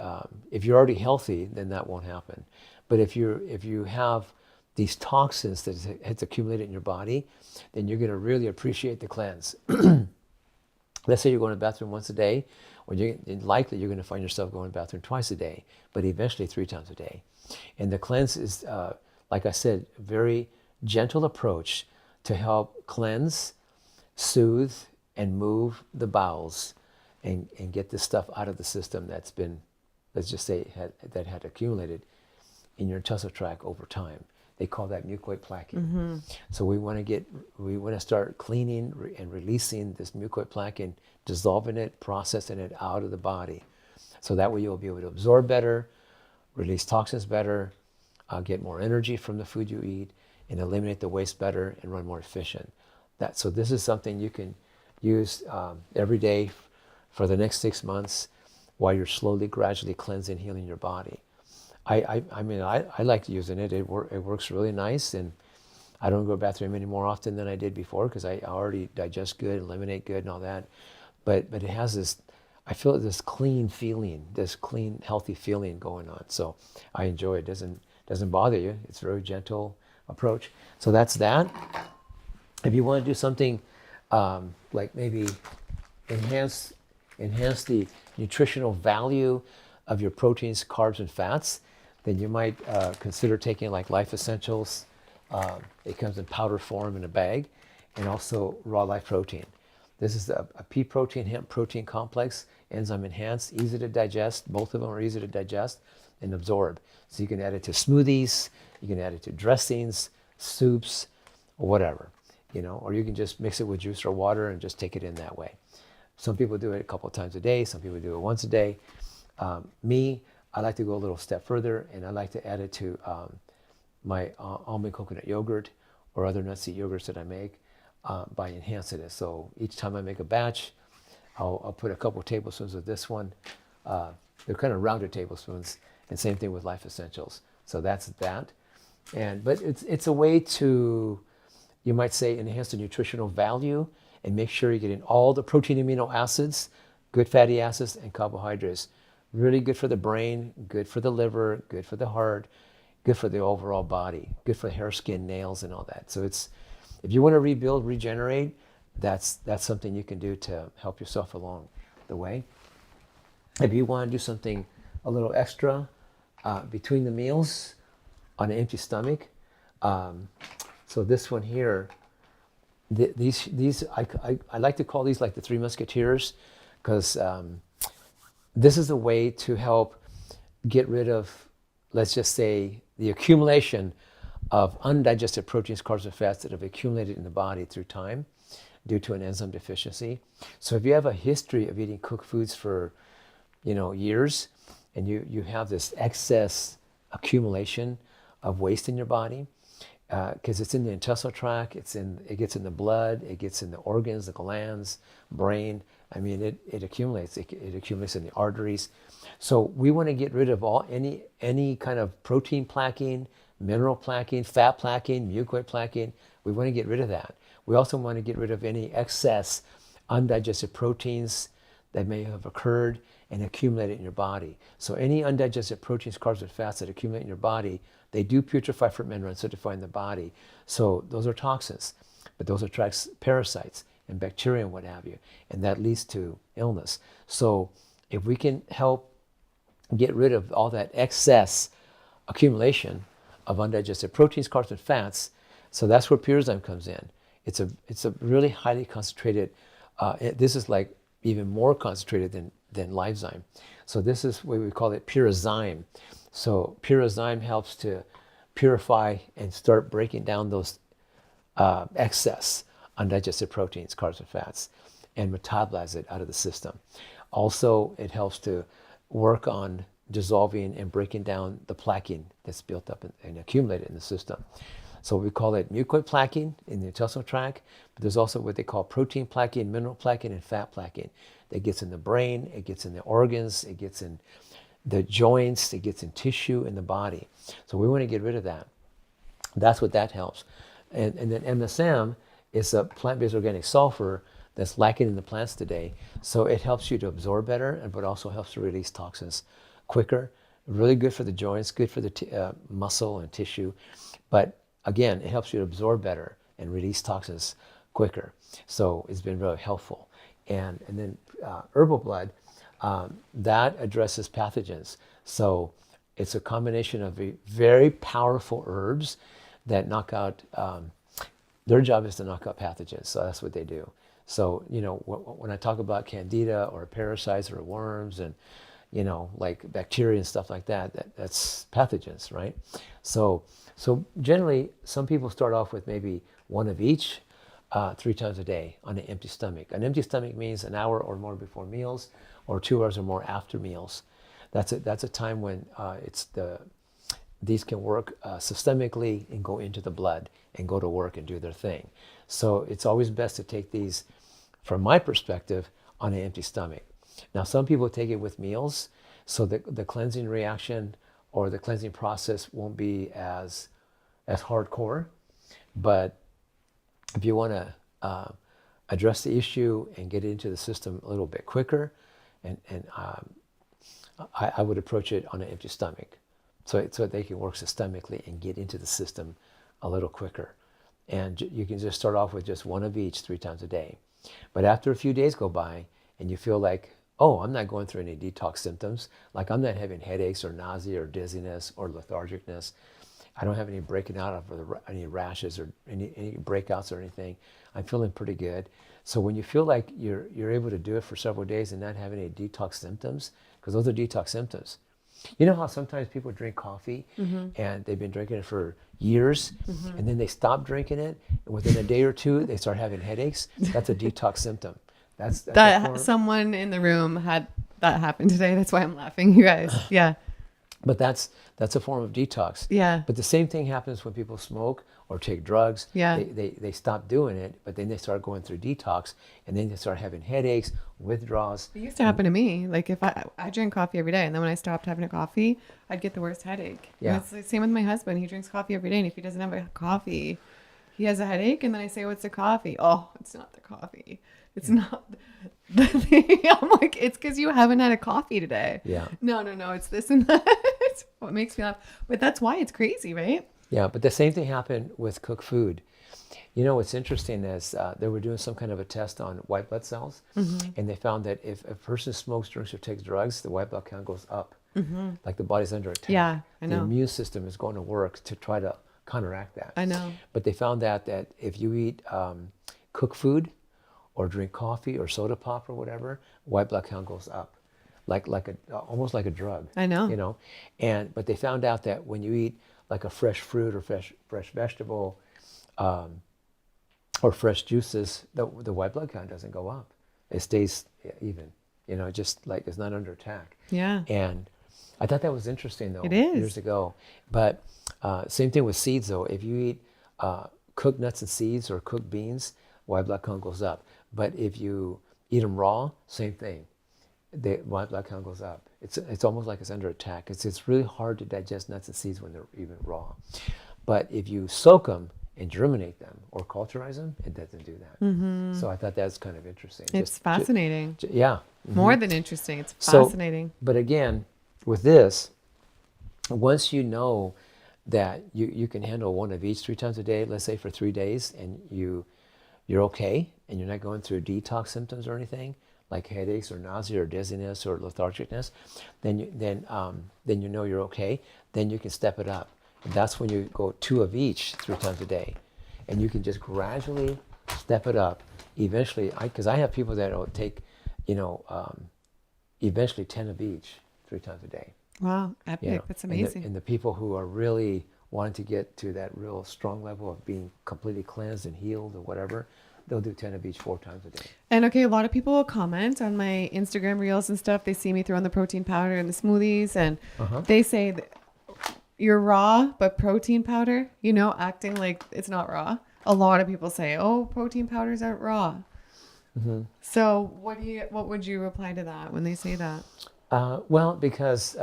if you're already healthy, then that won't happen. But if you have these toxins that has accumulated in your body, then you're going to really appreciate the cleanse. Let's say you're going to the bathroom once a day, or likely you're going to find yourself going to the bathroom twice a day, but eventually 3 times a day. And the cleanse is, like I said, a very gentle approach to help cleanse, soothe, and move the bowels and get this stuff out of the system that's been, let's just say, that had accumulated in your intestinal tract over time. They call that mucoid plaquing. Mm-hmm. So we want to start cleaning and releasing this mucoid plaquing, dissolving it, processing it out of the body. So that way you'll be able to absorb better, release toxins better, get more energy from the food you eat, and eliminate the waste better and run more efficient. So this is something you can use every day for the next 6 months while you're slowly, gradually cleansing, healing your body. I mean, I like using it. It works really nice, and I don't go to the bathroom any more often than I did before because I already digest good, eliminate good, and all that. But it has this, I feel this clean feeling, this clean, healthy feeling going on. So I enjoy it. Doesn't bother you. It's a very gentle approach. So that's that. If you want to do something like maybe enhance the nutritional value of your proteins, carbs, and fats, then you might consider taking like Life Essentials. It comes in powder form in a bag, and also raw life protein. This is a pea protein, hemp protein complex, enzyme enhanced, easy to digest. Both of them are easy to digest and absorb. So you can add it to smoothies, You can add it to dressings, soups, or whatever, or you can just mix it with juice or water and just take it in that way. Some people do it a couple of times a day. Some people do it once a day. Me, I like to go a little step further, and I like to add it to my almond coconut yogurt or other nut seed yogurts that I make by enhancing it. So each time I make a batch, I'll put a couple tablespoons of this one. They're kind of rounded tablespoons, and same thing with Life Essentials. So that's that. But it's a way to, you might say, enhance the nutritional value and make sure you're getting all the protein, amino acids, good fatty acids, and carbohydrates. Really good for the brain, good for the liver, good for the heart, good for the overall body, good for hair, skin, nails, and all that. So if you want to rebuild, regenerate, that's something you can do to help yourself along the way. If you want to do something a little extra between the meals on an empty stomach, so this one here, these I like to call these like the Three Musketeers, because this is a way to help get rid of, let's just say, the accumulation of undigested proteins, carbs, and fats that have accumulated in the body through time due to an enzyme deficiency. So if you have a history of eating cooked foods for years, and you have this excess accumulation of waste in your body, because it's in the intestinal tract, it gets in the blood, it gets in the organs, the glands, brain. I mean, it accumulates. It accumulates in the arteries. So we want to get rid of any kind of protein plaquing, mineral plaquing, fat plaquing, mucoid plaquing. We want to get rid of that. We also want to get rid of any excess undigested proteins that may have occurred and accumulated in your body. So any undigested proteins, carbs, and fats that accumulate in your body, they do putrefy, ferment, and acidify in the body. So those are toxins, but those attract parasites and bacteria and what have you, and that leads to illness. So if we can help get rid of all that excess accumulation of undigested proteins, carbs, and fats, so that's where pyrazyme comes in. It's a really highly concentrated, this is like even more concentrated than lysozyme. So this is what we call it pyrazyme. So pyrazyme helps to purify and start breaking down those excess undigested proteins, carbs, and fats, and metabolize it out of the system. Also, it helps to work on dissolving and breaking down the plaquing that's built up and accumulated in the system. So we call it mucoid plaquing in the intestinal tract, but there's also what they call protein plaquing, mineral plaquing, and fat plaquing. That gets in the brain, it gets in the organs, it gets in the joints, it gets in tissue in the body. So we want to get rid of that. That's what that helps. And then MSM is a plant-based organic sulfur that's lacking in the plants today. So it helps you to absorb better, but also helps to release toxins quicker. Really good for the joints, good for the muscle and tissue. But again, it helps you to absorb better and release toxins quicker. So it's been really helpful. And then herbal blood, that addresses pathogens. So it's a combination of very powerful herbs that knock out, their job is to knock out pathogens. So that's what they do. So, when I talk about candida or parasites or worms and, like bacteria and stuff like that's pathogens, right? So generally, some people start off with maybe one of each 3 times a day on an empty stomach. An empty stomach means an hour or more before meals or 2 hours or more after meals. That's a time when these can work systemically and go into the blood and go to work and do their thing. So it's always best to take these, from my perspective, on an empty stomach. Now, some people take it with meals, so the cleansing reaction or the cleansing process won't be as hardcore. But if you want to address the issue and get into the system a little bit quicker, I would approach it on an empty stomach, so they can work systemically and get into the system a little quicker. And you can just start off with just one of each 3 times a day. But after a few days go by and you feel like, oh, I'm not going through any detox symptoms, like I'm not having headaches or nausea or dizziness or lethargicness, I don't have any breaking out of any rashes or any breakouts or anything, I'm feeling pretty good. So when you feel like you're able to do it for several days and not have any detox symptoms, because those are detox symptoms, You know how sometimes people drink coffee and they've been drinking it for years and then they stop drinking it and within a day or two they start having headaches? That's a detox symptom. That's a That form. someone in the room had that happen today. That's why I'm laughing, you guys. Yeah. But that's a form of detox. Yeah. But the same thing happens when people smoke or take drugs. Yeah. They stop doing it, but then they start going through detox, and then they start having headaches, withdrawals. It used to happen to me. Like if I drink coffee every day, and then when I stopped having a coffee, I'd get the worst headache. Yeah. And it's the same with my husband. He drinks coffee every day, and if he doesn't have a coffee, he has a headache. And then I say, "What's the coffee?" "Oh, it's not the coffee. It's not the thing." I'm like, "It's because you haven't had a coffee today." Yeah. No. It's this and that. It's what makes me laugh. But that's why it's crazy, right? Yeah, but the same thing happened with cooked food. You know, what's interesting is they were doing some kind of a test on white blood cells, and they found that if a person smokes, drinks, or takes drugs, the white blood count goes up. Like the body's under attack. Yeah, I know. The immune system is going to work to try to counteract that. I know. But they found out that if you eat cooked food or drink coffee or soda pop or whatever, white blood count goes up, almost like a drug. I know. You know, but they found out that when you eat like a fresh fruit or fresh vegetable, or fresh juices, the white blood count doesn't go up. It stays even. You know, just like it's not under attack. Yeah. And I thought that was interesting though. It is. Years ago. But same thing with seeds though. If you eat cooked nuts and seeds or cooked beans, white blood count goes up. But if you eat them raw, same thing. The white blood count goes up. It's almost like it's under attack. It's really hard to digest nuts and seeds when they're even raw. But if you soak them and germinate them or culturize them, it doesn't do that. So I thought that's kind of interesting. It's fascinating. Yeah. More than interesting. It's So, fascinating. but again, with this, once you know that you can handle one of each 3 times a day, let's say for 3 days, and you're okay, and you're not going through detox symptoms or anything, like headaches or nausea or dizziness or lethargicness, then you know you're okay. Then you can step it up. And that's when you go 2 of each 3 times a day. And you can just gradually step it up. Eventually, because I have people that will take, eventually 10 of each 3 times a day. Wow, epic. You know? That's amazing. And the people who are really wanting to get to that real strong level of being completely cleansed and healed or whatever, they'll do 10 of each 4 times a day. And okay, a lot of people will comment on my Instagram reels and stuff. They see me throwing the protein powder in the smoothies, and they say that you're raw, but protein powder, acting like it's not raw. A lot of people say, "Oh, protein powders aren't raw." So what would you reply to that when they say that? Well, because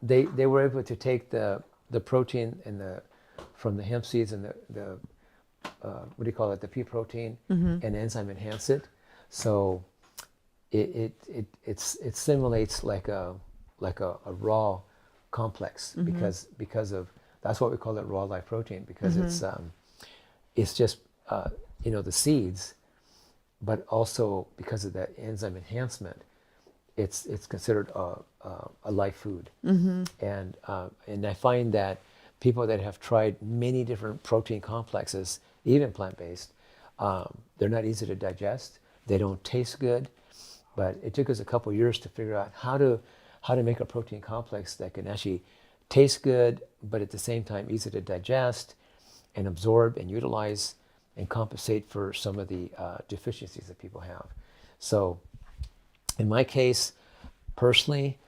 they were able to take the protein from the hemp seeds and the what do you call it, the pea protein, and enzyme enhance it. So it simulates like a raw complex because of that's what we call it, raw life protein, because it's just the seeds, but also because of that enzyme enhancement, it's considered a life food. And I find that people that have tried many different protein complexes, even plant-based, they're not easy to digest. They don't taste good. But it took us a couple years to figure out how to make a protein complex that can actually taste good, but at the same time easy to digest and absorb and utilize and compensate for some of the deficiencies that people have. So in my case, personally,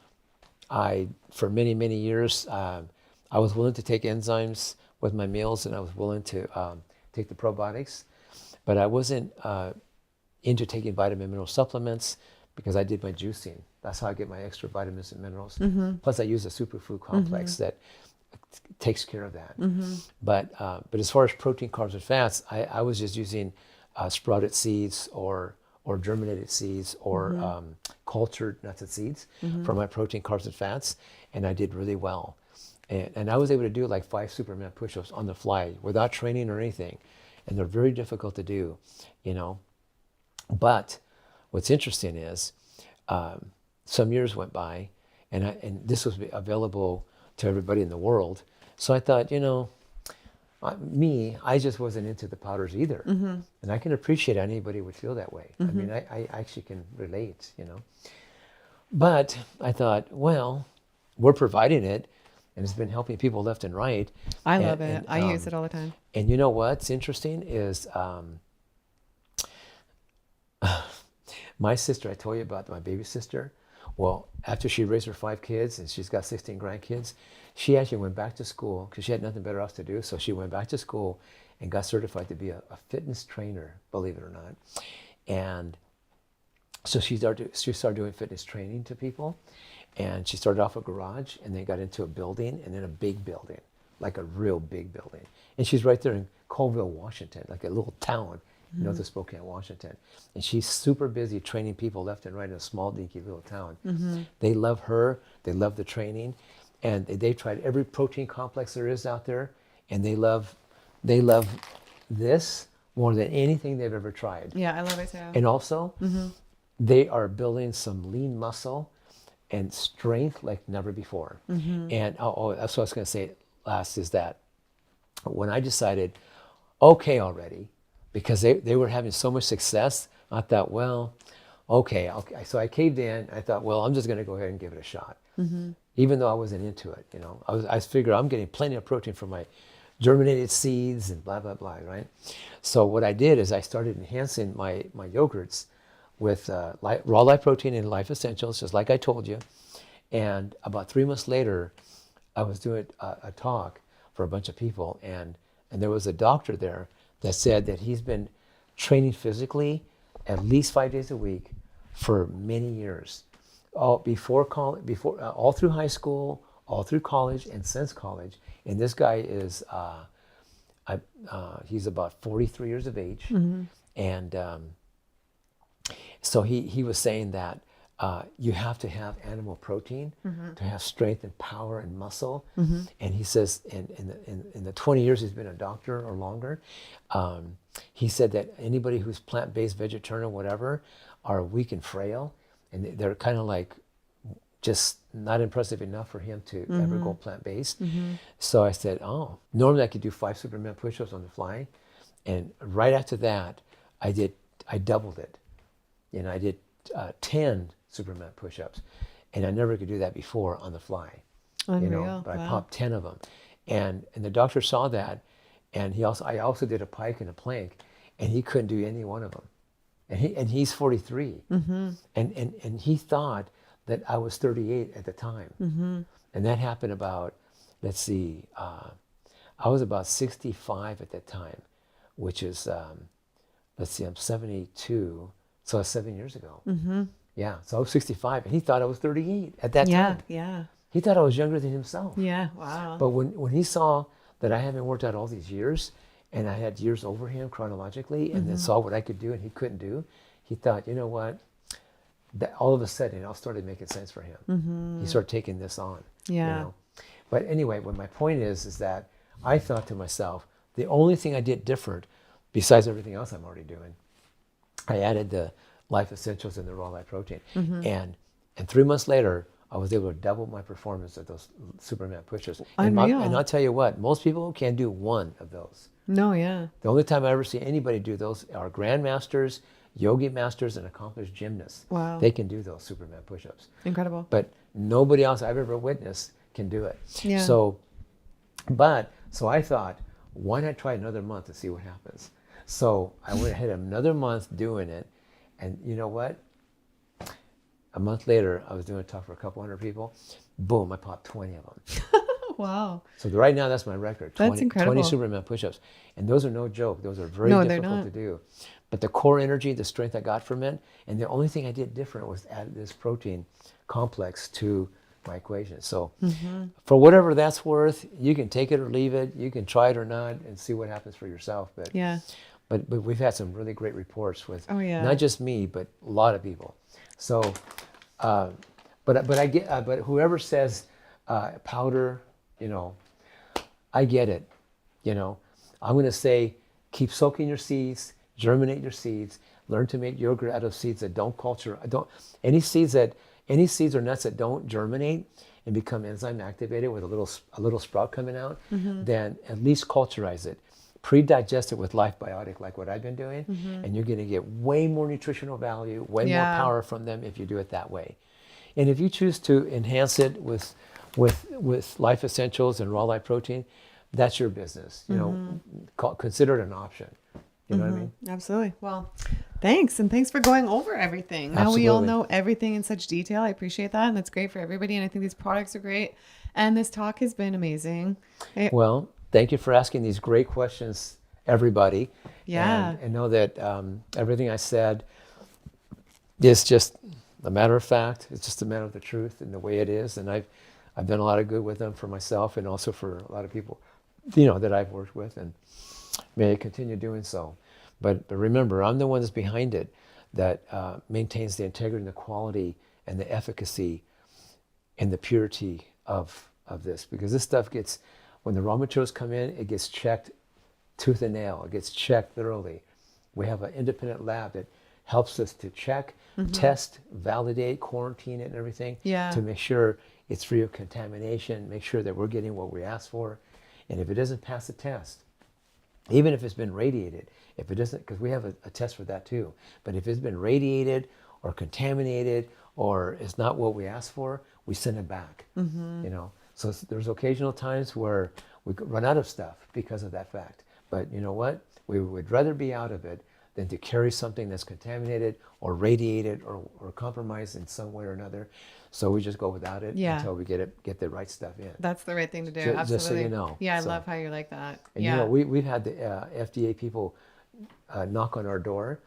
for many, many years, I was willing to take enzymes with my meals, and I was willing to take the probiotics, but I wasn't into taking vitamin mineral supplements because I did my juicing. That's how I get my extra vitamins and minerals. Plus I use a superfood complex that takes care of that. But as far as protein, carbs, and fats, I was just using sprouted seeds or germinated seeds or cultured nuts and seeds for my protein, carbs, and fats, and I did really well. And I was able to do like 5 Superman push-ups on the fly without training or anything. And they're very difficult to do, But what's interesting is some years went by, and this was available to everybody in the world. So I thought, I just wasn't into the powders either. And I can appreciate anybody would feel that way. I mean, I actually can relate, But I thought, well, we're providing it, and it's been helping people left and right. I love it. I use it all the time. And you know what's interesting is my sister, I told you about my baby sister. Well, after she raised her 5 kids and she's got 16 grandkids, she actually went back to school because she had nothing better else to do. So she went back to school and got certified to be a fitness trainer, believe it or not. And so she started doing fitness training to people. And she started off a garage and then got into a building and then a big building, like a real big building. And she's right there in Colville, Washington, like a little town north of Spokane, Washington. And she's super busy training people left and right in a small, dinky little town. They love her. They love the training. And they've tried every protein complex there is out there. And they love this more than anything they've ever tried. Yeah, I love it too. And also, they are building some lean muscle and strength like never before. And that's what I was going to say last is that when I decided, okay already, because they were having so much success, I thought, well, okay. So I caved in. I thought, well, I'm just going to go ahead and give it a shot. Even though I wasn't into it, you know. I figured I'm getting plenty of protein from my germinated seeds and blah, blah, blah, right? So what I did is I started enhancing my yogurts with raw live protein and life essentials, just like I told you. And about 3 months later, I was doing a talk for a bunch of people, and there was a doctor there that said that he's been training physically at least 5 days a week for many years, all through high school, all through college, and since college. And this guy is he's about 43 years of age, and so he was saying that you have to have animal protein to have strength and power and muscle. And he says in the 20 years he's been a doctor or longer, he said that anybody who's plant-based, vegetarian, whatever, are weak and frail, and they're kind of like just not impressive enough for him to ever go plant-based. So I said, oh, normally I could do 5 Superman push-ups on the fly, and right after that I doubled it. You know, I did 10 Superman push-ups, and I never could do that before on the fly. Unreal. You know, but I popped 10 of them, and the doctor saw that, and I also did a pike and a plank, and he couldn't do any one of them, and he's 43, and he thought that I was 38 at the time, and that happened about, let's see, I was about 65 at that time, which is let's see, I'm 72. So that's 7 years ago. Yeah, so I was 65, and he thought I was 38 at that time. Yeah. He thought I was younger than himself. Yeah, wow. But when he saw that I haven't worked out all these years, and I had years over him chronologically, and then saw what I could do and he couldn't do, he thought, you know what? That all of a sudden, it all started making sense for him. He started taking this on. Yeah. You know? But anyway, what my point is that I thought to myself, the only thing I did different, besides everything else I'm already doing, I added the life essentials and the raw live protein. And 3 months later, I was able to double my performance of those Superman push-ups. And I'll tell you what, most people can't do one of those. No, yeah. The only time I ever see anybody do those are grandmasters, yogi masters, and accomplished gymnasts. Wow. They can do those Superman push-ups. Incredible. But nobody else I've ever witnessed can do it. Yeah. So I thought, why not try another month to see what happens? So I went ahead another month doing it, and you know what? A month later, I was doing a talk for a couple hundred people. Boom, I popped 20 of them. Wow. So right now, that's my record. That's incredible. 20 Superman push-ups. And those are no joke. Those are very difficult to do. But the core energy, the strength I got from it, and the only thing I did different was add this protein complex to my equation. So for whatever that's worth, you can take it or leave it. You can try it or not and see what happens for yourself. But yeah. But we've had some really great reports with not just me, but a lot of people. So, but whoever says powder, you know, I get it. You know, I'm going to say keep soaking your seeds, germinate your seeds, learn to make yogurt out of seeds that don't culture. Any seeds or nuts that don't germinate and become enzyme activated with a little sprout coming out, then at least culturize it. Pre-digest it with Life Biotic, like what I've been doing, and you're going to get way more nutritional value, way more power from them if you do it that way. And if you choose to enhance it with with life essentials and raw life protein, that's your business. You know, consider it an option. You know what I mean? Absolutely. Well, thanks. And thanks for going over everything. Now we all Absolutely. know everything in such detail. I appreciate that. And that's great for everybody. And I think these products are great. And this talk has been amazing. Well, thank you for asking these great questions, everybody. Yeah. And know that everything I said is just a matter of fact. It's just a matter of the truth and the way it is. And I've done a lot of good with them for myself and also for a lot of people, you know, that I've worked with, and may I continue doing so. But remember, I'm the one that's behind it that maintains the integrity and the quality and the efficacy and the purity of this. Because this stuff gets, when the raw materials come in, it gets checked tooth and nail. It gets checked thoroughly. We have an independent lab that helps us to check, test, validate, quarantine it and everything to make sure it's free of contamination, make sure that we're getting what we asked for. And if it doesn't pass the test, even if it's been radiated, if it doesn't, because we have a test for that too, but if it's been radiated or contaminated or it's not what we asked for, we send it back, you know. So there's occasional times where we run out of stuff because of that fact. But you know what? We would rather be out of it than to carry something that's contaminated or radiated or compromised in some way or another. So we just go without it until we get the right stuff in. That's the right thing to do. Absolutely. Just so you know. Yeah, I love how you're like that. And you know, we've had the FDA people knock on our door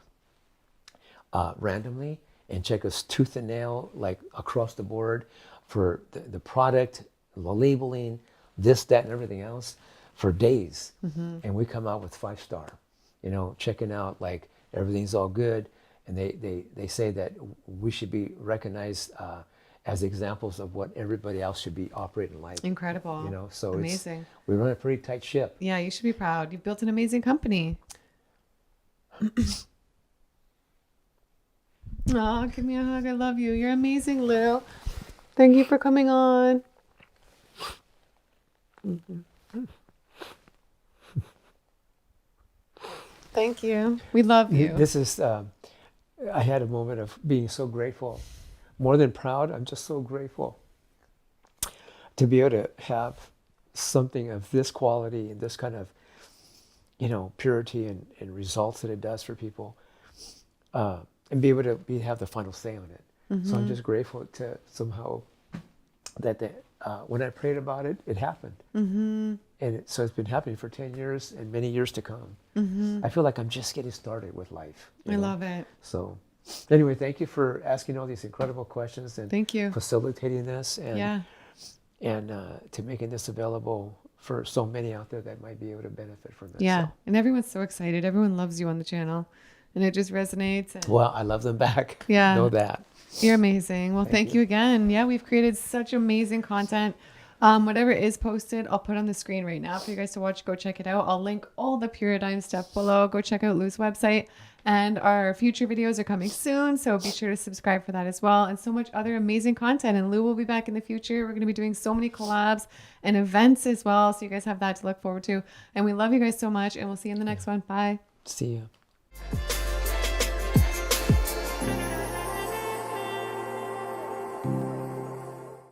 randomly and check us tooth and nail, like across the board, for the product, the labeling, this, that, and everything else for days. And we come out with 5-star, you know, checking out like everything's all good. And they say that we should be recognized as examples of what everybody else should be operating like. Incredible. You know, so amazing. We run a pretty tight ship. Yeah, you should be proud. You've built an amazing company. Oh, give me a hug. I love you. You're amazing, Lou. Thank you for coming on. Thank you. We love you. This is, I had a moment of being so grateful. More than proud, I'm just so grateful to be able to have something of this quality and this kind of, you know, purity and results that it does for people, and be able to have the final say on it. So I'm just grateful to somehow that when I prayed about it, it happened. And so it's been happening for 10 years and many years to come. I feel like I'm just getting started with life. I love it. So anyway, thank you for asking all these incredible questions and thank you facilitating this and to making this available for so many out there that might be able to benefit from this. Yeah, so. and everyone's so excited. Everyone loves you on the channel, and it just resonates. And well, I love them back. Yeah. Know that. You're amazing. Well, thank you again. Yeah, we've created such amazing content. Whatever is posted, I'll put on the screen right now for you guys to watch. Go check it out. I'll link all the Paradigm stuff below. Go check out Lou's website. And our future videos are coming soon, so be sure to subscribe for that as well. And so much other amazing content. And Lou will be back in the future. We're going to be doing so many collabs and events as well, so you guys have that to look forward to. And we love you guys so much, and we'll see you in the next one. Bye. See you.